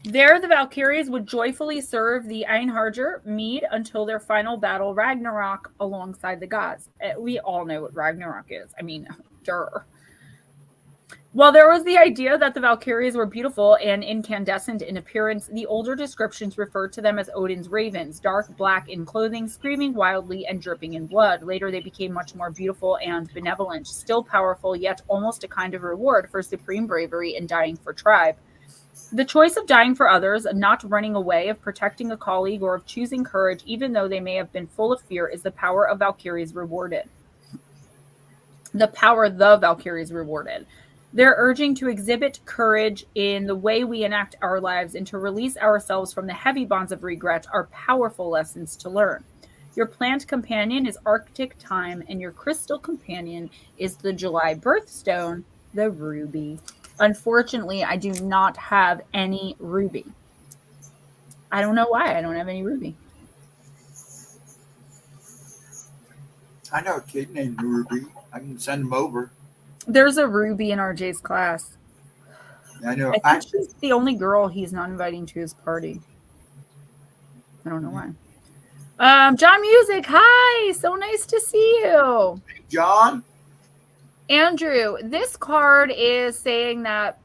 Speaker 1: There, the Valkyries would joyfully serve the Einherjar mead until their final battle, Ragnarok, alongside the gods. We all know what Ragnarok is. I mean, duh. While there was the idea that the Valkyries were beautiful and incandescent in appearance, the older descriptions referred to them as Odin's ravens, dark black in clothing, screaming wildly and dripping in blood. Later, they became much more beautiful and benevolent, still powerful, yet almost a kind of reward for supreme bravery in dying for tribe. The choice of dying for others, of not running away, of protecting a colleague, or of choosing courage, even though they may have been full of fear, is the power of Valkyries rewarded. The power the Valkyries rewarded. They're urging to exhibit courage in the way we enact our lives and to release ourselves from the heavy bonds of regret are powerful lessons to learn. Your plant companion is Arctic thyme, and your crystal companion is the July birthstone, the ruby. Unfortunately, I do not have any ruby. I don't know why I don't have any ruby.
Speaker 2: I know a kid named Ruby. I can send him over.
Speaker 1: There's a ruby in RJ's class.
Speaker 2: I know.
Speaker 1: I think she's the only girl he's not inviting to his party. I don't know why. John Music, hi! So nice to see you.
Speaker 2: Hey, John.
Speaker 1: Andrew, this card is saying that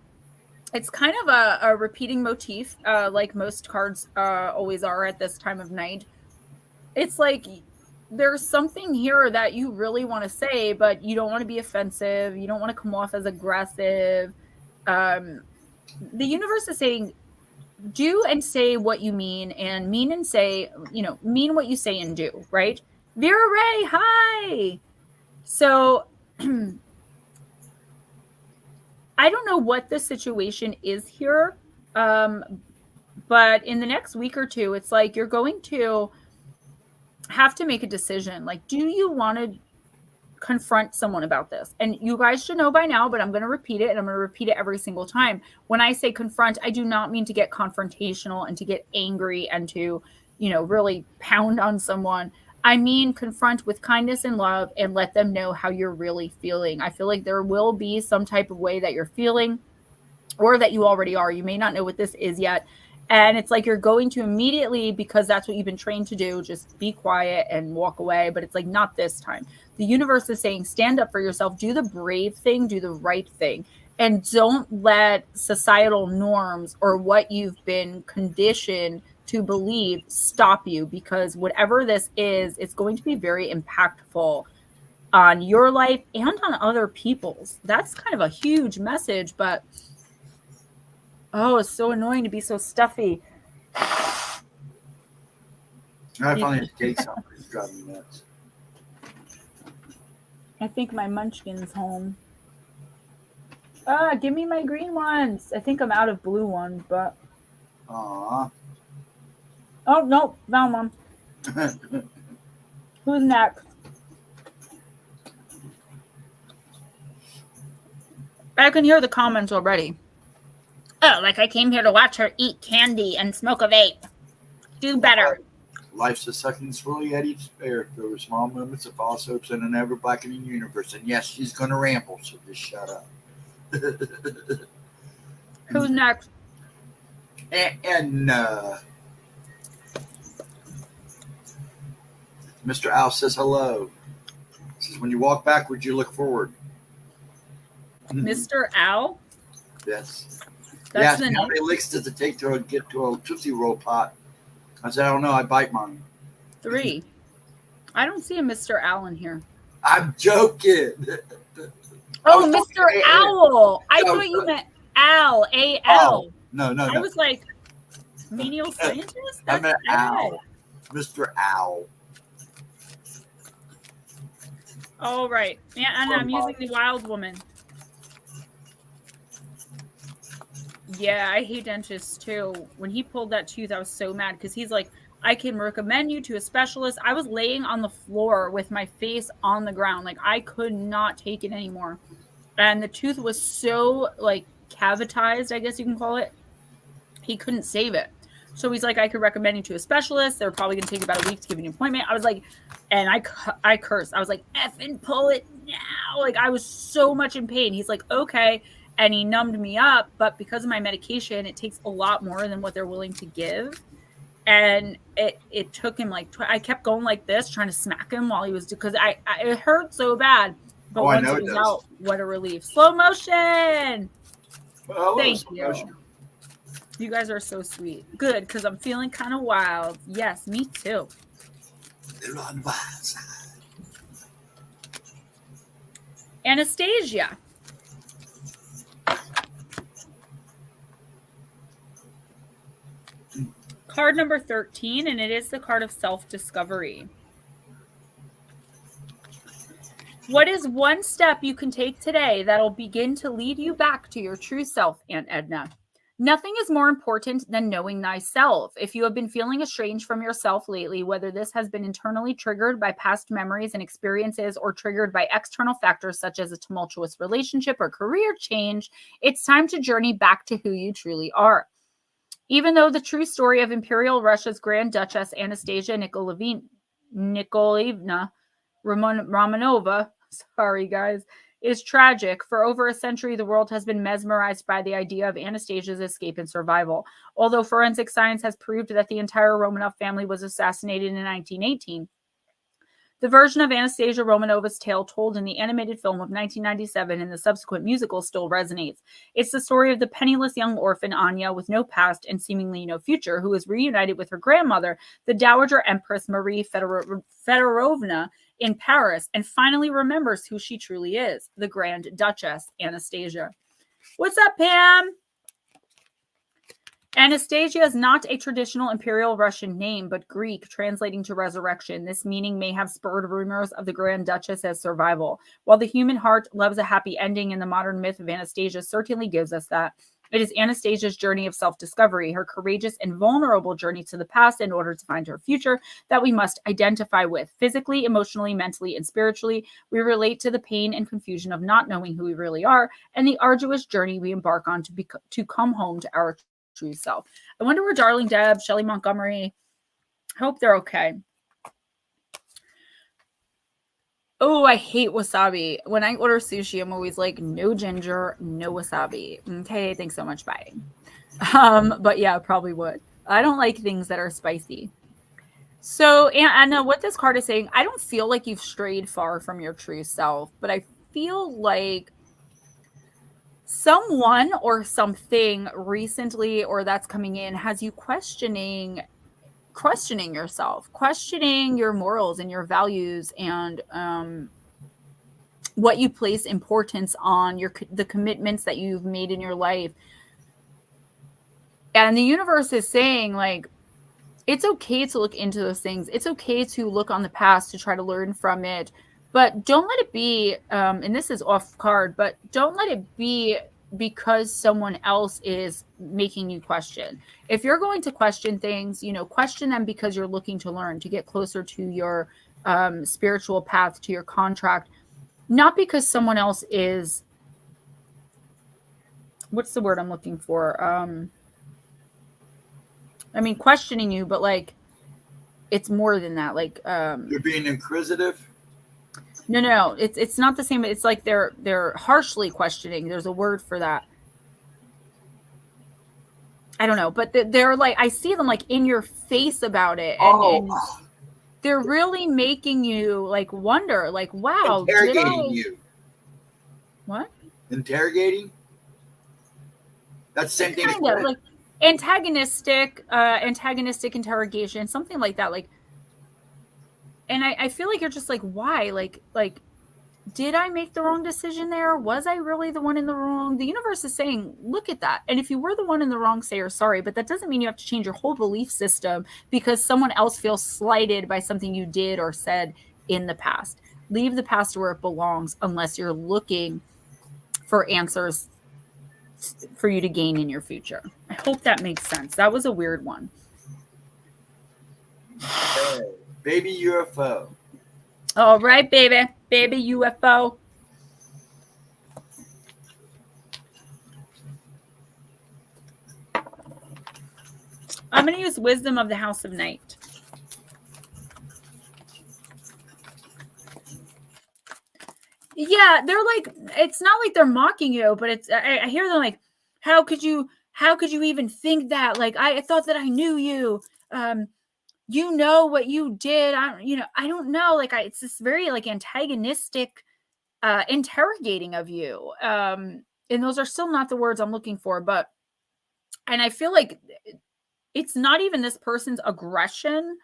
Speaker 1: it's kind of a repeating motif, like most cards always are at this time of night. It's like there's something here that you really want to say, but you don't want to be offensive. You don't want to come off as aggressive. The universe is saying, do and say what you mean, and mean and say, mean what you say and do, right? Vera Ray, hi! So I don't know what the situation is here, but in the next week or two, it's like you're going to have to make a decision. Like, do you want to confront someone about this? And you guys should know by now, but I'm going to repeat it, and I'm going to repeat it every single time. When I say confront, I do not mean to get confrontational and to get angry and to, really pound on someone. I mean, confront with kindness and love and let them know how you're really feeling. I feel like there will be some type of way that you're feeling or that you already are. You may not know what this is yet. And it's like you're going to immediately, because that's what you've been trained to do, just be quiet and walk away. But it's like, not this time. The universe is saying, stand up for yourself, do the brave thing, do the right thing. And don't let societal norms or what you've been conditioned to believe stop you, because whatever this is, it's going to be very impactful on your life and on other people's. That's kind of a huge message, but oh, it's so annoying to be so stuffy.
Speaker 2: I finally have to take something. It's driving me nuts.
Speaker 1: I think my munchkin's home. Give me my green ones. I think I'm out of blue ones, but.
Speaker 2: Aw.
Speaker 1: Oh, no. Found one. Who's next? I can hear the comments already. Oh, like I came here to watch her eat candy and smoke a vape. Do better.
Speaker 2: Life's a second slowly at each spare. There were small moments of false hopes in an ever blackening universe. And yes, she's going to ramble, so just shut up.
Speaker 1: Who's next?
Speaker 2: And Mr. Owl says hello. He says, when you walk backwards, you look forward.
Speaker 1: Mr. Owl?
Speaker 2: Yes.
Speaker 1: That's
Speaker 2: yeah, how many licks does it take to get to a Tootsie Roll pot? I said, I don't know. I bite mine.
Speaker 1: 3. I don't see a Mr. Owl in here.
Speaker 2: I'm joking.
Speaker 1: Oh, Mr. Owl. I thought you meant Al. A-L.
Speaker 2: Oh, no.
Speaker 1: I was like, menial scientist?
Speaker 2: I meant Owl. Mr. Owl.
Speaker 1: Oh, right. Yeah, and I'm using the wild woman. Yeah, I hate dentists too. When he pulled that tooth, I was so mad because he's like, I can recommend you to a specialist. I was laying on the floor with my face on the ground. Like, I could not take it anymore. And the tooth was so, like, cavitized, I guess you can call it. He couldn't save it. So he's like, I could recommend you to a specialist. They're probably going to take about a week to give you an appointment. I was like, and I cursed. I was like, effing pull it now. Like, I was so much in pain. He's like, okay. And he numbed me up. But because of my medication, it takes a lot more than what they're willing to give. And it took him like, I kept going like this, trying to smack him while he was, because it hurt so bad. But once it was out, what a relief. Slow motion.
Speaker 2: Well,
Speaker 1: thank you. Motion. You guys are so sweet. Good, because I'm feeling kind of wild. Yes, me too. Anastasia. Card number 13, and it is the card of self-discovery. What is one step you can take today that'll begin to lead you back to your true self, Aunt Edna? Nothing is more important than knowing thyself. If you have been feeling estranged from yourself lately, whether this has been internally triggered by past memories and experiences or triggered by external factors such as a tumultuous relationship or career change, it's time to journey back to who you truly are. Even though the true story of Imperial Russia's Grand Duchess Anastasia Nikolaevna Romanova, sorry guys, is tragic. For over a century, the world has been mesmerized by the idea of Anastasia's escape and survival. Although forensic science has proved that the entire Romanov family was assassinated in 1918, the version of Anastasia Romanova's tale told in the animated film of 1997 and the subsequent musical still resonates. It's the story of the penniless young orphan Anya with no past and seemingly no future, who is reunited with her grandmother, the Dowager Empress Marie Fedorovna, in Paris, and finally remembers who she truly is, the Grand Duchess Anastasia. What's up, Pam? Anastasia is not a traditional Imperial Russian name, but Greek, translating to resurrection. This meaning may have spurred rumors of the Grand Duchess's survival. While the human heart loves a happy ending, and the modern myth of Anastasia certainly gives us that, it is Anastasia's journey of self-discovery, her courageous and vulnerable journey to the past in order to find her future, that we must identify with. Physically, emotionally, mentally, and spiritually, we relate to the pain and confusion of not knowing who we really are, and the arduous journey we embark on to come home to our true self. I wonder where Darling Deb, Shelley Montgomery, hope they're okay. Oh, I hate wasabi. When I order sushi, I'm always like, no ginger, no wasabi. Okay, thanks so much, bye. But yeah, probably would. I don't like things that are spicy. So, Anna, what this card is saying, I don't feel like you've strayed far from your true self, but I feel like someone or something recently or that's coming in has you questioning yourself, questioning your morals and your values and what you place importance on, the commitments that you've made in your life. And the universe is saying, like, it's okay to look into those things. It's okay to look on the past to try to learn from it. But don't let it be, and this is off card, but don't let it be because someone else is making you question. If you're going to question things, question them because you're looking to learn, to get closer to your spiritual path, to your contract, not because someone else is, what's the word I'm looking for? Questioning you, but like, it's more than that. Like,
Speaker 2: you're being inquisitive.
Speaker 1: No, it's not the same. It's like they're harshly questioning. There's a word for that. I don't know, but they're like, I see them like in your face about it, and they're really making you like wonder, like, wow,
Speaker 2: interrogating you.
Speaker 1: What?
Speaker 2: Interrogating? That's the same thing.
Speaker 1: Kind of like antagonistic interrogation, something like that. Like, and I feel like you're just like, why? Like, did I make the wrong decision there? Was I really the one in the wrong? The universe is saying, look at that. And if you were the one in the wrong, say you're sorry, but that doesn't mean you have to change your whole belief system because someone else feels slighted by something you did or said in the past. Leave the past where it belongs unless you're looking for answers for you to gain in your future. I hope that makes sense. That was a weird one.
Speaker 2: Hey, baby UFO.
Speaker 1: All right, baby. Baby UFO. I'm going to use Wisdom of the House of Night. Yeah, they're like, it's not like they're mocking you, but it's, I hear them like, how could you even think that? Like, I thought that I knew you. You know what you did. I don't know. Like, it's this very like antagonistic, interrogating of you. And those are still not the words I'm looking for, and I feel like it's not even this person's aggression.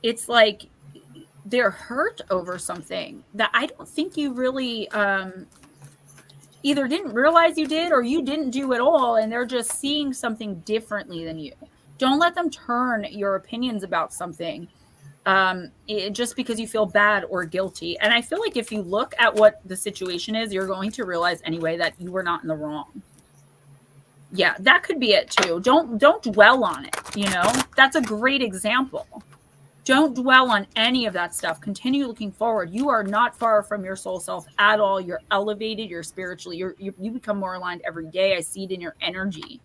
Speaker 1: It's like they're hurt over something that I don't think you really either didn't realize you did or you didn't do at all, and they're just seeing something differently than you. Don't let them turn your opinions about something just because you feel bad or guilty. And I feel like if you look at what the situation is, you're going to realize anyway that you were not in the wrong. Yeah, that could be it too. Don't dwell on it. That's a great example. Don't dwell on any of that stuff. Continue looking forward. You are not far from your soul self at all. You're elevated. You're spiritually. You become more aligned every day. I see it in your energy.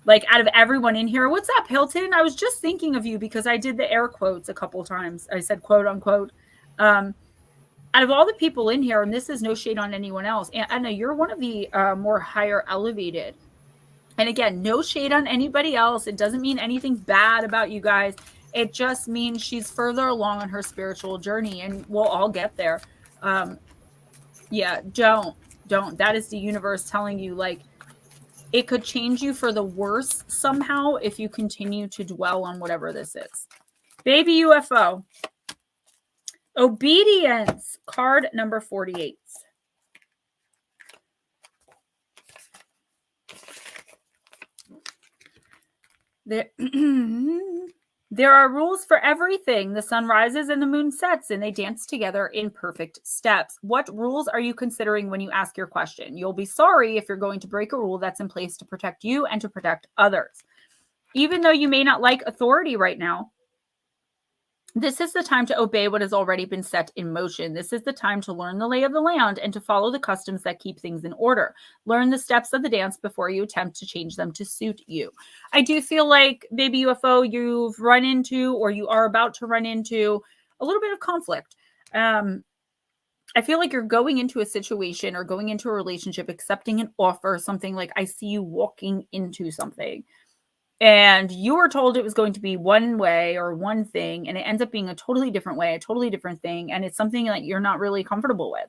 Speaker 1: Like, out of everyone in here, what's up, Hilton? I was just thinking of you because I did the air quotes a couple times. I said quote unquote. Out of all the people in here, and this is no shade on anyone else, and Anna, you're one of the more higher elevated. And again, no shade on anybody else. It doesn't mean anything bad about you guys. It just means she's further along on her spiritual journey, and we'll all get there. Yeah, don't. That is the universe telling you, like, it could change you for the worse somehow if you continue to dwell on whatever this is. Baby UFO. Obedience. Card number 48. There are rules for everything. The sun rises and the moon sets, and they dance together in perfect steps. What rules are you considering when you ask your question? You'll be sorry if you're going to break a rule that's in place to protect you and to protect others. Even though you may not like authority right now, this is the time to obey what has already been set in motion. This is the time to learn the lay of the land and to follow the customs that keep things in order. Learn the steps of the dance before you attempt to change them to suit you. I do feel like, Baby UFO, you've run into, or you are about to run into, a little bit of conflict. I feel like you're going into a situation or going into a relationship, accepting an offer, something like, I see you walking into something. And you were told it was going to be one way or one thing, and it ends up being a totally different way, a totally different thing, and it's something that you're not really comfortable with.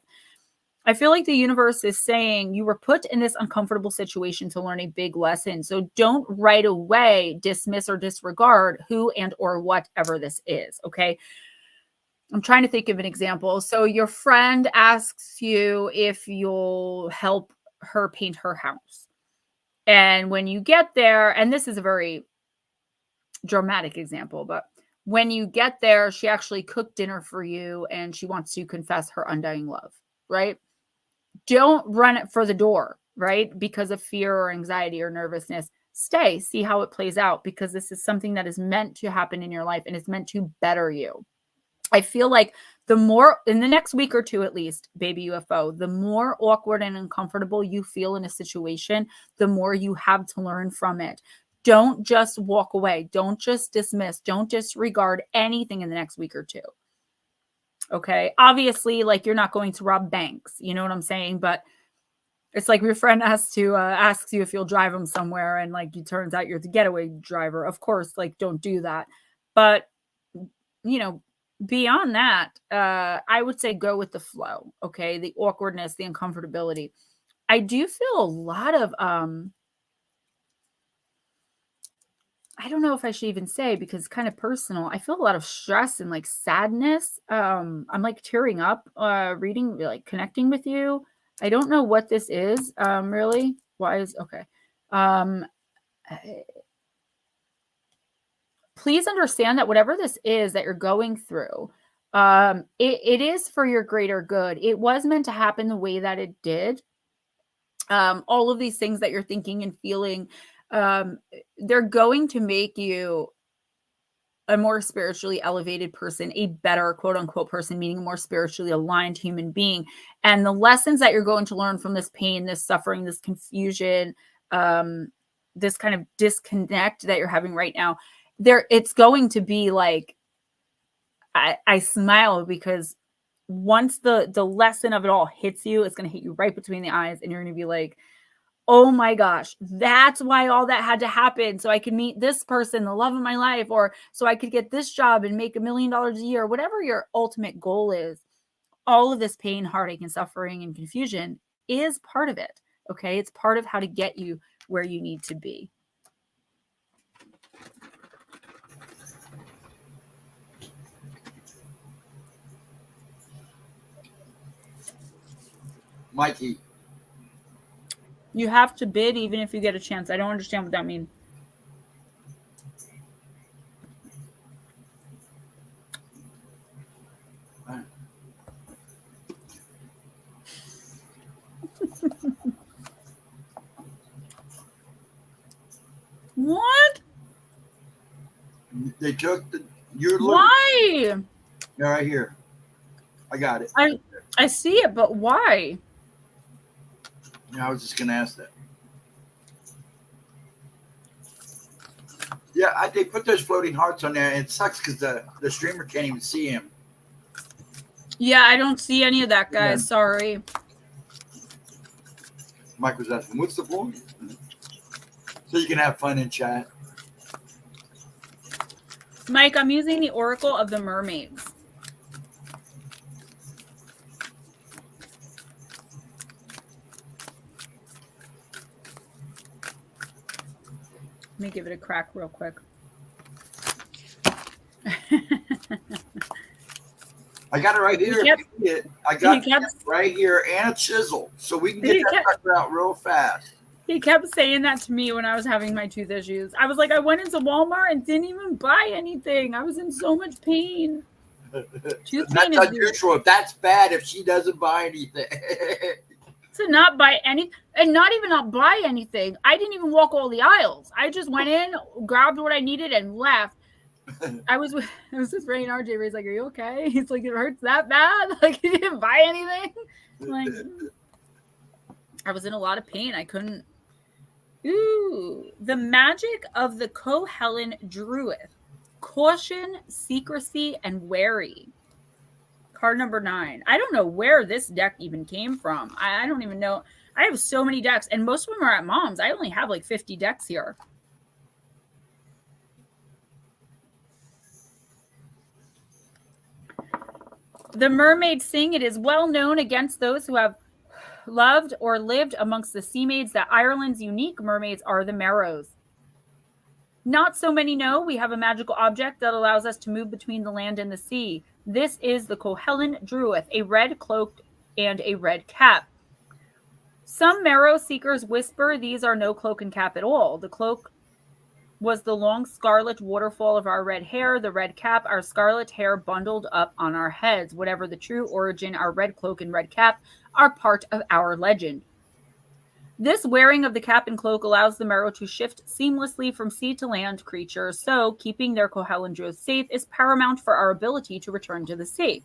Speaker 1: I feel like the universe is saying you were put in this uncomfortable situation to learn a big lesson. So don't right away dismiss or disregard who and or whatever this is, okay? I'm trying to think of an example. So your friend asks you if you'll help her paint her house. And when you get there, and this is a very dramatic example, but when you get there, she actually cooked dinner for you and she wants to confess her undying love, right? Don't run it for the door. right? Because of fear or anxiety or nervousness. Stay, see how it plays out, because this is something that is meant to happen in your life and it's meant to better you. I feel like the more in the next week or two, at least, baby UFO, the more awkward and uncomfortable you feel in a situation, the more you have to learn from it. Don't just walk away. Don't just dismiss. Don't disregard anything in the next week or two. Okay. Obviously, like, you're not going to rob banks. You know what I'm saying? But it's like your friend asks you if you'll drive them somewhere, and like it turns out you're the getaway driver. Of course, like, don't do that. But beyond that, I would say go with the flow. Okay, the awkwardness, the uncomfortability. I do feel a lot of I don't know if I should even say, because it's kind of personal. I feel a lot of stress and like sadness. I'm like tearing up, reading, like connecting with you. I don't know what this is, really. Why is okay? Please understand that whatever this is that you're going through, it is for your greater good. It was meant to happen the way that it did. All of these things that you're thinking and feeling, they're going to make you a more spiritually elevated person, a better quote unquote person, meaning a more spiritually aligned human being. And the lessons that you're going to learn from this pain, this suffering, this confusion, this kind of disconnect that you're having right now, it's going to be like, I smile, because once the lesson of it all hits you, it's going to hit you right between the eyes, and you're going to be like, oh my gosh, that's why all that had to happen. So I could meet this person, the love of my life, or so I could get this job and make $1 million a year, whatever your ultimate goal is. All of this pain, heartache, and suffering and confusion is part of it. Okay. It's part of how to get you where you need to be.
Speaker 2: Mikey.
Speaker 1: You have to bid even if you get a chance. I don't understand what that means. What?
Speaker 2: They took
Speaker 1: why?
Speaker 2: Yeah, right here. I got it.
Speaker 1: I see it, but why?
Speaker 2: Yeah, I was just gonna ask that. Yeah, they put those floating hearts on there, and it sucks because the streamer can't even see him.
Speaker 1: Yeah, I don't see any of that, guys.
Speaker 2: Yeah.
Speaker 1: Sorry.
Speaker 2: Mike was asking, what's the point? So you can have fun in chat.
Speaker 1: Mike, I'm using the Oracle of the Mermaids. Let me give it a crack real quick.
Speaker 2: I got it right here. I got it right here and a chisel, so we can get that sucker out real fast.
Speaker 1: He kept saying that to me when I was having my tooth issues. I was like, I went into Walmart and didn't even buy anything. I was in so much pain.
Speaker 2: That's unusual. That's bad if she doesn't buy anything.
Speaker 1: To not buy any, and not even not buy anything. I didn't even walk all the aisles. I just went in, grabbed what I needed, and left. I was with Ray and RJ. Ray's like, "Are you okay?" He's like, "It hurts that bad? Like, you didn't buy anything?" Like, I was in a lot of pain. I couldn't. Ooh, the magic of the Cohelen Druid. Caution, secrecy, and wary. Card number 9. I don't know where this deck even came from. I don't even know. I have so many decks, and most of them are at Mom's. I only have like 50 decks here. The mermaids sing, it is well known against those who have loved or lived amongst the sea maids that Ireland's unique mermaids are the Marrows. Not so many know we have a magical object that allows us to move between the land and the sea. This is the Cohelen Druid, a red cloak and a red cap. Some Marrow seekers whisper these are no cloak and cap at all. The cloak was the long scarlet waterfall of our red hair, the red cap, our scarlet hair bundled up on our heads. Whatever the true origin, our red cloak and red cap are part of our legend. This wearing of the cap and cloak allows the marrow to shift seamlessly from sea to land creatures, so keeping their Kohelandros safe is paramount for our ability to return to the sea.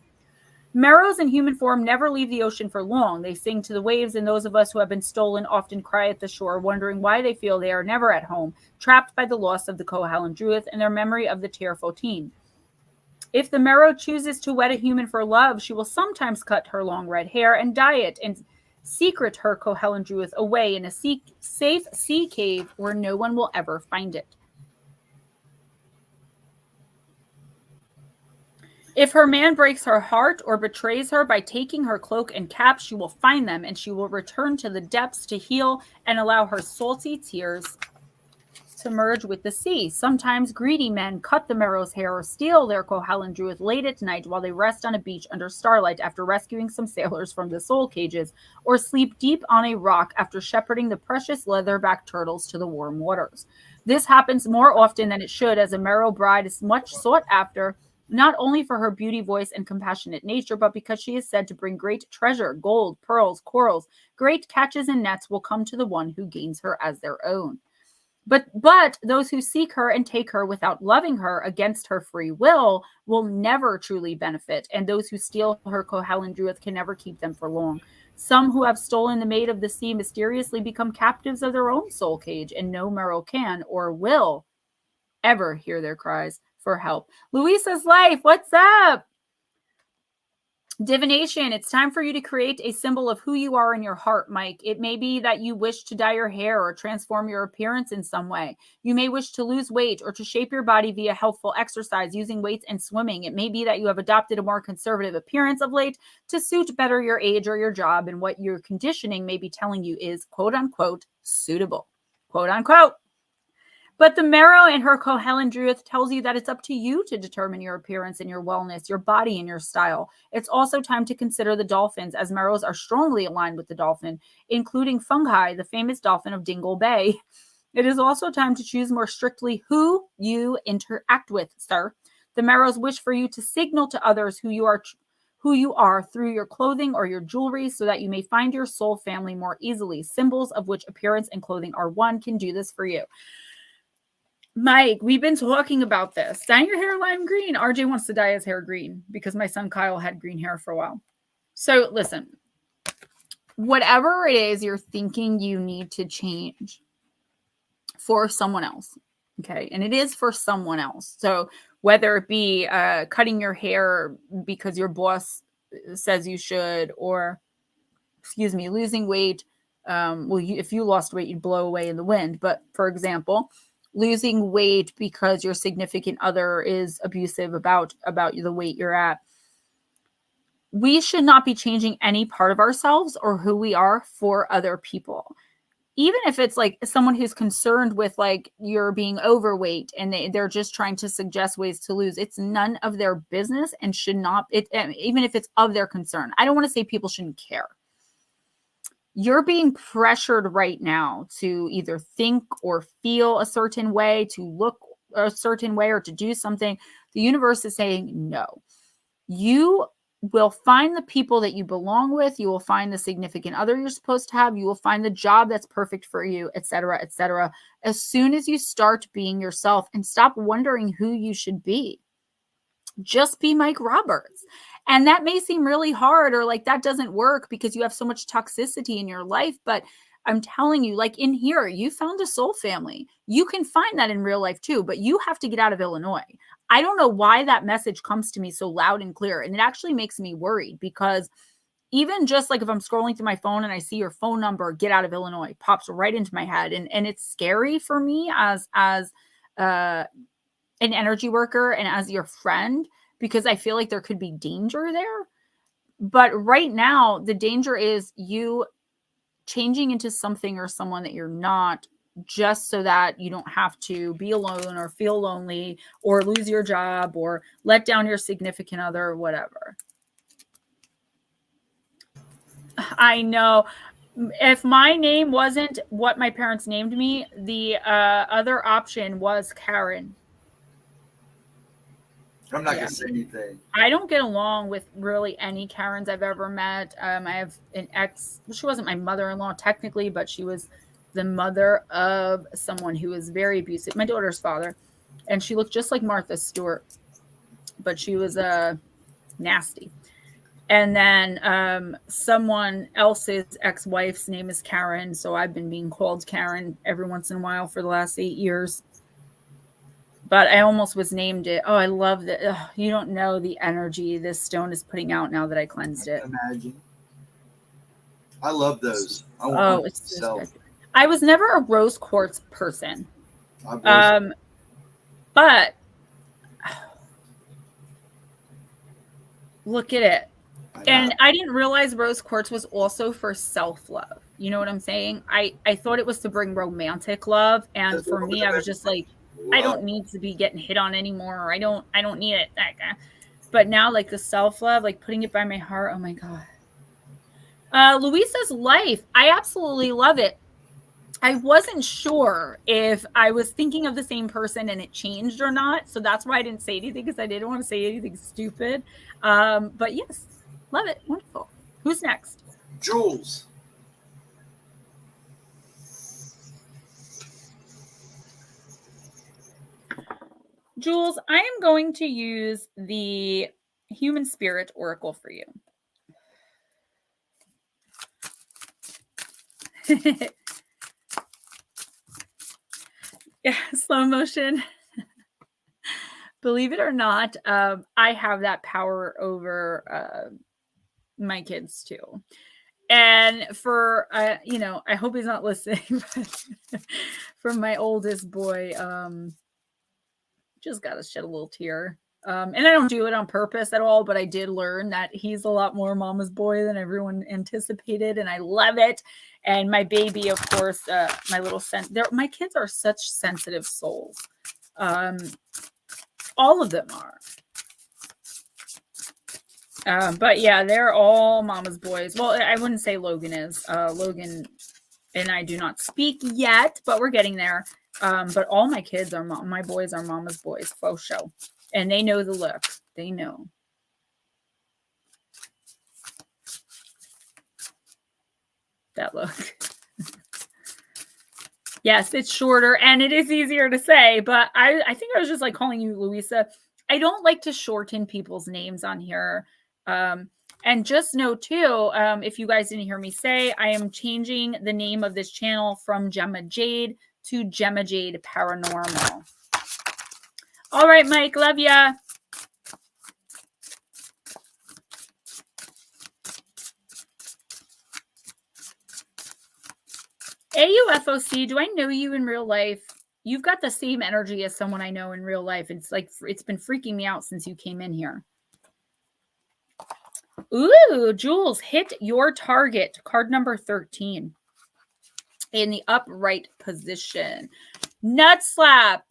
Speaker 1: Marrows in human form never leave the ocean for long. They sing to the waves, and those of us who have been stolen often cry at the shore, wondering why they feel they are never at home, trapped by the loss of the Kohelandruith and their memory of the Tear Fotin. If the marrow chooses to wed a human for love, she will sometimes cut her long red hair and dye it and secret her Kohelandruith away in a safe sea cave where no one will ever find it. If her man breaks her heart or betrays her by taking her cloak and cap, she will find them and she will return to the depths to heal and allow her salty tears to merge with the sea. Sometimes greedy men cut the marrow's hair or steal their Kohelandruith late at night while they rest on a beach under starlight after rescuing some sailors from the soul cages, or sleep deep on a rock after shepherding the precious leatherback turtles to the warm waters. This happens more often than it should, as a marrow bride is much sought after, not only for her beauty, voice, and compassionate nature, but because she is said to bring great treasure. Gold, pearls, corals, great catches and nets will come to the one who gains her as their own. But those who seek her and take her without loving her against her free will never truly benefit, and those who steal her Kohelandruith can never keep them for long. Some who have stolen the maid of the sea mysteriously become captives of their own soul cage, and no marrow can or will ever hear their cries for help. Luisa's Life, what's up? Divination, it's time for you to create a symbol of who you are in your heart, Mike. It may be that you wish to dye your hair or transform your appearance in some way. You may wish to lose weight or to shape your body via healthful exercise using weights and swimming. It may be that you have adopted a more conservative appearance of late to suit better your age or your job, and what your conditioning may be telling you is, quote unquote, suitable, quote unquote. But the marrow and her Kohelandruith tells you that it's up to you to determine your appearance and your wellness, your body and your style. It's also time to consider the dolphins, as marrows are strongly aligned with the dolphin, including fungi, the famous dolphin of Dingle Bay. It is also time to choose more strictly who you interact with, sir. The marrows wish for you to signal to others who you are through your clothing or your jewelry, so that you may find your soul family more easily. Symbols, of which appearance and clothing are one, can do this for you. Mike, we've been talking about this. Dye your hair lime green. RJ wants to dye his hair green because my son Kyle had green hair for a while. So listen, whatever it is you're thinking you need to change for someone else, okay? And it is for someone else. So whether it be cutting your hair because your boss says you should, or, losing weight. If you lost weight, you'd blow away in the wind. But for example, losing weight because your significant other is abusive about the weight you're at. We should not be changing any part of ourselves or who we are for other people. Even if it's like someone who's concerned with like you're being overweight and they're just trying to suggest ways to lose, it's none of their business and should not, even if it's of their concern. I don't want to say people shouldn't care. You're being pressured right now to either think or feel a certain way, to look a certain way, or to do something. The universe is saying no. You will find the people that you belong with. You will find the significant other you're supposed to have. You will find the job that's perfect for you, etc., etc. As soon as you start being yourself and stop wondering who you should be. Just be Mike Roberts. And that may seem really hard, or like that doesn't work because you have so much toxicity in your life. But I'm telling you, like in here, you found a soul family. You can find that in real life too, but you have to get out of Illinois. I don't know why that message comes to me so loud and clear. And it actually makes me worried, because even just like if I'm scrolling through my phone and I see your phone number, get out of Illinois, pops right into my head. And it's scary for me as an energy worker and as your friend, because I feel like there could be danger there. But right now, the danger is you changing into something or someone that you're not, just so that you don't have to be alone or feel lonely or lose your job or let down your significant other or whatever. I know. If my name wasn't what my parents named me, the other option was Karen.
Speaker 2: I'm not going to say anything.
Speaker 1: I don't get along with really any Karens I've ever met. I have an ex. She wasn't my mother-in-law technically, but she was the mother of someone who was very abusive. My daughter's father, and she looked just like Martha Stewart, but she was nasty. And then someone else's ex-wife's name is Karen, so I've been being called Karen every once in a while for the last 8 years. But I almost was named it. Oh, I love that. Oh, you don't know the energy this stone is putting out now that I cleansed it.
Speaker 2: Imagine. I love those.
Speaker 1: It's so special. I was never a rose quartz person. But look at it. And I didn't realize rose quartz was also for self-love. You know what I'm saying? I thought it was to bring romantic love. And for me, I was just like, I don't need to be getting hit on anymore. I don't need it. But now, like the self-love, like putting it by my heart. Oh my God. Louisa's life. I absolutely love it. I wasn't sure if I was thinking of the same person and it changed or not. So that's why I didn't say anything, because I didn't want to say anything stupid. But yes, love it. Wonderful. Who's next?
Speaker 2: Jules.
Speaker 1: Jules, I am going to use the Human Spirit Oracle for you. Yeah, slow motion. Believe it or not, I have that power over my kids too. And for, I hope he's not listening, but for my oldest boy, just got to shed a little tear. And I don't do it on purpose at all, but I did learn that he's a lot more mama's boy than everyone anticipated, and I love it. And my baby, of course, my little my kids are such sensitive souls. All of them are. But yeah, they're all mama's boys. Well, I wouldn't say Logan is. Logan and I do not speak yet, but we're getting there. But all my kids are my boys are mama's boys, faux show. And they know the look. They know. That look. Yes, it's shorter and it is easier to say, but I think I was just like calling you Louisa. I don't like to shorten people's names on here. And just know too, if you guys didn't hear me say, I am changing the name of this channel from Gemma Jade to Gemma Jade Paranormal. All right, Mike, love ya. AUFOC, do I know you in real life? You've got the same energy as someone I know in real life. It's like, it's been freaking me out since you came in here. Ooh, Jules, hit your target. Card number 13. In the upright position. Nut slap.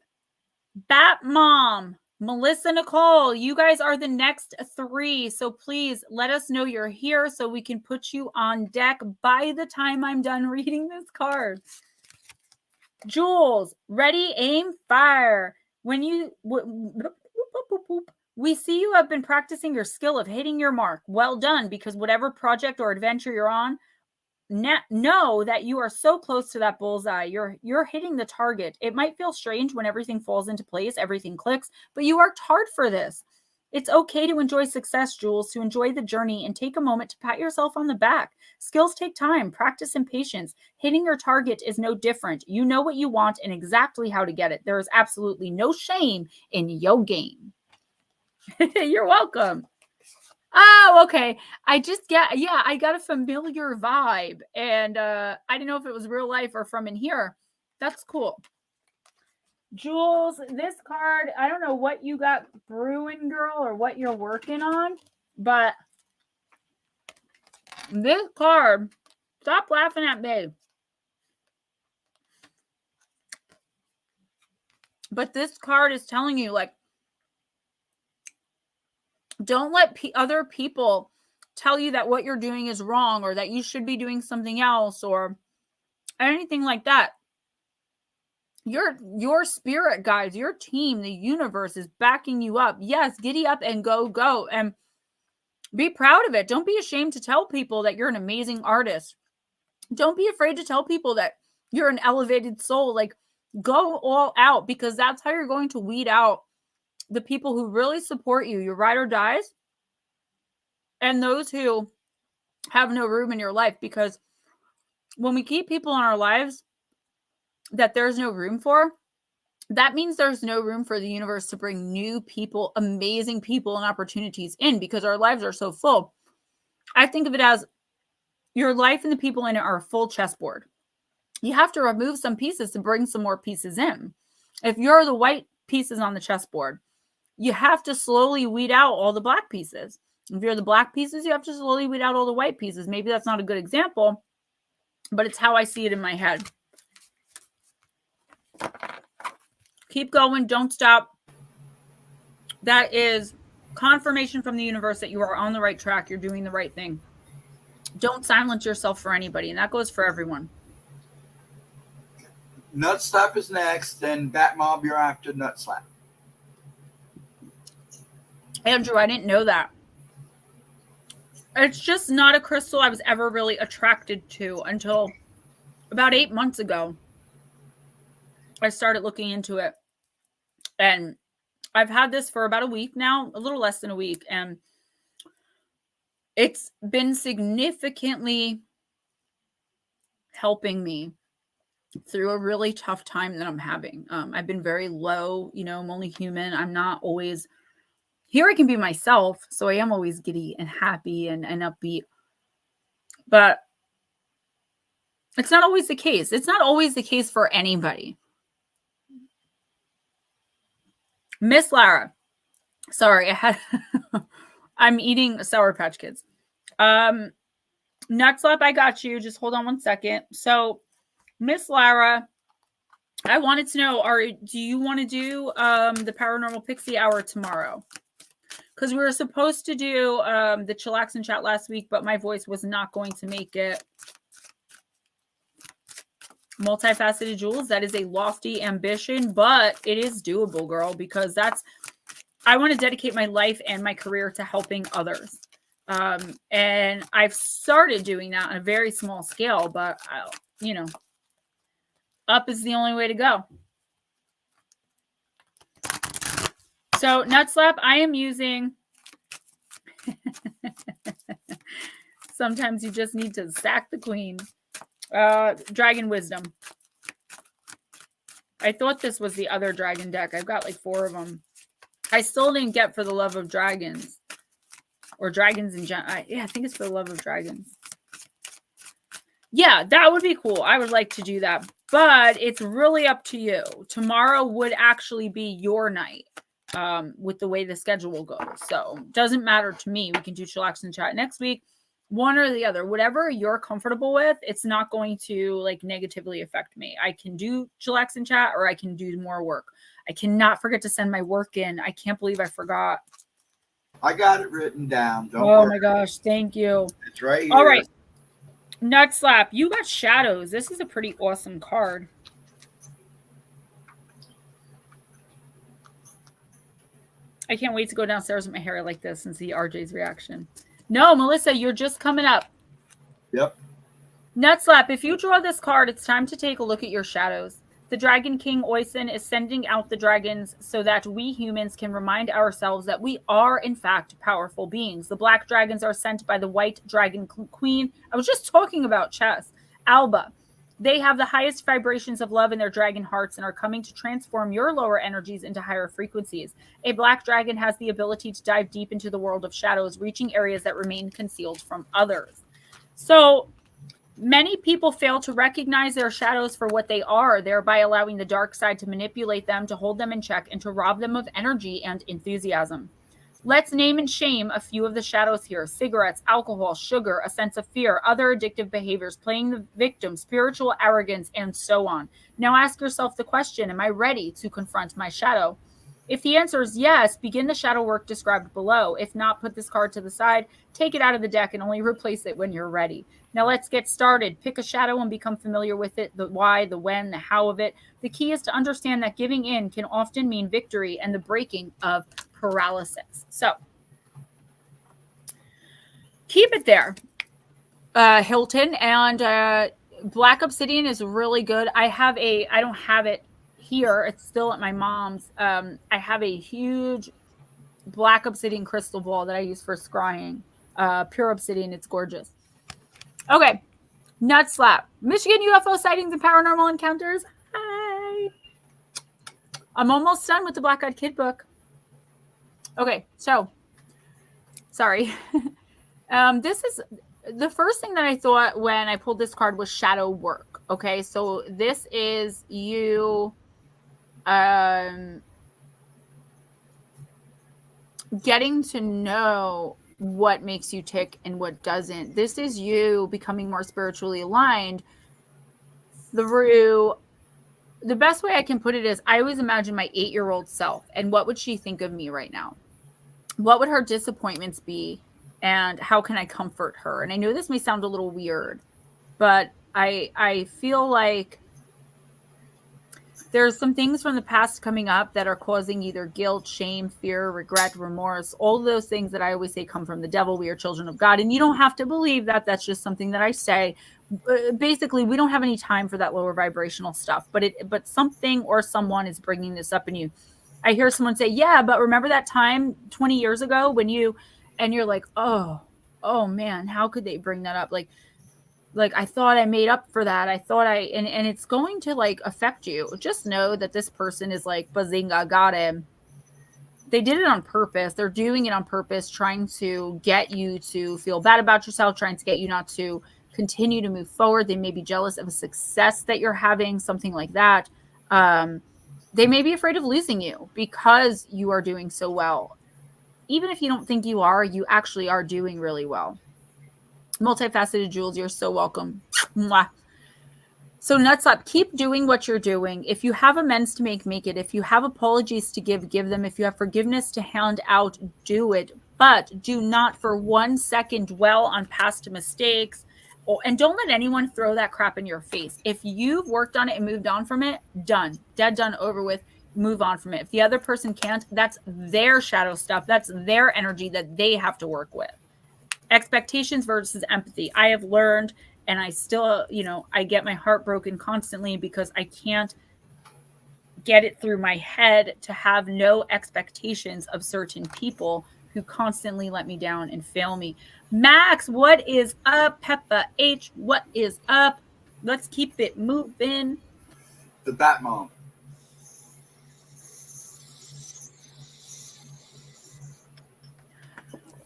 Speaker 1: Bat Mom. Melissa Nicole, you guys are the next 3. So please let us know you're here so we can put you on deck by the time I'm done reading this card. Jules, ready, aim, fire. When you... We see you have been practicing your skill of hitting your mark. Well done, because whatever project or adventure you're on, know that you are so close to that bullseye. You're hitting the target. It might feel strange when everything falls into place, everything clicks, but you worked hard for this. It's okay to enjoy success, Jules, to enjoy the journey and take a moment to pat yourself on the back. Skills take time, practice, and patience. Hitting your target is no different. You know what you want and exactly how to get it. There is absolutely no shame in your game. You're welcome. Oh, okay. I got a familiar vibe, and I didn't know if it was real life or from in here. That's cool. Jules, this card, I don't know what you got brewing, girl, or what you're working on, but this card, stop laughing at me. But this card is telling you, like, don't let other people tell you that what you're doing is wrong or that you should be doing something else or anything like that. Your spirit guides, your team, the universe is backing you up. Yes, giddy up and go. And be proud of it. Don't be ashamed to tell people that you're an amazing artist. Don't be afraid to tell people that you're an elevated soul. Like, go all out, because that's how you're going to weed out the people who really support you, your ride or dies, and those who have no room in your life. Because when we keep people in our lives that there's no room for, that means there's no room for the universe to bring new people, amazing people and opportunities in, because our lives are so full. I think of it as your life and the people in it are a full chessboard. You have to remove some pieces to bring some more pieces in. If you're the white pieces on the chessboard, you have to slowly weed out all the black pieces. If you're the black pieces, you have to slowly weed out all the white pieces. Maybe that's not a good example, but it's how I see it in my head. Keep going. Don't stop. That is confirmation from the universe that you are on the right track. You're doing the right thing. Don't silence yourself for anybody. And that goes for everyone.
Speaker 2: Nut slap is next. Then Bat Mob, you're after nut slap.
Speaker 1: Andrew, I didn't know that. It's just not a crystal I was ever really attracted to until about 8 months ago. I started looking into it. And I've had this for about a week now, a little less than a week. And it's been significantly helping me through a really tough time that I'm having. I've been very low. I'm only human. I'm not always here. I can be myself. So I am always giddy and happy and upbeat. But it's not always the case. It's not always the case for anybody. Miss Lara. Sorry, I'm eating Sour Patch Kids. Nut slap, I got you. Just hold on one second. So, Miss Lara, I wanted to know, do you want to do the Paranormal Pixie Hour tomorrow? Because we were supposed to do the Chillax and Chat last week, but my voice was not going to make it. Multifaceted Jules, that is a lofty ambition, but it is doable, girl, because I want to dedicate my life and my career to helping others. And I've started doing that on a very small scale, but up is the only way to go. So nut slap, I am using. Sometimes you just need to sack the queen. Dragon Wisdom. I thought this was the other dragon deck. I've got like 4 of them. I still didn't get For the Love of Dragons. Or Dragons in general. I think it's For the Love of Dragons. Yeah, that would be cool. I would like to do that. But it's really up to you. Tomorrow would actually be your night. With the way the schedule goes. So doesn't matter to me. We can do Chillax and Chat next week. One or the other, whatever you're comfortable with, it's not going to like negatively affect me. I can do Chillax and Chat, or I can do more work. I cannot forget to send my work in. I can't believe I forgot.
Speaker 2: I got it written down. Don't worry.
Speaker 1: My gosh. Thank you.
Speaker 2: It's right here.
Speaker 1: All right. Nut slap. You got Shadows. This is a pretty awesome card. I can't wait to go downstairs with my hair like this and see RJ's reaction. No, Melissa, you're just coming up.
Speaker 2: Yep.
Speaker 1: Nut slap, if you draw this card, it's time to take a look at your shadows. The Dragon King Oisin is sending out the dragons so that we humans can remind ourselves that we are, in fact, powerful beings. The black dragons are sent by the white dragon queen. I was just talking about chess. Alba. They have the highest vibrations of love in their dragon hearts and are coming to transform your lower energies into higher frequencies. A black dragon has the ability to dive deep into the world of shadows, reaching areas that remain concealed from others. So many people fail to recognize their shadows for what they are, thereby allowing the dark side to manipulate them, to hold them in check, and to rob them of energy and enthusiasm. Let's name and shame a few of the shadows here. Cigarettes, alcohol, sugar, a sense of fear, other addictive behaviors, playing the victim, spiritual arrogance, and so on. Now ask yourself the question, am I ready to confront my shadow? If the answer is yes, begin the shadow work described below. If not, put this card to the side, take it out of the deck, and only replace it when you're ready. Now let's get started. Pick a shadow and become familiar with it, the why, the when, the how of it. The key is to understand that giving in can often mean victory and the breaking of paralysis. So keep it there, Hilton. And Black Obsidian is really good. I don't have it here. It's still at my mom's. I have a huge Black Obsidian crystal ball that I use for scrying. Pure Obsidian. It's gorgeous. Okay. Nut slap. Michigan UFO sightings and paranormal encounters. Hi. I'm almost done with the Black Eyed Kid book. Okay. So, sorry. This is the first thing that I thought when I pulled this card was shadow work. Okay. So this is you, getting to know what makes you tick and what doesn't. This is you becoming more spiritually aligned through, the best way I can put it is I always imagine my 8-year-old self and what would she think of me right now? What would her disappointments be? And how can I comfort her? And I know this may sound a little weird, but I feel like there's some things from the past coming up that are causing either guilt, shame, fear, regret, remorse. All of those things that I always say come from the devil. We are children of God. And you don't have to believe that. That's just something that I say. Basically, we don't have any time for that lower vibrational stuff. But something or someone is bringing this up in you. I hear someone say, yeah, but remember that time 20 years ago when you, and you're like, oh man, how could they bring that up? Like I thought I made up for that. I thought and it's going to like affect you. Just know that this person is like, bazinga, got him. They did it on purpose. They're doing it on purpose, trying to get you to feel bad about yourself, trying to get you not to continue to move forward. They may be jealous of a success that you're having, something like that. They may be afraid of losing you because you are doing so well. Even if you don't think you are, you actually are doing really well. Multifaceted Jules, you're so welcome. Mwah. So Nutslap, keep doing what you're doing. If you have amends to make it. If you have apologies to give them. If you have forgiveness to hand out, do it. But do not for 1 second dwell on past mistakes. And don't let anyone throw that crap in your face. If you've worked on it and moved on from it, done. Dead, done, over with. Move on from it. If the other person can't, that's their shadow stuff. That's their energy that they have to work with. Expectations versus empathy. I have learned, and I still, I get my heart broken constantly because I can't get it through my head to have no expectations of certain people who constantly let me down and fail me. Max, what is up? Peppa H, what is up? Let's keep it moving.
Speaker 2: The Bat Mom.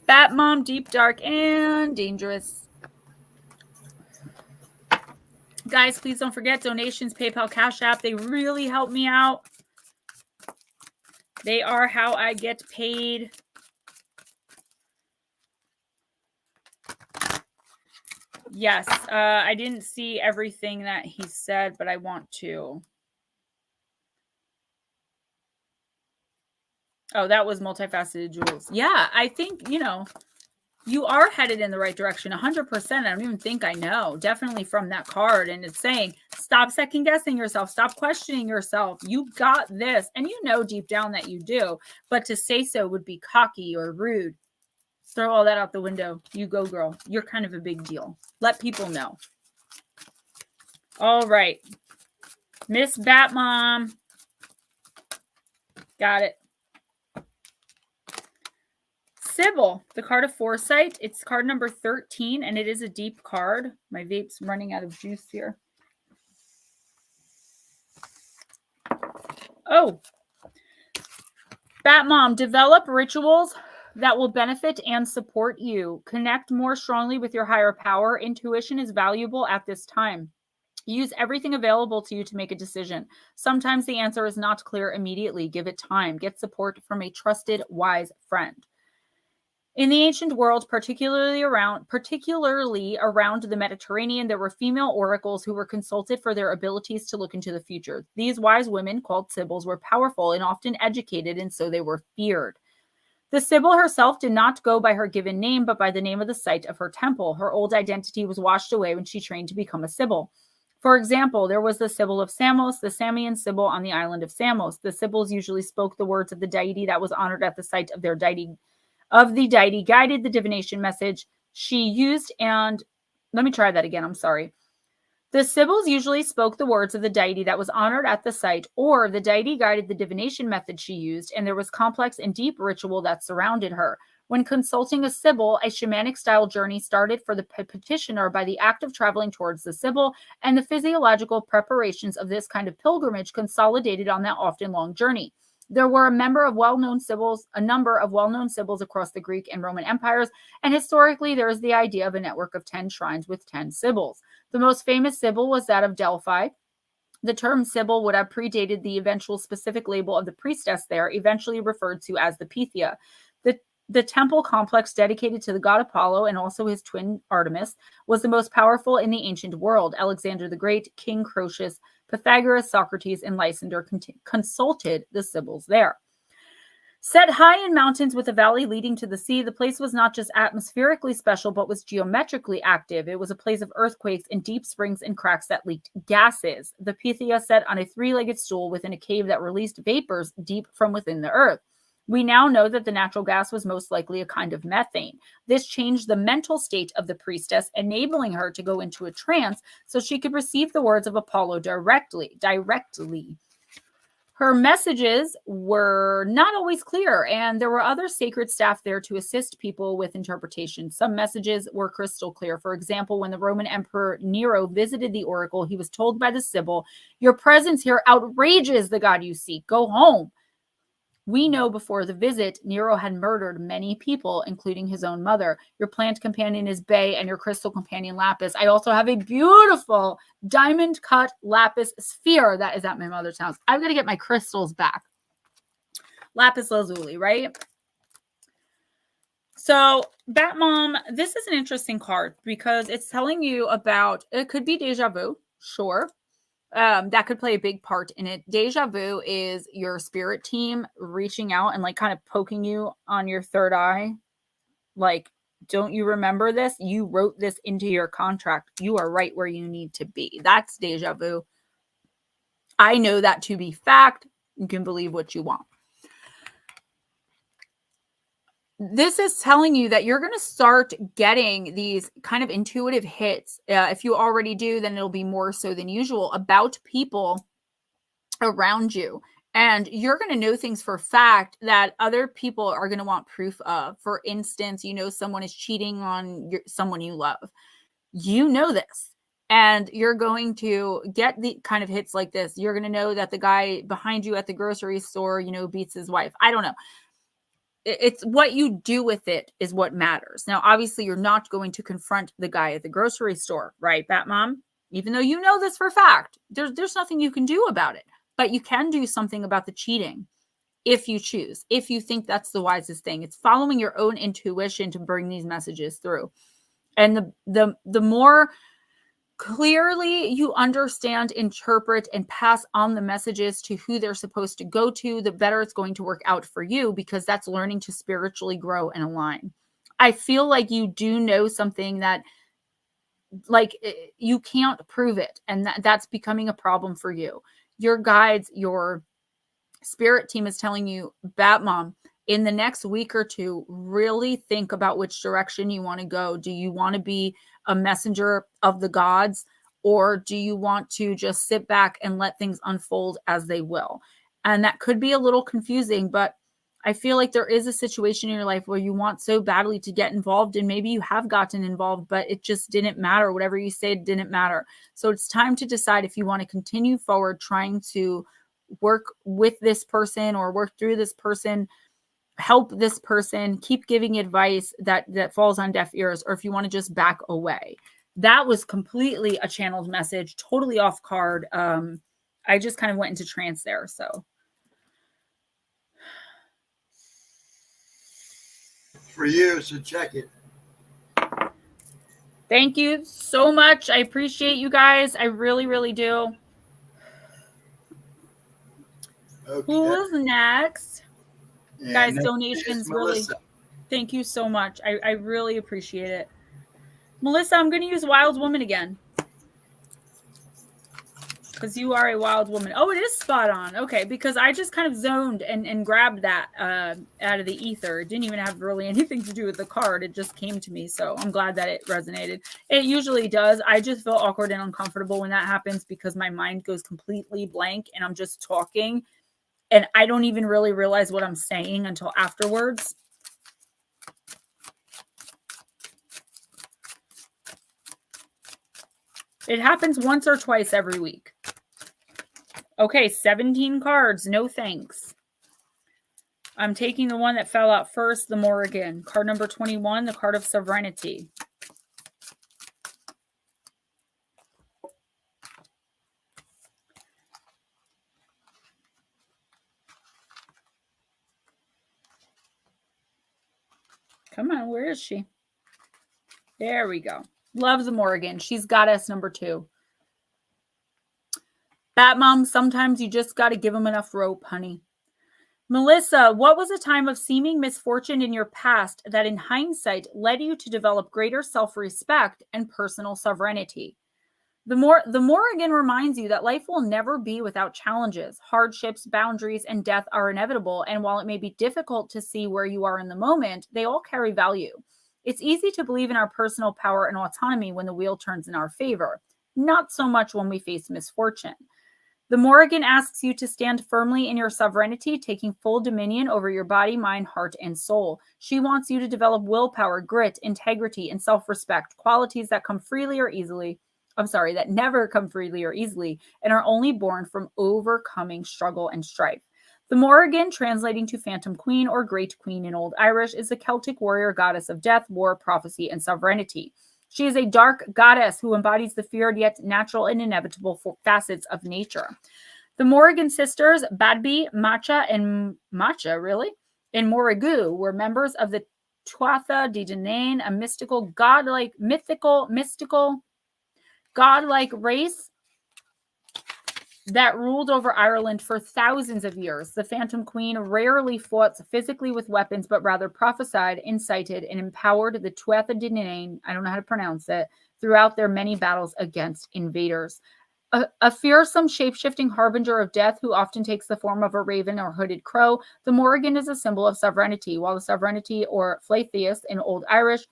Speaker 1: Bat Mom, deep, dark, and dangerous. Guys, please don't forget donations, PayPal, Cash App. They really help me out. They are how I get paid. Yes, I didn't see everything that he said, but I want to. Oh, that was multifaceted Jules. Yeah, I think, you are headed in the right direction 100%. I don't even think I know. Definitely from that card. And it's saying, stop second guessing yourself. Stop questioning yourself. You got this. And you know deep down that you do. But to say so would be cocky or rude. Throw all that out the window. You go, girl. You're kind of a big deal. Let people know. All right. Miss Batmom. Got it. Sybil, the card of foresight. It's card number 13, and it is a deep card. My vape's running out of juice here. Oh. Batmom, develop rituals that will benefit and support you. Connect more strongly with your higher power. Intuition is valuable at this time. Use everything available to you to make a decision. Sometimes the answer is not clear immediately. Give it time. Get support from a trusted, wise friend. In the ancient world, particularly around the Mediterranean, there were female oracles who were consulted for their abilities to look into the future. These wise women, called sibyls, were powerful and often educated, and so they were feared. The sibyl herself did not go by her given name, but by the name of the site of her temple. Her old identity was washed away when she trained to become a sibyl. For example, there was the sibyl of Samos, the Samian sibyl on the island of Samos. The sibyls usually spoke the words of the deity that was honored at the site of their deity, guided the divination message she used. And let me try that again. I'm sorry. The sibyls usually spoke the words of the deity that was honored at the site, or the deity guided the divination method she used, and there was complex and deep ritual that surrounded her. When consulting a sibyl, a shamanic-style journey started for the petitioner by the act of traveling towards the sibyl, and the physiological preparations of this kind of pilgrimage consolidated on that often long journey. There were a number of well-known sibyls across the Greek and Roman empires, and historically there is the idea of a network of 10 shrines with 10 sibyls. The most famous sibyl was that of Delphi. The term sibyl would have predated the eventual specific label of the priestess there, eventually referred to as the Pythia. The temple complex dedicated to the god Apollo and also his twin Artemis was the most powerful in the ancient world. Alexander the Great, King Croesus, Pythagoras, Socrates, and Lysander consulted the sibyls there. Set high in mountains with a valley leading to the sea, the place was not just atmospherically special, but was geometrically active. It was a place of earthquakes and deep springs and cracks that leaked gases. The Pythia sat on a three-legged stool within a cave that released vapors deep from within the earth. We now know that the natural gas was most likely a kind of methane. This changed the mental state of the priestess, enabling her to go into a trance so she could receive the words of Apollo directly. Her messages were not always clear, and there were other sacred staff there to assist people with interpretation. Some messages were crystal clear. For example, when the Roman Emperor Nero visited the oracle, he was told by the sibyl, "Your presence here outrages the god you seek. Go home." We know before the visit, Nero had murdered many people, including his own mother. Your plant companion is bay and your crystal companion lapis. I also have a beautiful diamond cut lapis sphere that is at my mother's house. I've got to get my crystals back. Lapis lazuli, right? So, Batmom, this is an interesting card because it's telling you about, it could be deja vu, sure. That could play a big part in it. Deja vu is your spirit team reaching out and like kind of poking you on your third eye. Like, don't you remember this? You wrote this into your contract. You are right where you need to be. That's deja vu. I know that to be fact. You can believe what you want. This is telling you that you're going to start getting these kind of intuitive hits. If you already do, then it'll be more so than usual about people around you. And you're going to know things for a fact that other people are going to want proof of. For instance, you know someone is cheating on someone you love. You know this. And you're going to get the kind of hits like this. You're going to know that the guy behind you at the grocery store, beats his wife. I don't know. It's what you do with it is what matters. Now, obviously, you're not going to confront the guy at the grocery store, right, Batmom? Even though you know this for a fact, there's nothing you can do about it. But you can do something about the cheating if you choose, if you think that's the wisest thing. It's following your own intuition to bring these messages through. And the more clearly you understand, interpret, and pass on the messages to who they're supposed to go to, the better it's going to work out for you, because that's learning to spiritually grow and align. I feel like you do know something that, like, you can't prove it, and that's becoming a problem for you. Your guides, your spirit team is telling you, Batmom, in the next week or two, really think about which direction you want to go. Do you want to be a messenger of the gods, or do you want to just sit back and let things unfold as they will? And that could be a little confusing, but I feel like there is a situation in your life where you want so badly to get involved, and maybe you have gotten involved, but it just didn't matter. Whatever you said didn't matter. So it's time to decide if you want to continue forward trying to work with this person or work through this person, help this person, keep giving advice that falls on deaf ears, or if you want to just back away. That was completely a channeled message, totally off card. I just kind of went into trance there. So
Speaker 2: for you, so check it.
Speaker 1: Thank you so much. I appreciate you guys. I really, really do.
Speaker 2: Okay.
Speaker 1: Who's next?
Speaker 2: And
Speaker 1: Guys,
Speaker 2: next
Speaker 1: donations
Speaker 2: is
Speaker 1: really.
Speaker 2: Melissa.
Speaker 1: Thank you so much. I really appreciate it. Melissa, I'm going to use wild woman again. Because you are a wild woman. Oh, it is spot on. Okay, because I just kind of zoned and grabbed that out of the ether. It didn't even have really anything to do with the card. It just came to me. So I'm glad that it resonated. It usually does. I just feel awkward and uncomfortable when that happens because my mind goes completely blank and I'm just talking. And I don't even really realize what I'm saying until afterwards. It happens once or twice every week. Okay, 17 cards. No thanks. I'm taking the one that fell out first, the Morrigan. Card number 21, the card of sovereignty. Come on, where is she? There we go. Love the Morrigan. She's goddess number 2. Bat Mom, sometimes you just got to give them enough rope, honey. Melissa, what was a time of seeming misfortune in your past that in hindsight led you to develop greater self-respect and personal sovereignty? The Morrigan reminds you that life will never be without challenges. Hardships, boundaries, and death are inevitable, and while it may be difficult to see where you are in the moment, they all carry value. It's easy to believe in our personal power and autonomy when the wheel turns in our favor, not so much when we face misfortune. The Morrigan asks you to stand firmly in your sovereignty, taking full dominion over your body, mind, heart, and soul. She wants you to develop willpower, grit, integrity, and self-respect, qualities that come freely or easily. That never come freely or easily and are only born from overcoming struggle and strife. The Morrigan, translating to Phantom Queen or Great Queen in Old Irish, is the Celtic warrior goddess of death, war, prophecy, and sovereignty. She is a dark goddess who embodies the feared yet natural and inevitable facets of nature. The Morrigan sisters, Badby, Macha, and Morrigu were members of the Tuatha De Danann, a mystical, godlike race that ruled over Ireland for thousands of years. The Phantom Queen rarely fought physically with weapons, but rather prophesied, incited, and empowered the Tuatha De Danann, I don't know how to pronounce it, throughout their many battles against invaders. A fearsome, shape-shifting harbinger of death who often takes the form of a raven or hooded crow, the Morrigan is a symbol of sovereignty, while the sovereignty or flaithius in Old Irish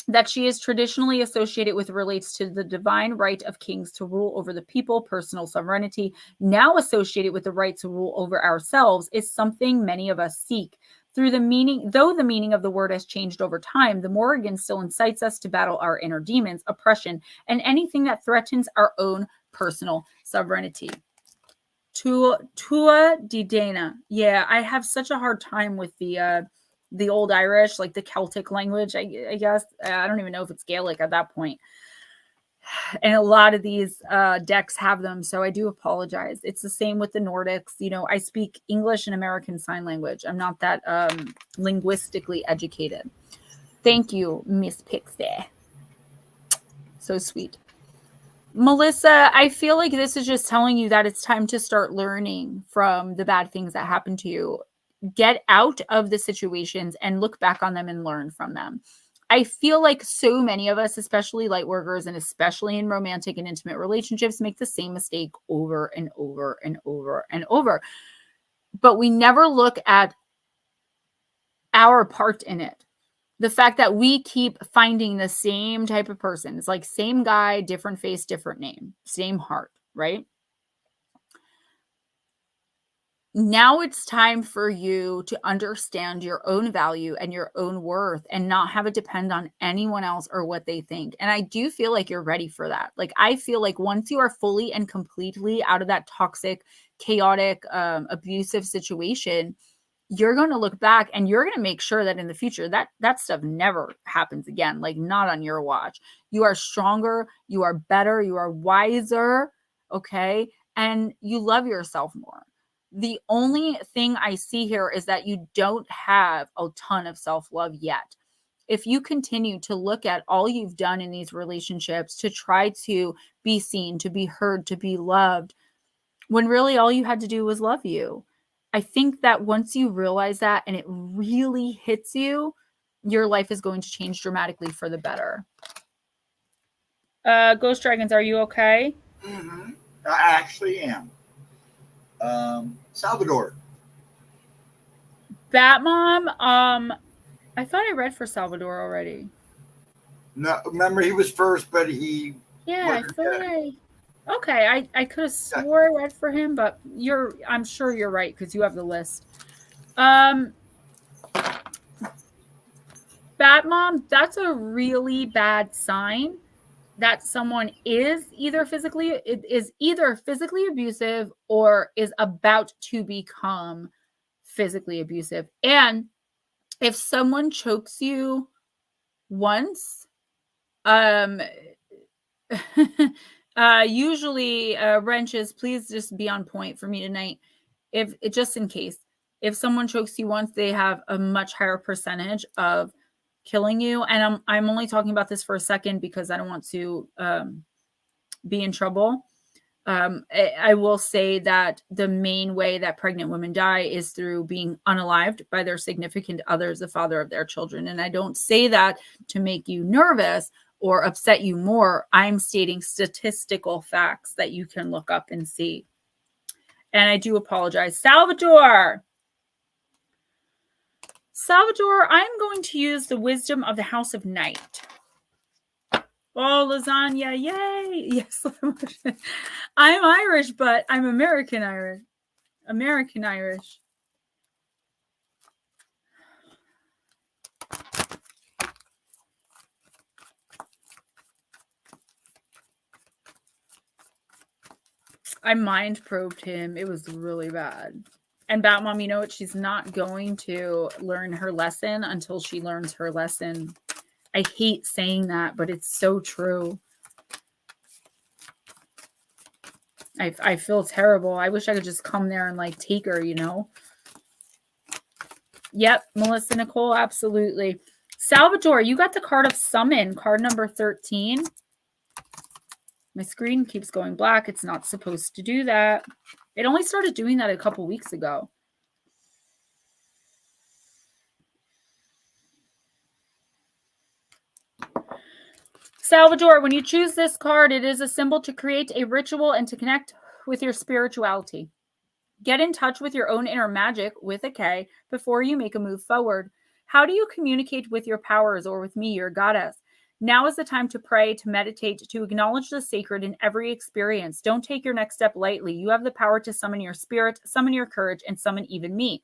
Speaker 1: that she is traditionally associated with relates to the divine right of kings to rule over the people. Personal sovereignty, now associated with the right to rule over ourselves, is something many of us seek. Though the meaning of the word has changed over time, the Morrigan still incites us to battle our inner demons, oppression, and anything that threatens our own personal sovereignty. Tua de Dana. Yeah, I have such a hard time with the Old Irish, like the Celtic language, I guess. I don't even know if it's Gaelic at that point. And a lot of these decks have them, so I do apologize. It's the same with the Nordics. You know, I speak English and American Sign Language. I'm not that linguistically educated. Thank you, Miss Pixie. So sweet. Melissa, I feel like this is just telling you that it's time to start learning from the bad things that happen to you. Get out of the situations and look back on them and learn from them. I feel like so many of us, especially light workers and especially in romantic and intimate relationships, make the same mistake over and over and over and over. But we never look at our part in it. The fact that we keep finding the same type of person. It's like same guy, different face, different name, same heart, right? Now it's time for you to understand your own value and your own worth and not have it depend on anyone else or what they think. And I do feel like you're ready for that. Like, I feel like once you are fully and completely out of that toxic, chaotic, abusive situation, you're going to look back and you're going to make sure that in the future that stuff never happens again. Like, not on your watch. You are stronger, you are better, you are wiser, okay? And you love yourself more. The only thing I see here is that you don't have a ton of self-love yet. If you continue to look at all you've done in these relationships to try to be seen, to be heard, to be loved, when really all you had to do was love you. I think that once you realize that and it really hits you, your life is going to change dramatically for the better. Ghost Dragons, are you okay?
Speaker 2: Mm-hmm. I actually am. Salvador.
Speaker 1: Batmom, I thought I read for Salvador already.
Speaker 2: No, remember he was first, but he.
Speaker 1: Yeah, I thought Okay, I could have swore I read for him, but I'm sure you're right because you have the list. Batmom, that's a really bad sign that someone is either physically abusive or is about to become physically abusive. And if someone chokes you once, usually wrenches, please just be on point for me tonight. If just in case, if someone chokes you once, they have a much higher percentage of killing you. And I'm only talking about this for a second because I don't want to be in trouble. I will say that the main way that pregnant women die is through being unalived by their significant others, the father of their children. And I don't say that to make you nervous or upset you more. I'm stating statistical facts that you can look up and see. And I do apologize. Salvador, I'm going to use the wisdom of the House of Night. Oh, lasagna, yay. Yes. I'm Irish, but I'm American Irish. American Irish. I mind probed him. It was really bad. And Batmom, you know what? She's not going to learn her lesson until she learns her lesson. I hate saying that, but it's so true. I feel terrible. I wish I could just come there and like take her, you know? Yep, Melissa Nicole, absolutely. Salvador, you got the card of summon, card number 13. My screen keeps going black. It's not supposed to do that. It only started doing that a couple weeks ago. Salvador, when you choose this card, it is a symbol to create a ritual and to connect with your spirituality. Get in touch with your own inner magic with a K before you make a move forward. How do you communicate with your powers or with me, your goddess? Now is the time to pray, to meditate, to acknowledge the sacred in every experience. Don't take your next step lightly. You have the power to summon your spirit, summon your courage, and summon even me.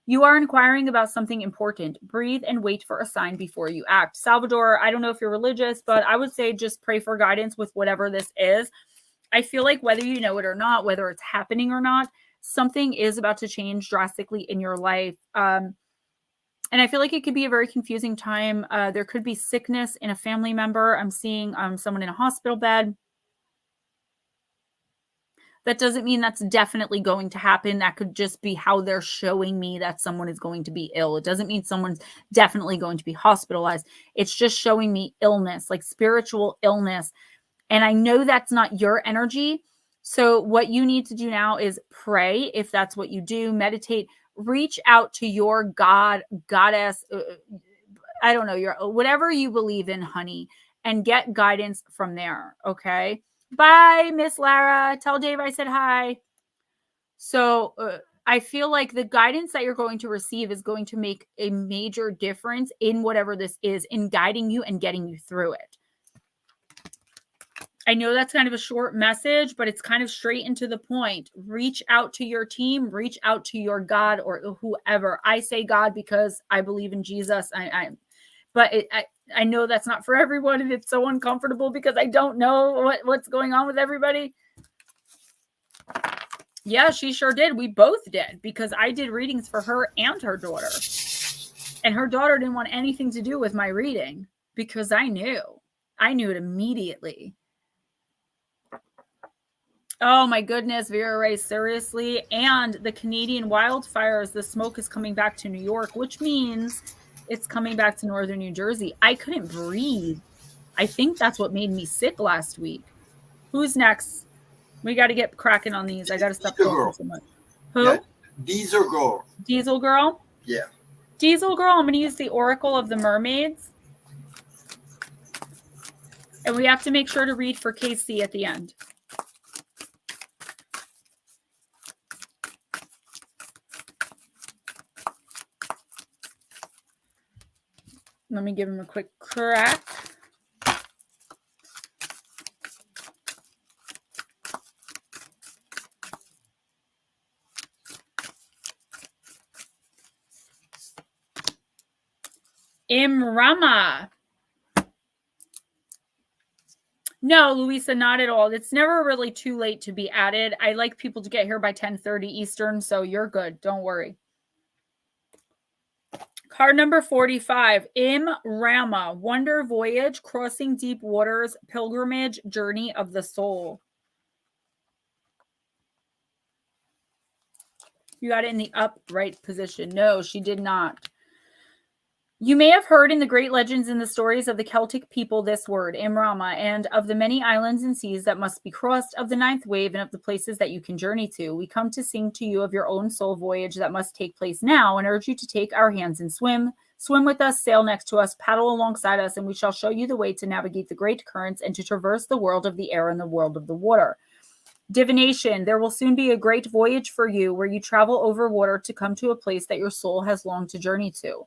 Speaker 1: You are inquiring about something important. Breathe and wait for a sign before you act. Salvador, I don't know if you're religious, but I would say just pray for guidance with whatever this is. I feel like whether you know it or not, whether it's happening or not, something is about to change drastically in your life. And I feel like it could be a very confusing time. There could be sickness in a family member. I'm seeing someone in a hospital bed. That doesn't mean that's definitely going to happen. That could just be how they're showing me that someone is going to be ill. It doesn't mean someone's definitely going to be hospitalized. It's just showing me illness, like spiritual illness. And I know that's not your energy. So what you need to do now is pray, if that's what you do, meditate, reach out to your God, goddess, I don't know, your whatever you believe in, honey, and get guidance from there, okay? Bye, Miss Lara. Tell Dave I said hi. So I feel like the guidance that you're going to receive is going to make a major difference in whatever this is, in guiding you and getting you through it. I know that's kind of a short message, but it's kind of straight into the point. Reach out to your team, reach out to your God or whoever. I say God because I believe in Jesus. I know that's not for everyone, and it's so uncomfortable because I don't know what's going on with everybody. Yeah, she sure did. We both did, because I did readings for her and her daughter. And her daughter didn't want anything to do with my reading because I knew it immediately. Oh my goodness, Vera Ray, seriously. And the Canadian wildfires, the smoke is coming back to New York, which means it's coming back to northern New Jersey. I couldn't breathe. I think that's what made me sick last week. Who's next? We got to get cracking on these. I got to stop
Speaker 2: Diesel
Speaker 1: talking
Speaker 2: Girl.
Speaker 1: so much. Who?
Speaker 2: Yeah. Diesel Girl.
Speaker 1: Diesel Girl?
Speaker 2: Yeah.
Speaker 1: Diesel Girl, I'm going to use the Oracle of the Mermaids. And we have to make sure to read for KC at the end. Let me give him a quick crack. Imrama. No, Louisa, not at all. It's never really too late to be added. I like people to get here by 10:30 Eastern, so you're good. Don't worry. Card number 45, Imrama, Wonder Voyage, Crossing Deep Waters, Pilgrimage, Journey of the Soul. You got it in the upright position. No, she did not. You may have heard in the great legends and the stories of the Celtic people this word, Imrama, and of the many islands and seas that must be crossed, of the ninth wave, and of the places that you can journey to. We come to sing to you of your own soul voyage that must take place now, and urge you to take our hands and swim. Swim with us, sail next to us, paddle alongside us, and we shall show you the way to navigate the great currents and to traverse the world of the air and the world of the water. Divination, there will soon be a great voyage for you where you travel over water to come to a place that your soul has longed to journey to.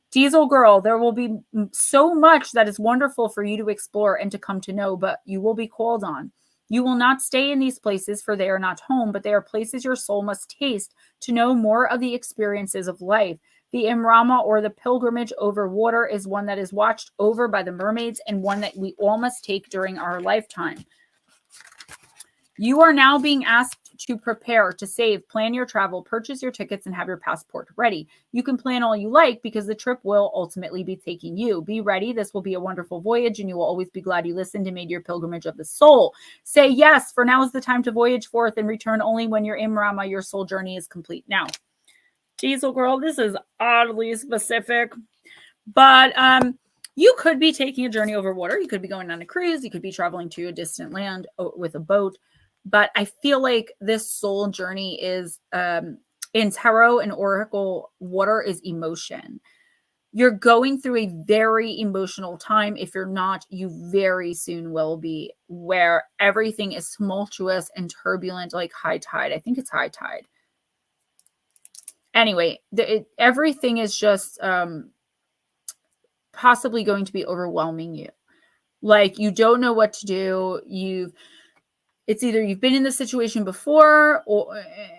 Speaker 1: Diesel Girl, there will be so much that is wonderful for you to explore and to come to know, but you will be called on. You will not stay in these places, for they are not home, but they are places your soul must taste to know more of the experiences of life. The Imrama, or the pilgrimage over water, is one that is watched over by the mermaids and one that we all must take during our lifetime. You are now being asked to prepare, to save, plan your travel, purchase your tickets, and have your passport ready. You can plan all you like because the trip will ultimately be taking you. Be ready. This will be a wonderful voyage, and you will always be glad you listened and made your pilgrimage of the soul. Say yes, for now is the time to voyage forth and return only when your Imrama, your soul journey, is complete. Now, Diesel Girl, this is oddly specific, but you could be taking a journey over water. You could be going on a cruise. You could be traveling to a distant land with a boat. But I feel like this soul journey is, in tarot and oracle, water is emotion. You're going through a very emotional time. If you're not, you very soon will be, where everything is tumultuous and turbulent, like high tide. I think it's high tide. Anyway, everything is just possibly going to be overwhelming you. Like, you don't know what to do. It's either you've been in this situation before,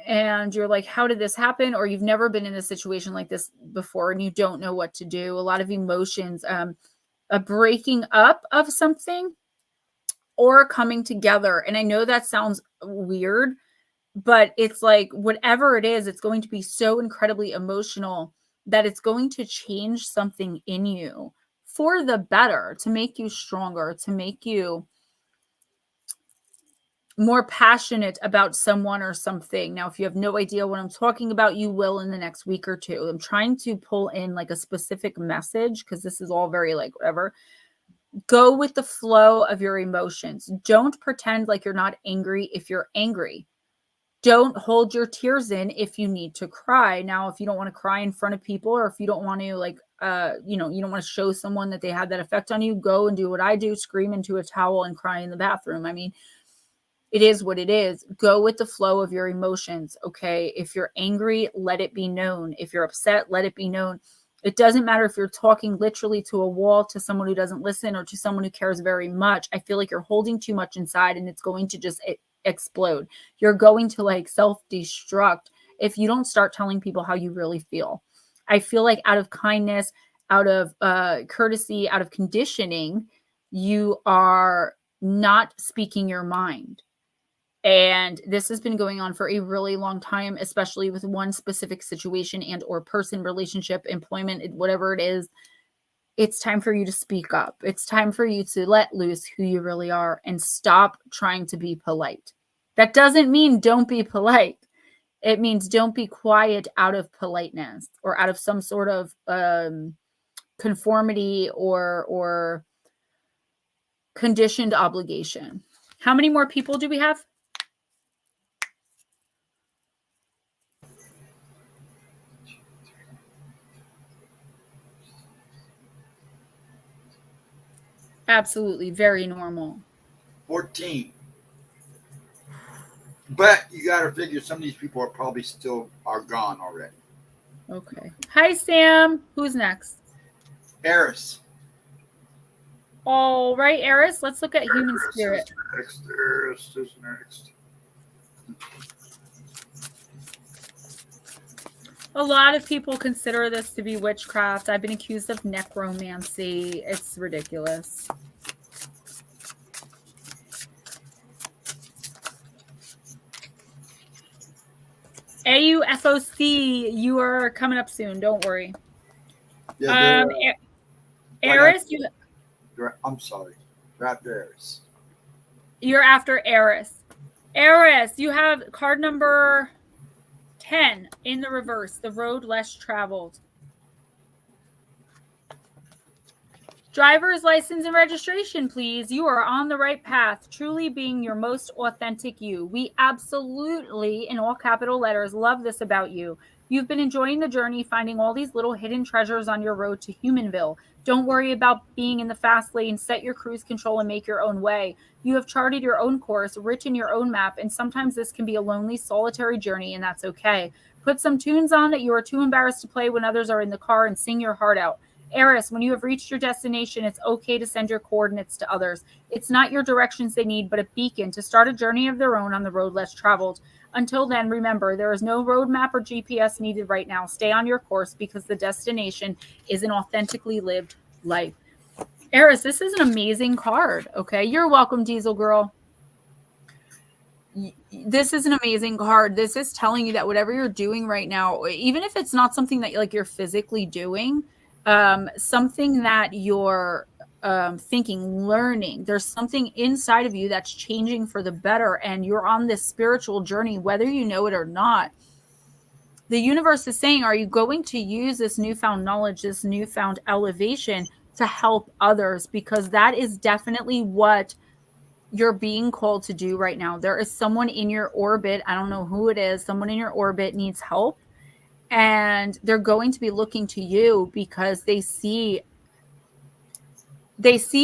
Speaker 1: and you're like, how did this happen? Or you've never been in a situation like this before and you don't know what to do. A lot of emotions, a breaking up of something or coming together. And I know that sounds weird, but it's like, whatever it is, it's going to be so incredibly emotional that it's going to change something in you for the better, to make you stronger, to make you more passionate about someone or something. Now, if you have no idea what I'm talking about, you will in the next week or two. I'm trying to pull in like a specific message because this is all very like whatever. Go with the flow of your emotions. Don't pretend like you're not angry if you're angry. Don't hold your tears in if you need to cry. Now, if you don't want to cry in front of people, or if you don't want to you don't want to show someone that they had that effect on you, go and do what I do, scream into a towel and cry in the bathroom. I mean, it is what it is. Go with the flow of your emotions, okay? If you're angry, let it be known. If you're upset, let it be known. It doesn't matter if you're talking literally to a wall, to someone who doesn't listen, or to someone who cares very much. I feel like you're holding too much inside and it's going to just explode. You're going to like self-destruct if you don't start telling people how you really feel. I feel like out of kindness, out of courtesy, out of conditioning, you are not speaking your mind. And this has been going on for a really long time, especially with one specific situation and or person, relationship, employment, whatever it is. It's time for you to speak up. It's time for you to let loose who you really are and stop trying to be polite. That doesn't mean don't be polite. It means don't be quiet out of politeness or out of some sort of conformity or conditioned obligation. How many more people do we have? Absolutely. Very normal.
Speaker 2: 14. But you got to figure some of these people are probably still are gone already.
Speaker 1: Okay. Hi, Sam. Who's next?
Speaker 2: Eris.
Speaker 1: All right, Eris. Let's look at human
Speaker 2: Eris
Speaker 1: spirit.
Speaker 2: is next. Eris is next.
Speaker 1: A lot of people consider this to be witchcraft. I've been accused of necromancy. It's ridiculous. AUFOC, you are coming up soon. Don't worry.
Speaker 2: Yeah,
Speaker 1: Eris,
Speaker 2: I'm sorry. You're after Eris.
Speaker 1: You're after Eris. Eris, you have card number 10 in the reverse, the road less traveled. Driver's license and registration, please. You are on the right path, truly being your most authentic you. We absolutely, in all capital letters, love this about you. You've been enjoying the journey, finding all these little hidden treasures on your road to Humanville. Don't worry about being in the fast lane. Set your cruise control and make your own way. You have charted your own course, written your own map, and sometimes this can be a lonely, solitary journey, and that's okay. Put some tunes on that you are too embarrassed to play when others are in the car and sing your heart out. Eris, when you have reached your destination, it's okay to send your coordinates to others. It's not your directions they need, but a beacon to start a journey of their own on the road less traveled. Until then, remember, there is no roadmap or GPS needed right now. Stay on your course because the destination is an authentically lived life. Eris, this is an amazing card, okay? You're welcome, Diesel Girl. This is an amazing card. This is telling you that whatever you're doing right now, even if it's not something that like you're physically doing, something that you're thinking, learning, there's something inside of you that's changing for the better, and you're on this spiritual journey, whether you know it or not. The universe is saying, are you going to use this newfound knowledge, this newfound elevation to help others? Because that is definitely what you're being called to do right now. There is someone in your orbit, I don't know who it is, someone in your orbit needs help. And they're going to be looking to you because they see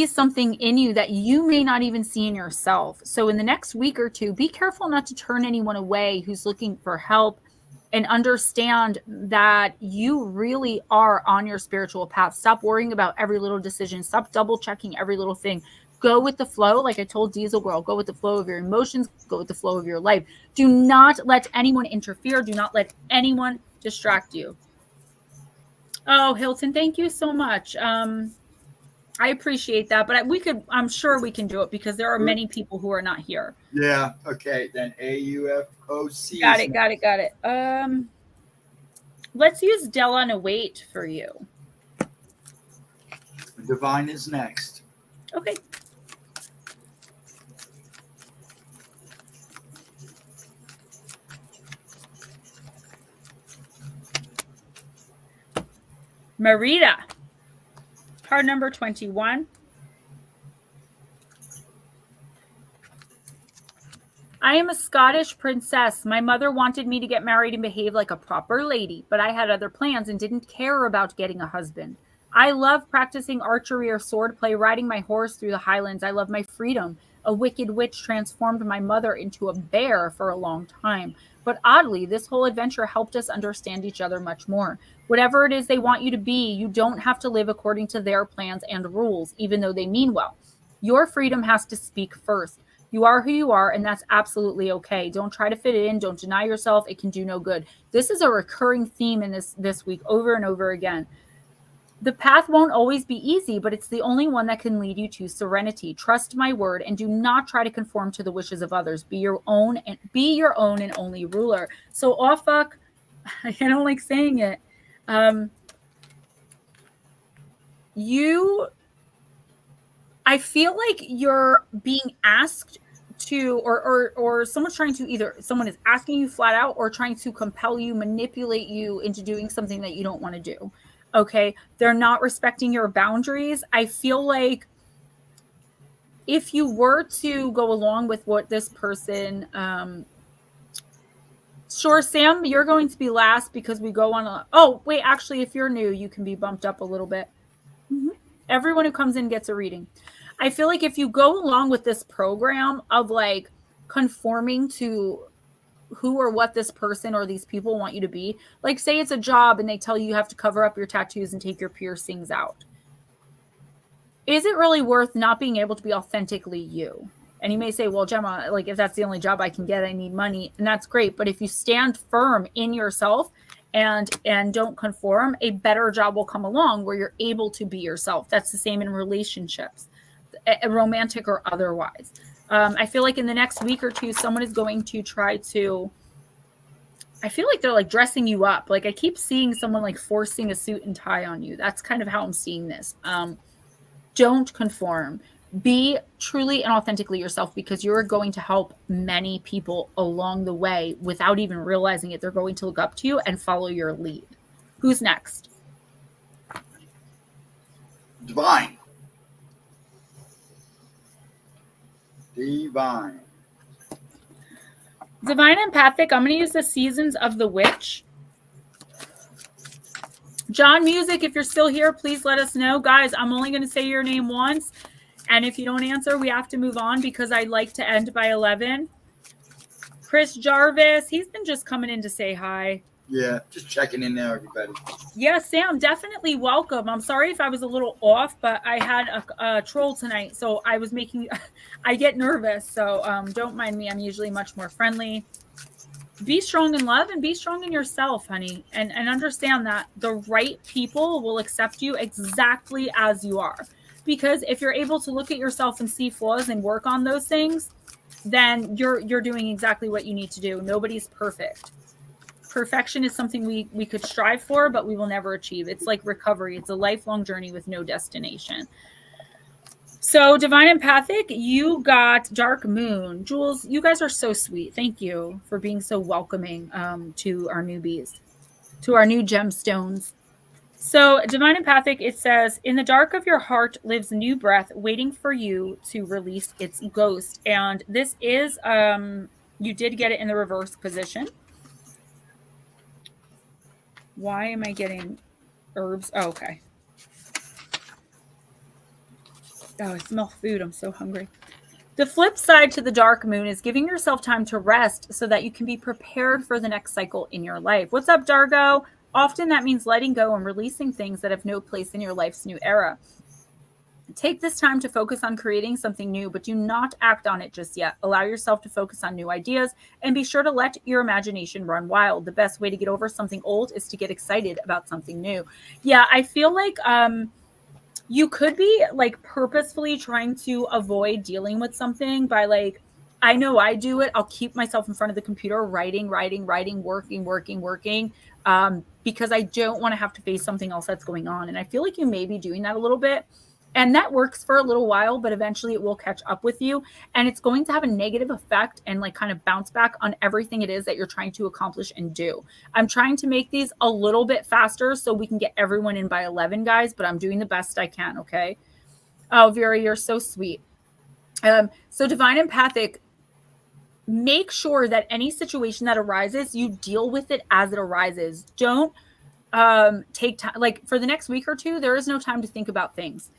Speaker 1: something in you that you may not even see in yourself. So in the next week or two, be careful not to turn anyone away who's looking for help, and understand that you really are on your spiritual path. Stop worrying about every little decision. Stop double checking every little thing. Go with the flow. Like I told Diesel Girl, go with the flow of your emotions, go with the flow of your life. Do not let anyone interfere. Do not let anyone distract you. Oh, Hilton, thank you so much. I appreciate that, but I'm sure we can do it because there are many people who are not here.
Speaker 2: Yeah. Okay. Then AUFOC.
Speaker 1: Got it. Let's use Della and await for you.
Speaker 2: Divine is next.
Speaker 1: Okay. Marita, card number 21. I am a Scottish princess. My mother wanted me to get married and behave like a proper lady, but I had other plans and didn't care about getting a husband. I love practicing archery or swordplay, riding my horse through the Highlands. I love my freedom. A wicked witch transformed my mother into a bear for a long time. But oddly, this whole adventure helped us understand each other much more. Whatever it is they want you to be, you don't have to live according to their plans and rules, even though they mean well. Your freedom has to speak first. You are who you are, and that's absolutely okay. Don't try to fit it in. Don't deny yourself. It can do no good. This is a recurring theme in this week over and over again. The path won't always be easy, but it's the only one that can lead you to serenity. Trust my word and do not try to conform to the wishes of others. Be your own and only ruler. So, oh fuck, I don't like saying it. I feel like you're being asked to, or someone's trying to, either someone is asking you flat out or trying to compel you, manipulate you into doing something that you don't want to do. Okay. They're not respecting your boundaries. I feel like if you were to go along with what this person, sure, Sam, you're going to be last because we go on oh, wait, actually, if you're new, you can be bumped up a little bit. Mm-hmm. Everyone who comes in gets a reading. I feel like if you go along with this program of like conforming to who or what this person or these people want you to be, like say it's a job and they tell you have to cover up your tattoos and take your piercings out. Is it really worth not being able to be authentically you? And you may say, well, Gemma, like if that's the only job I can get, I need money. And that's great. But if you stand firm in yourself and don't conform, a better job will come along where you're able to be yourself. That's the same in relationships, romantic or otherwise. I feel like in the next week or two, someone is going to try to, I feel like they're like dressing you up. Like I keep seeing someone like forcing a suit and tie on you. That's kind of how I'm seeing this. Don't conform. Be truly and authentically yourself, because you're going to help many people along the way without even realizing it. They're going to look up to you and follow your lead. Who's next?
Speaker 2: Divine. Divine.
Speaker 1: Divine Empathic. I'm going to use the Seasons of the Witch. John Music, if you're still here, please let us know. Guys, I'm only going to say your name once. And if you don't answer, we have to move on because I like to end by 11. Chris Jarvis, he's been just coming in to say hi.
Speaker 2: Yeah, just checking in now, everybody.
Speaker 1: Yeah, Sam, definitely welcome. I'm sorry if I was a little off, but I had a troll tonight. So I was I get nervous. So don't mind me. I'm usually much more friendly. Be strong in love and be strong in yourself, honey. And understand that the right people will accept you exactly as you are. Because if you're able to look at yourself and see flaws and work on those things, then you're doing exactly what you need to do. Nobody's perfect. Perfection is something we could strive for, but we will never achieve. It's like recovery. It's a lifelong journey with no destination. So Divine Empathic, you got Dark Moon. Jules, you guys are so sweet. Thank you for being so welcoming to our newbies, to our new gemstones. So Divine Empathic, it says, in the dark of your heart lives a new breath waiting for you to release its ghost. And this is, you did get it in the reverse position. Why am I getting herbs? Oh, okay. Oh, I smell food. I'm so hungry. The flip side to the dark moon is giving yourself time to rest so that you can be prepared for the next cycle in your life. What's up, Dargo? Often that means letting go and releasing things that have no place in your life's new era. Take this time to focus on creating something new, but do not act on it just yet. Allow yourself to focus on new ideas and be sure to let your imagination run wild. The best way to get over something old is to get excited about something new. Yeah, I feel like you could be like purposefully trying to avoid dealing with something by like, I know I do it. I'll keep myself in front of the computer, writing, working, because I don't want to have to face something else that's going on. And I feel like you may be doing that a little bit. And that works for a little while, but eventually it will catch up with you. And it's going to have a negative effect and like kind of bounce back on everything it is that you're trying to accomplish and do. I'm trying to make these a little bit faster so we can get everyone in by 11, guys, but I'm doing the best I can, okay? Oh, Vera, you're so sweet. So Divine Empathic, make sure that any situation that arises, you deal with it as it arises. Don't take time. Like for the next week or two, there is no time to think about things.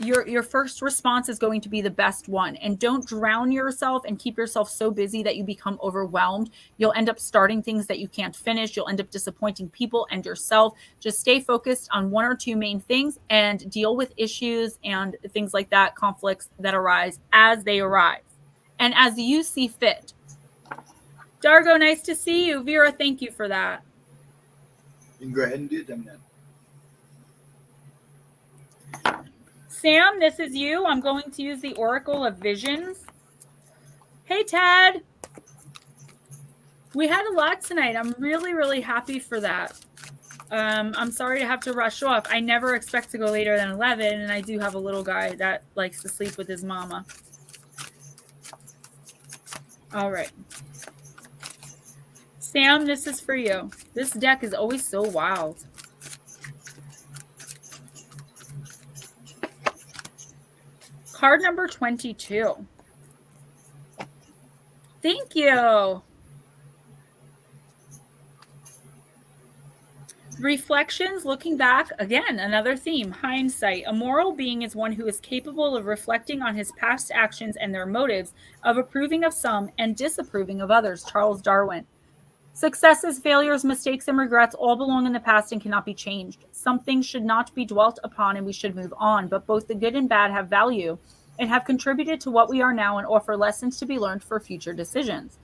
Speaker 1: Your first response is going to be the best one. And don't drown yourself and keep yourself so busy that you become overwhelmed. You'll end up starting things that you can't finish. You'll end up disappointing people and yourself. Just stay focused on one or two main things and deal with issues and things like that, conflicts that arise as they arise and as you see fit. Dargo, nice to see you. Vera, thank you for that.
Speaker 2: You can go ahead and do them then.
Speaker 1: Sam, this is you. I'm going to use the Oracle of Visions. Hey, Ted. We had a lot tonight. I'm really, really happy for that. I'm sorry to have to rush off. I never expect to go later than 11, and I do have a little guy that likes to sleep with his mama. All right. Sam, this is for you. This deck is always so wild. Card number 22. Thank you. Reflections, looking back, again, another theme, hindsight. A moral being is one who is capable of reflecting on his past actions and their motives, of approving of some and disapproving of others. Charles Darwin. Successes, failures, mistakes, and regrets all belong in the past and cannot be changed. Some things should not be dwelt upon and we should move on, but both the good and bad have value and have contributed to what we are now and offer lessons to be learned for future decisions.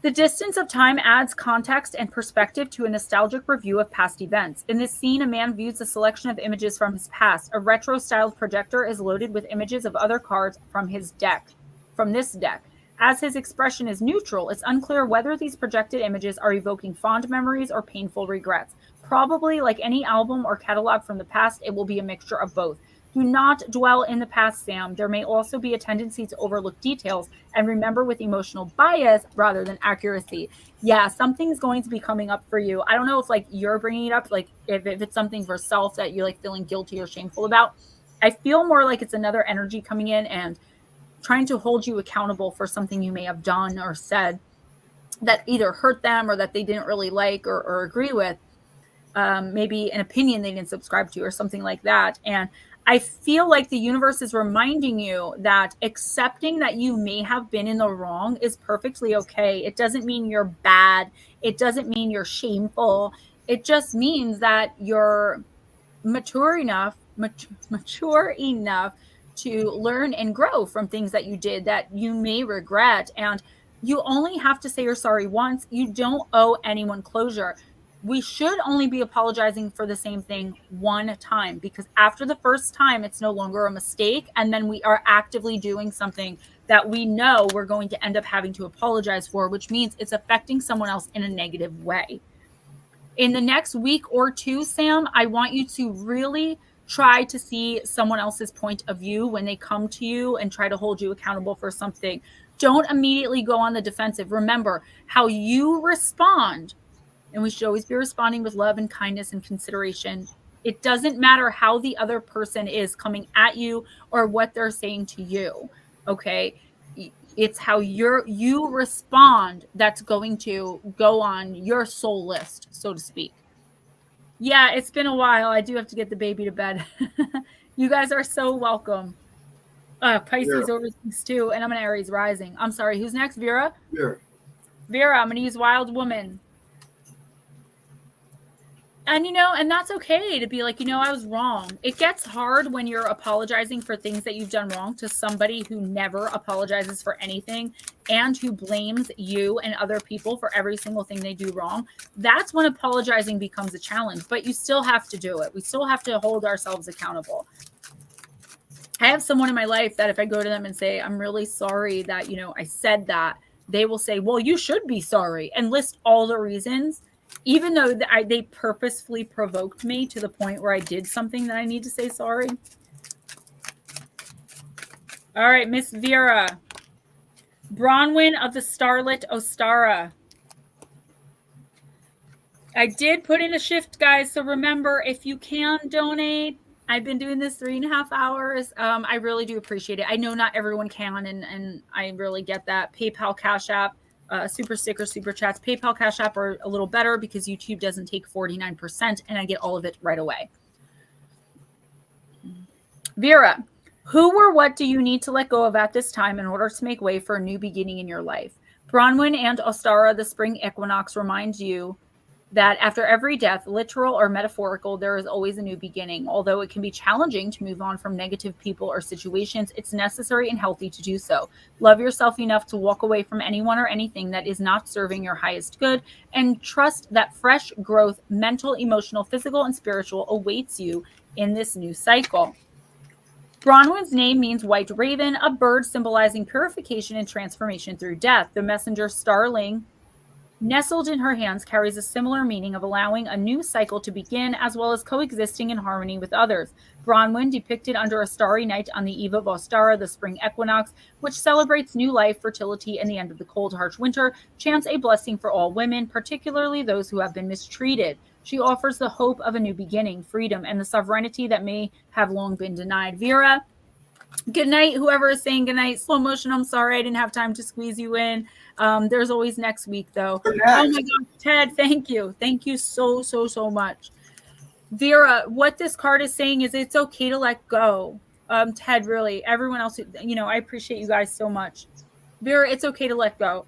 Speaker 1: The distance of time adds context and perspective to a nostalgic review of past events. In this scene, a man views a selection of images from his past. A retro-styled projector is loaded with images of other cards from this deck. As his expression is neutral, it's unclear whether these projected images are evoking fond memories or painful regrets. Probably, like any album or catalog from the past, it will be a mixture of both. Do not dwell in the past, Sam. There may also be a tendency to overlook details and remember with emotional bias rather than accuracy. Yeah, something's going to be coming up for you. I don't know if like you're bringing it up, like if it's something for self that you're like feeling guilty or shameful about. I feel more like it's another energy coming in and trying to hold you accountable for something you may have done or said that either hurt them or that they didn't really like or agree with. Maybe an opinion they didn't subscribe to or something like that. And I feel like the universe is reminding you that accepting that you may have been in the wrong is perfectly okay. It doesn't mean you're bad. It doesn't mean you're shameful. It just means that you're mature enough to learn and grow from things that you did that you may regret. And you only have to say you're sorry once. You don't owe anyone closure. We should only be apologizing for the same thing one time, because after the first time, it's no longer a mistake. And then we are actively doing something that we know we're going to end up having to apologize for, which means it's affecting someone else in a negative way. In the next week or two, Sam, I want you to really try to see someone else's point of view when they come to you and try to hold you accountable for something. Don't immediately go on the defensive. Remember, how you respond, and we should always be responding with love and kindness and consideration. It doesn't matter how the other person is coming at you or what they're saying to you, okay? It's how you respond that's going to go on your soul list, so to speak. Yeah, it's been a while. I do have to get the baby to bed. You guys are so welcome. Pisces overseas too, and I'm an Aries rising. I'm sorry, who's next? Vera? Vera, I'm going to use Wild Woman. And, and that's okay to be like, I was wrong. It gets hard when you're apologizing for things that you've done wrong to somebody who never apologizes for anything and who blames you and other people for every single thing they do wrong. That's when apologizing becomes a challenge, but you still have to do it. We still have to hold ourselves accountable. I have someone in my life that if I go to them and say, I'm really sorry that, I said that, they will say, well, you should be sorry, and list all the reasons. Even though they purposefully provoked me to the point where I did something that I need to say sorry. All right, Miss Vera. Bronwyn of the Starlit Ostara. I did put in a shift, guys, so remember, if you can donate, I've been doing this 3.5 hours. I really do appreciate it. I know not everyone can, and I really get that. PayPal, Cash App. Super sticker, super chats, PayPal, Cash App are a little better because YouTube doesn't take 49% and I get all of it right away. Vera, who or what do you need to let go of at this time in order to make way for a new beginning in your life? Bronwyn and Ostara, the spring equinox, reminds you that after every death, literal or metaphorical, there is always a new beginning. Although it can be challenging to move on from negative people or situations, it's necessary and healthy to do so. Love yourself enough to walk away from anyone or anything that is not serving your highest good, and trust that fresh growth, mental, emotional, physical, and spiritual, awaits you in this new cycle. Bronwyn's name means white raven, a bird symbolizing purification and transformation through death. The messenger starling Nestled in her hands carries a similar meaning of allowing a new cycle to begin, as well as coexisting in harmony with others. Bronwyn, depicted under a starry night on the eve of Ostara, the spring equinox, which celebrates new life, fertility, and the end of the cold, harsh winter, chants a blessing for all women, particularly those who have been mistreated. She offers the hope of a new beginning, freedom, and the sovereignty that may have long been denied. Vera, good night, whoever is saying good night. Slow motion, I'm sorry I didn't have time to squeeze you in. There's always next week, though. Oh my God, Ted, thank you. Thank you so much. Vera, what this card is saying is it's okay to let go. Ted, really, everyone else, I appreciate you guys so much. Vera, it's okay to let go.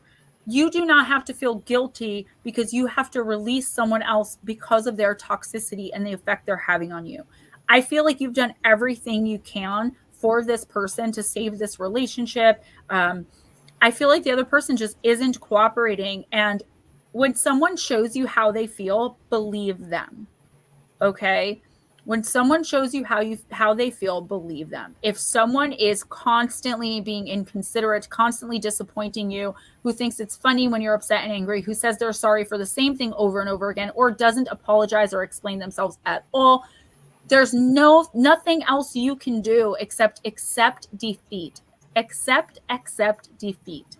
Speaker 1: You do not have to feel guilty because you have to release someone else because of their toxicity and the effect they're having on you. I feel like you've done everything you can for this person to save this relationship. I feel like the other person just isn't cooperating. And when someone shows you how they feel, believe them. Okay? When someone shows you how they feel, believe them. If someone is constantly being inconsiderate, constantly disappointing you, who thinks it's funny when you're upset and angry, who says they're sorry for the same thing over and over again, or doesn't apologize or explain themselves at all, there's nothing else you can do except accept defeat. Accept defeat.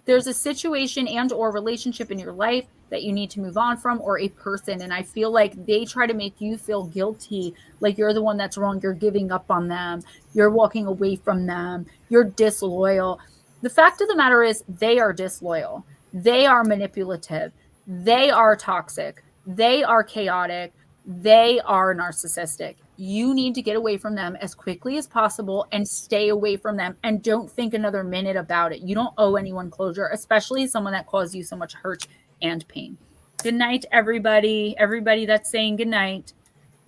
Speaker 1: There's a situation and or relationship in your life that you need to move on from, or a person, and I feel like they try to make you feel guilty, like you're the one that's wrong, you're giving up on them, you're walking away from them, you're disloyal. The fact of the matter is they are disloyal. They are manipulative. They are toxic. They are chaotic. They are narcissistic. You need to get away from them as quickly as possible and stay away from them, and don't think another minute about it. You don't owe anyone closure, especially someone that caused you so much hurt and pain. Good night, everybody. Everybody that's saying good night.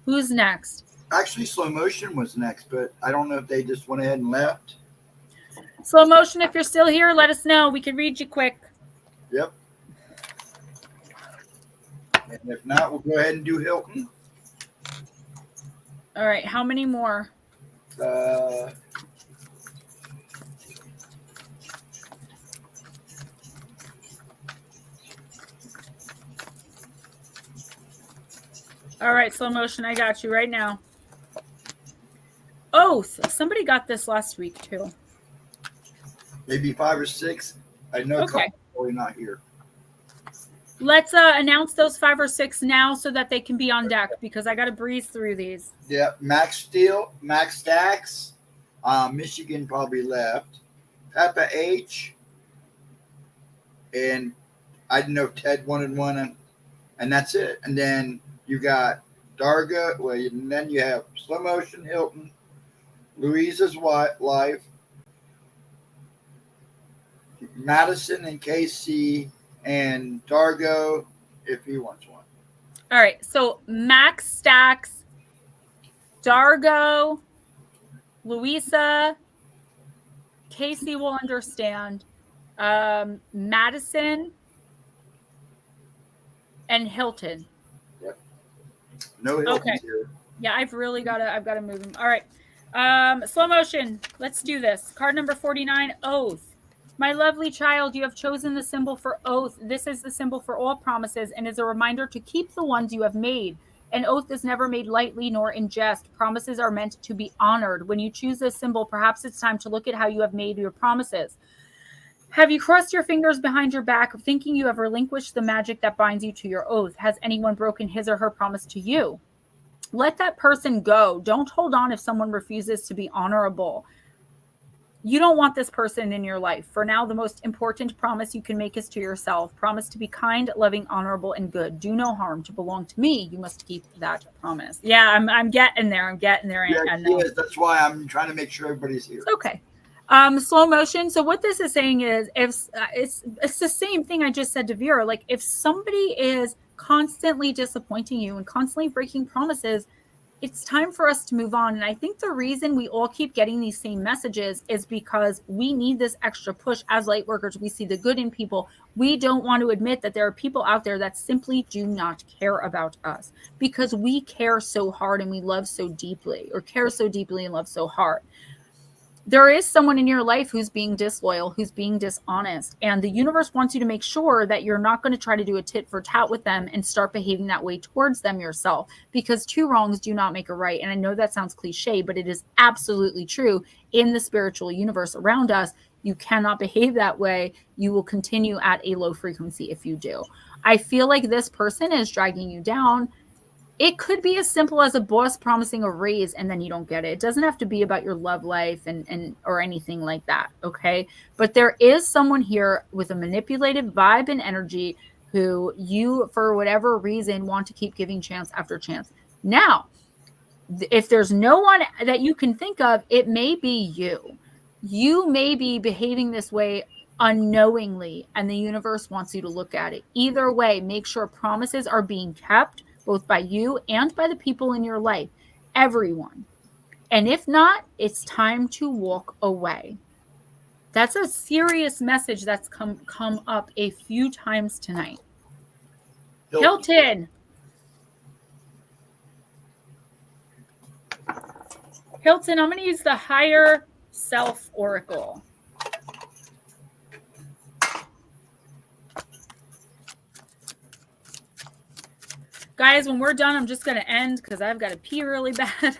Speaker 1: Who's next?
Speaker 2: Actually, Slow Motion was next, but I don't know if they just went ahead and left.
Speaker 1: Slow Motion, if you're still here, let us know. We can read you quick.
Speaker 2: Yep. And if not, we'll go ahead and do Hilton.
Speaker 1: All right. How many more? All right, Slow Motion, I got you right now. Oath. Somebody got this last week, too.
Speaker 2: Maybe 5 or 6. I know.
Speaker 1: Okay.
Speaker 2: Probably not here.
Speaker 1: Let's announce those 5 or 6 now so that they can be on deck, because I got to breeze through these.
Speaker 2: Yeah, Max Steel, Max Stacks, Michigan probably left. Peppa H, and I didn't know if Ted wanted one, and that's it. And then you got Darga, and then you have Slow Motion, Hilton, Louisa's Life, Madison and KC, and Dargo, if he wants one.
Speaker 1: All right. So Max Stacks, Dargo, Louisa, Casey will understand, Madison, and Hilton.
Speaker 2: Yep. No Hilton here.
Speaker 1: Yeah, I've got to move them. All right. Slow Motion. Let's do this. Card number 49, Oath. My lovely child, you have chosen the symbol for oath. This is the symbol for all promises and is a reminder to keep the ones you have made. An oath is never made lightly nor in jest. Promises are meant to be honored. When you choose this symbol, perhaps it's time to look at how you have made your promises. Have you crossed your fingers behind your back, thinking you have relinquished the magic that binds you to your oath? Has anyone broken his or her promise to you? Let that person go. Don't hold on if someone refuses to be honorable. You don't want this person in your life. For now, the most important promise you can make is to yourself. Promise to be kind, loving, honorable, and good. Do no harm. To belong to me, you must keep that promise. Yeah, I'm getting there. I'm getting there.
Speaker 2: Yeah, yes, that's why I'm trying to make sure everybody's here.
Speaker 1: Okay. Slow Motion. So what this is saying is, if it's the same thing I just said to Vera. Like, if somebody is constantly disappointing you and constantly breaking promises, it's time for us to move on. And I think the reason we all keep getting these same messages is because we need this extra push as light workers. We see the good in people. We don't want to admit that there are people out there that simply do not care about us because we care so hard and we love so deeply, or care so deeply and love so hard. there is someone in your life who's being disloyal, who's being dishonest, and the universe wants you to make sure that you're not going to try to do a tit for tat with them and start behaving that way towards them yourself, because two wrongs do not make a right. And I know that sounds cliche, but it is absolutely true. In the spiritual universe around us, you cannot behave that way. You will continue at a low frequency if you do. I feel like this person is dragging you down. It could be as simple as a boss promising a raise and then you don't get it. It doesn't have to be about your love life and or anything like that, okay? But there is someone here with a manipulative vibe and energy who you, for whatever reason, want to keep giving chance after chance. Now, if there's no one that you can think of, it may be you. You may be behaving this way unknowingly, and the universe wants you to look at it. Either way, make sure promises are being kept, both by you and by the people in your life, everyone. And if not, it's time to walk away. That's a serious message that's come up a few times tonight. Hilton, I'm going to use the higher self oracle. Guys, when we're done, I'm just going to end because I've got to pee really bad.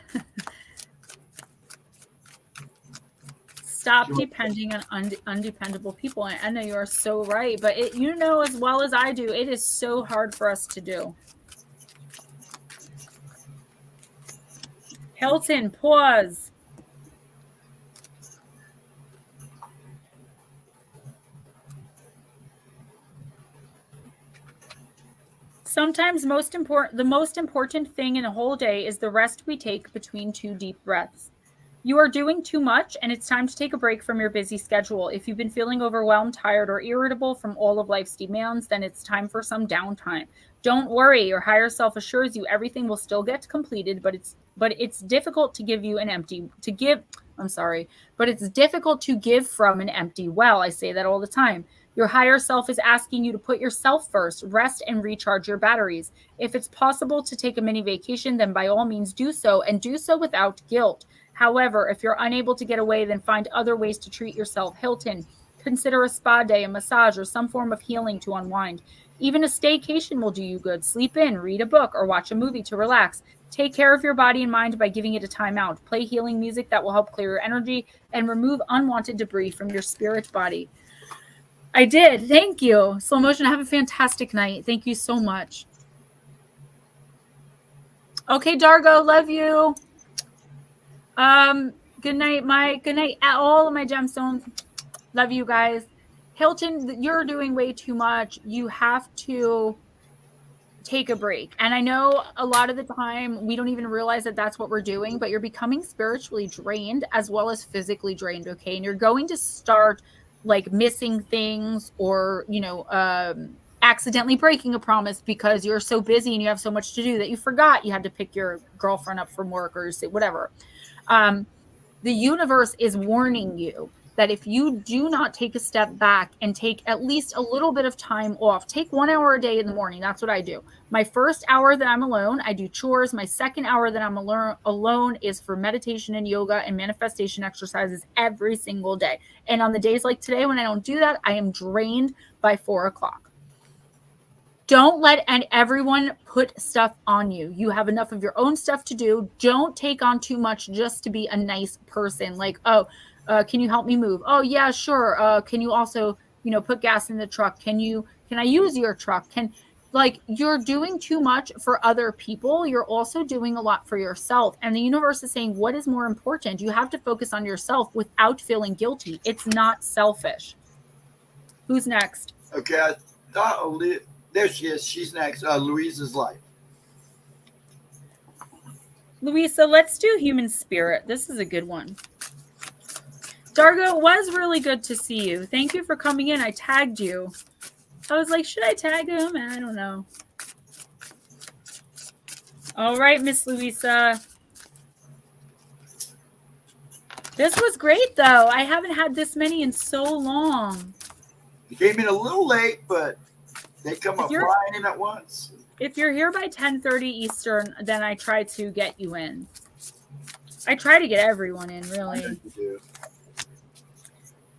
Speaker 1: Stop depending on undependable people. And I know you are so right, but you know as well as I do, it is so hard for us to do. Hilton, pause. Sometimes the most important thing in a whole day is the rest we take between two deep breaths. You are doing too much, and it's time to take a break from your busy schedule. If you've been feeling overwhelmed, tired, or irritable from all of life's demands, then it's time for some downtime. Don't worry, your higher self assures you everything will still get completed, but it's difficult to give from an empty well. I say that all the time. Your higher self is asking you to put yourself first, rest and recharge your batteries. If it's possible to take a mini vacation, then by all means do so, and do so without guilt. However, if you're unable to get away, then find other ways to treat yourself. Hilton, consider a spa day, a massage, or some form of healing to unwind. Even a staycation will do you good. Sleep in, read a book, or watch a movie to relax. Take care of your body and mind by giving it a time out. Play healing music that will help clear your energy and remove unwanted debris from your spirit body. I did. Thank you. Slow motion, have a fantastic night. Thank you so much. Okay, Dargo, love you. Good night, Mike. Good night, all of my gemstones. Love you guys. Hilton, you're doing way too much. You have to take a break. And I know a lot of the time we don't even realize that that's what we're doing, but you're becoming spiritually drained as well as physically drained, okay? And you're going to start like missing things or, accidentally breaking a promise because you're so busy and you have so much to do that you forgot you had to pick your girlfriend up from work or whatever. The universe is warning you that if you do not take a step back and take at least a little bit of time off, take 1 hour a day in the morning. That's what I do. My first hour that I'm alone, I do chores. My second hour that I'm alone is for meditation and yoga and manifestation exercises every single day. And on the days like today, when I don't do that, I am drained by 4 o'clock. Don't let everyone put stuff on you. You have enough of your own stuff to do. Don't take on too much just to be a nice person. Like, can you help me move? Oh yeah, sure. Can you also, put gas in the truck? Can I use your truck? You're doing too much for other people. You're also doing a lot for yourself. And the universe is saying, what is more important? You have to focus on yourself without feeling guilty. It's not selfish. Who's next?
Speaker 2: Okay. I thought there she is. She's next. Louisa's life.
Speaker 1: Louisa, let's do human spirit. This is a good one. Dargo, it was really good to see you. Thank you for coming in. I tagged you. I was like, should I tag him? I don't know. All right, Miss Louisa. This was great, though. I haven't had this many in so long.
Speaker 2: You came in a little late, but they come up flying in at once.
Speaker 1: If you're here by 10:30 Eastern, then I try to get you in. I try to get everyone in, really.
Speaker 2: I know you do.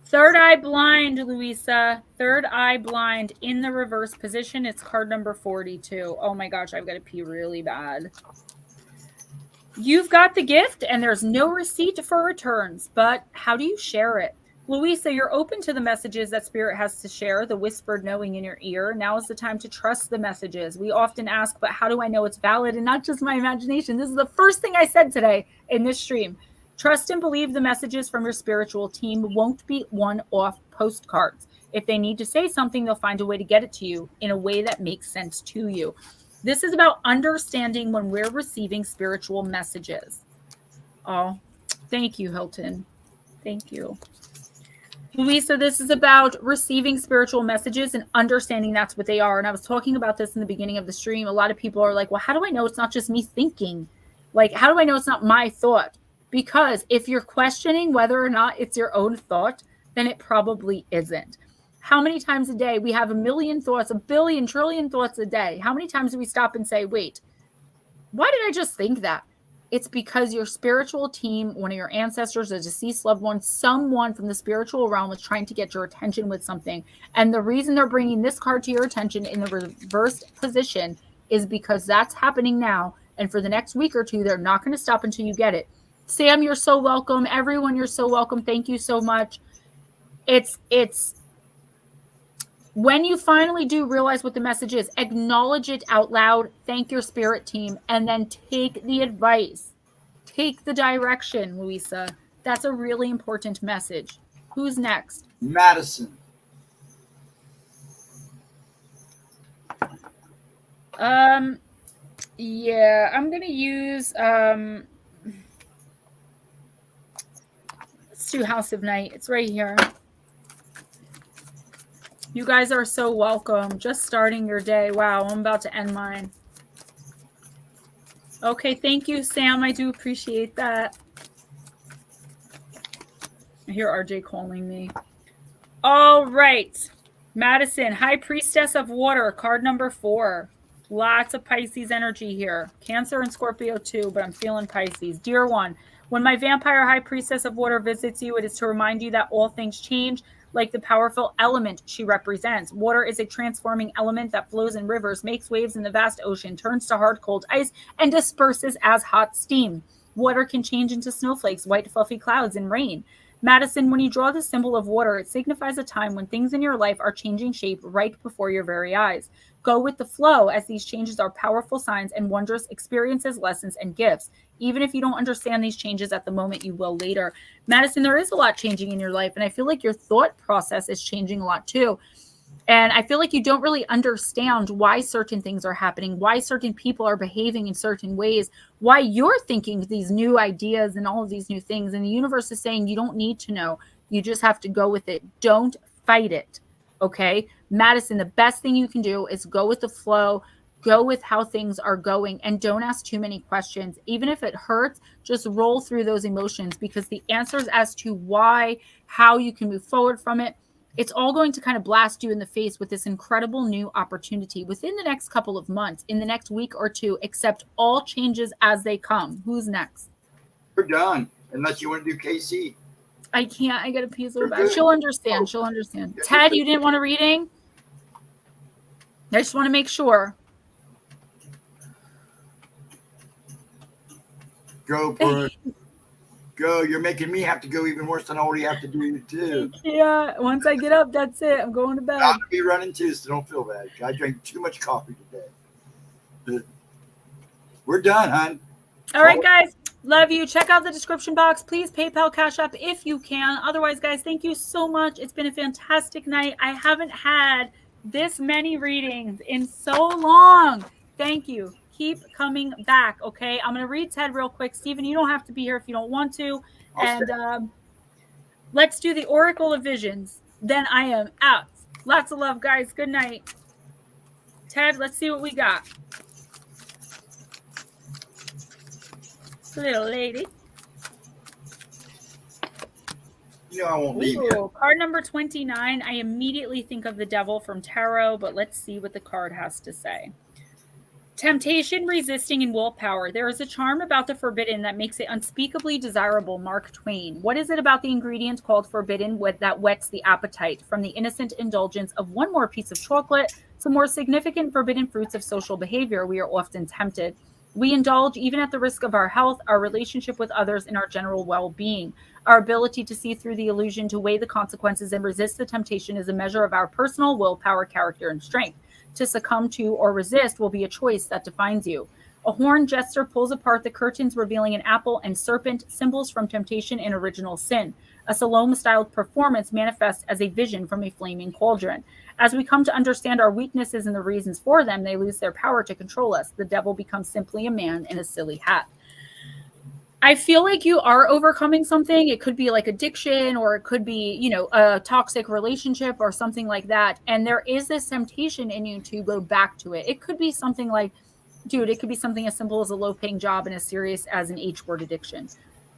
Speaker 1: Third eye blind, Louisa. Third eye blind in the reverse position. It's card number 42. Oh my gosh, I've got to pee really bad. You've got the gift and there's no receipt for returns, but how do you share it? Louisa, you're open to the messages that Spirit has to share, the whispered knowing in your ear. Now is the time to trust the messages. We often ask, but how do I know it's valid and not just my imagination? This is the first thing I said today in this stream. Trust and believe the messages from your spiritual team won't be one-off postcards. If they need to say something, they'll find a way to get it to you in a way that makes sense to you. This is about understanding when we're receiving spiritual messages. Oh, thank you, Hilton. Thank you. Louisa, this is about receiving spiritual messages and understanding that's what they are. And I was talking about this in the beginning of the stream. A lot of people are like, well, how do I know it's not just me thinking? Like, how do I know it's not my thought? Because if you're questioning whether or not it's your own thought, then it probably isn't. How many times a day we have a million thoughts, a billion, trillion thoughts a day? How many times do we stop and say, wait, why did I just think that? It's because your spiritual team, one of your ancestors, a deceased loved one, someone from the spiritual realm is trying to get your attention with something. And the reason they're bringing this card to your attention in the reversed position is because that's happening now. And for the next week or two, they're not going to stop until you get it. Sam, you're so welcome. Everyone, you're so welcome. Thank you so much. It's when you finally do realize what the message is, acknowledge it out loud, thank your spirit team, and then take the advice. Take the direction, Louisa. That's a really important message. Who's next?
Speaker 2: Madison.
Speaker 1: Yeah, I'm going to use, let's do House of Night. It's right here. You guys are so welcome. Just starting your day. Wow, I'm about to end mine. Okay, thank you, Sam. I do appreciate that. I hear RJ calling me. All right. Madison, High Priestess of Water, card number 4. Lots of Pisces energy here. Cancer and Scorpio too, but I'm feeling Pisces. Dear one, when my vampire High Priestess of Water visits you, it is to remind you that all things change, like the powerful element she represents. Water is a transforming element that flows in rivers, makes waves in the vast ocean, turns to hard, cold ice, and disperses as hot steam. Water can change into snowflakes, white, fluffy clouds, and rain. Madison, when you draw the symbol of water, it signifies a time when things in your life are changing shape right before your very eyes. Go with the flow, as these changes are powerful signs and wondrous experiences, lessons, and gifts. Even if you don't understand these changes at the moment, you will later. Madison, there is a lot changing in your life, and I feel like your thought process is changing a lot too. And I feel like you don't really understand why certain things are happening, why certain people are behaving in certain ways, why you're thinking these new ideas and all of these new things. And the universe is saying you don't need to know. You just have to go with it. Don't fight it. Okay? Madison, the best thing you can do is go with the flow, go with how things are going, and don't ask too many questions. Even if it hurts, just roll through those emotions, because the answers as to why, how you can move forward from it, it's all going to kind of blast you in the face with this incredible new opportunity within the next couple of months, in the next week or two. Accept all changes as they come. Who's next?
Speaker 2: We're done, unless you want to do KC.
Speaker 1: I can't. I got to pee so bad. She'll understand. She'll understand. Ted, you didn't want a reading? I just want to make sure.
Speaker 2: Go for it. Go. You're making me have to go even worse than I already have to do too.
Speaker 1: Yeah. Once I get up, that's it. I'm going to bed.
Speaker 2: I'll be running too, so don't feel bad. I drank too much coffee today. We're done, hon.
Speaker 1: All right, guys. Love you. Check out the description box. Please PayPal, Cash App if you can. Otherwise, guys, thank you so much. It's been a fantastic night. I haven't had this many readings in so long. Thank you. Keep coming back, okay? I'm going to read Ted real quick. Stephen, you don't have to be here if you don't want to. And let's do the Oracle of Visions. Then I am out. Lots of love, guys. Good night. Ted, let's see what we got. Little lady.
Speaker 2: You know I won't leave you.
Speaker 1: Card number 29. I immediately think of the devil from tarot, but let's see what the card has to say. Temptation, resisting, and willpower. There is a charm about the forbidden that makes it unspeakably desirable. Mark Twain. What is it about the ingredient called forbidden that whets the appetite? From the innocent indulgence of one more piece of chocolate to more significant forbidden fruits of social behavior, we are often tempted. We indulge even at the risk of our health, our relationship with others, and our general well-being. Our ability to see through the illusion, to weigh the consequences, and resist the temptation is a measure of our personal willpower, character, and strength. To succumb to or resist will be a choice that defines you. A horned jester pulls apart the curtains, revealing an apple and serpent, symbols from temptation and original sin. A Salome-styled performance manifests as a vision from a flaming cauldron. As we come to understand our weaknesses and the reasons for them, they lose their power to control us. The devil becomes simply a man in a silly hat. I feel like you are overcoming something. It could be like addiction, or it could be, you know, a toxic relationship or something like that. And there is this temptation in you to go back to it. It could be something like, dude, it could be something as simple as a low-paying job and as serious as an H-word addiction.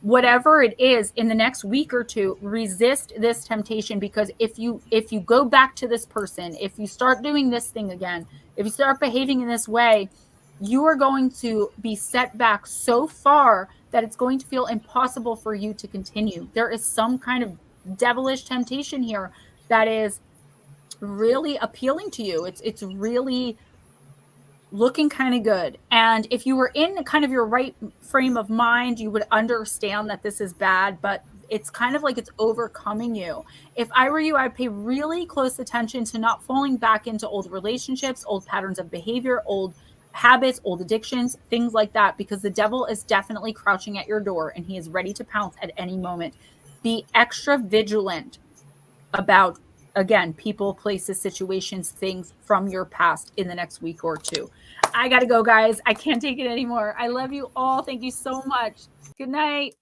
Speaker 1: Whatever it is, in the next week or two, resist this temptation, because if you go back to this person, if you start doing this thing again, if you start behaving in this way, you are going to be set back so far that it's going to feel impossible for you to continue. There is some kind of devilish temptation here that is really appealing to you. It's really looking kind of good. And if you were in kind of your right frame of mind, you would understand that this is bad, but it's kind of like it's overcoming you. If I were you, I'd pay really close attention to not falling back into old relationships, old patterns of behavior, old habits, old addictions, things like that, because the devil is definitely crouching at your door and he is ready to pounce at any moment. Be extra vigilant about, again, people, places, situations, things from your past in the next week or two. I got to go, guys. I can't take it anymore. I love you all. Thank you so much. Good night.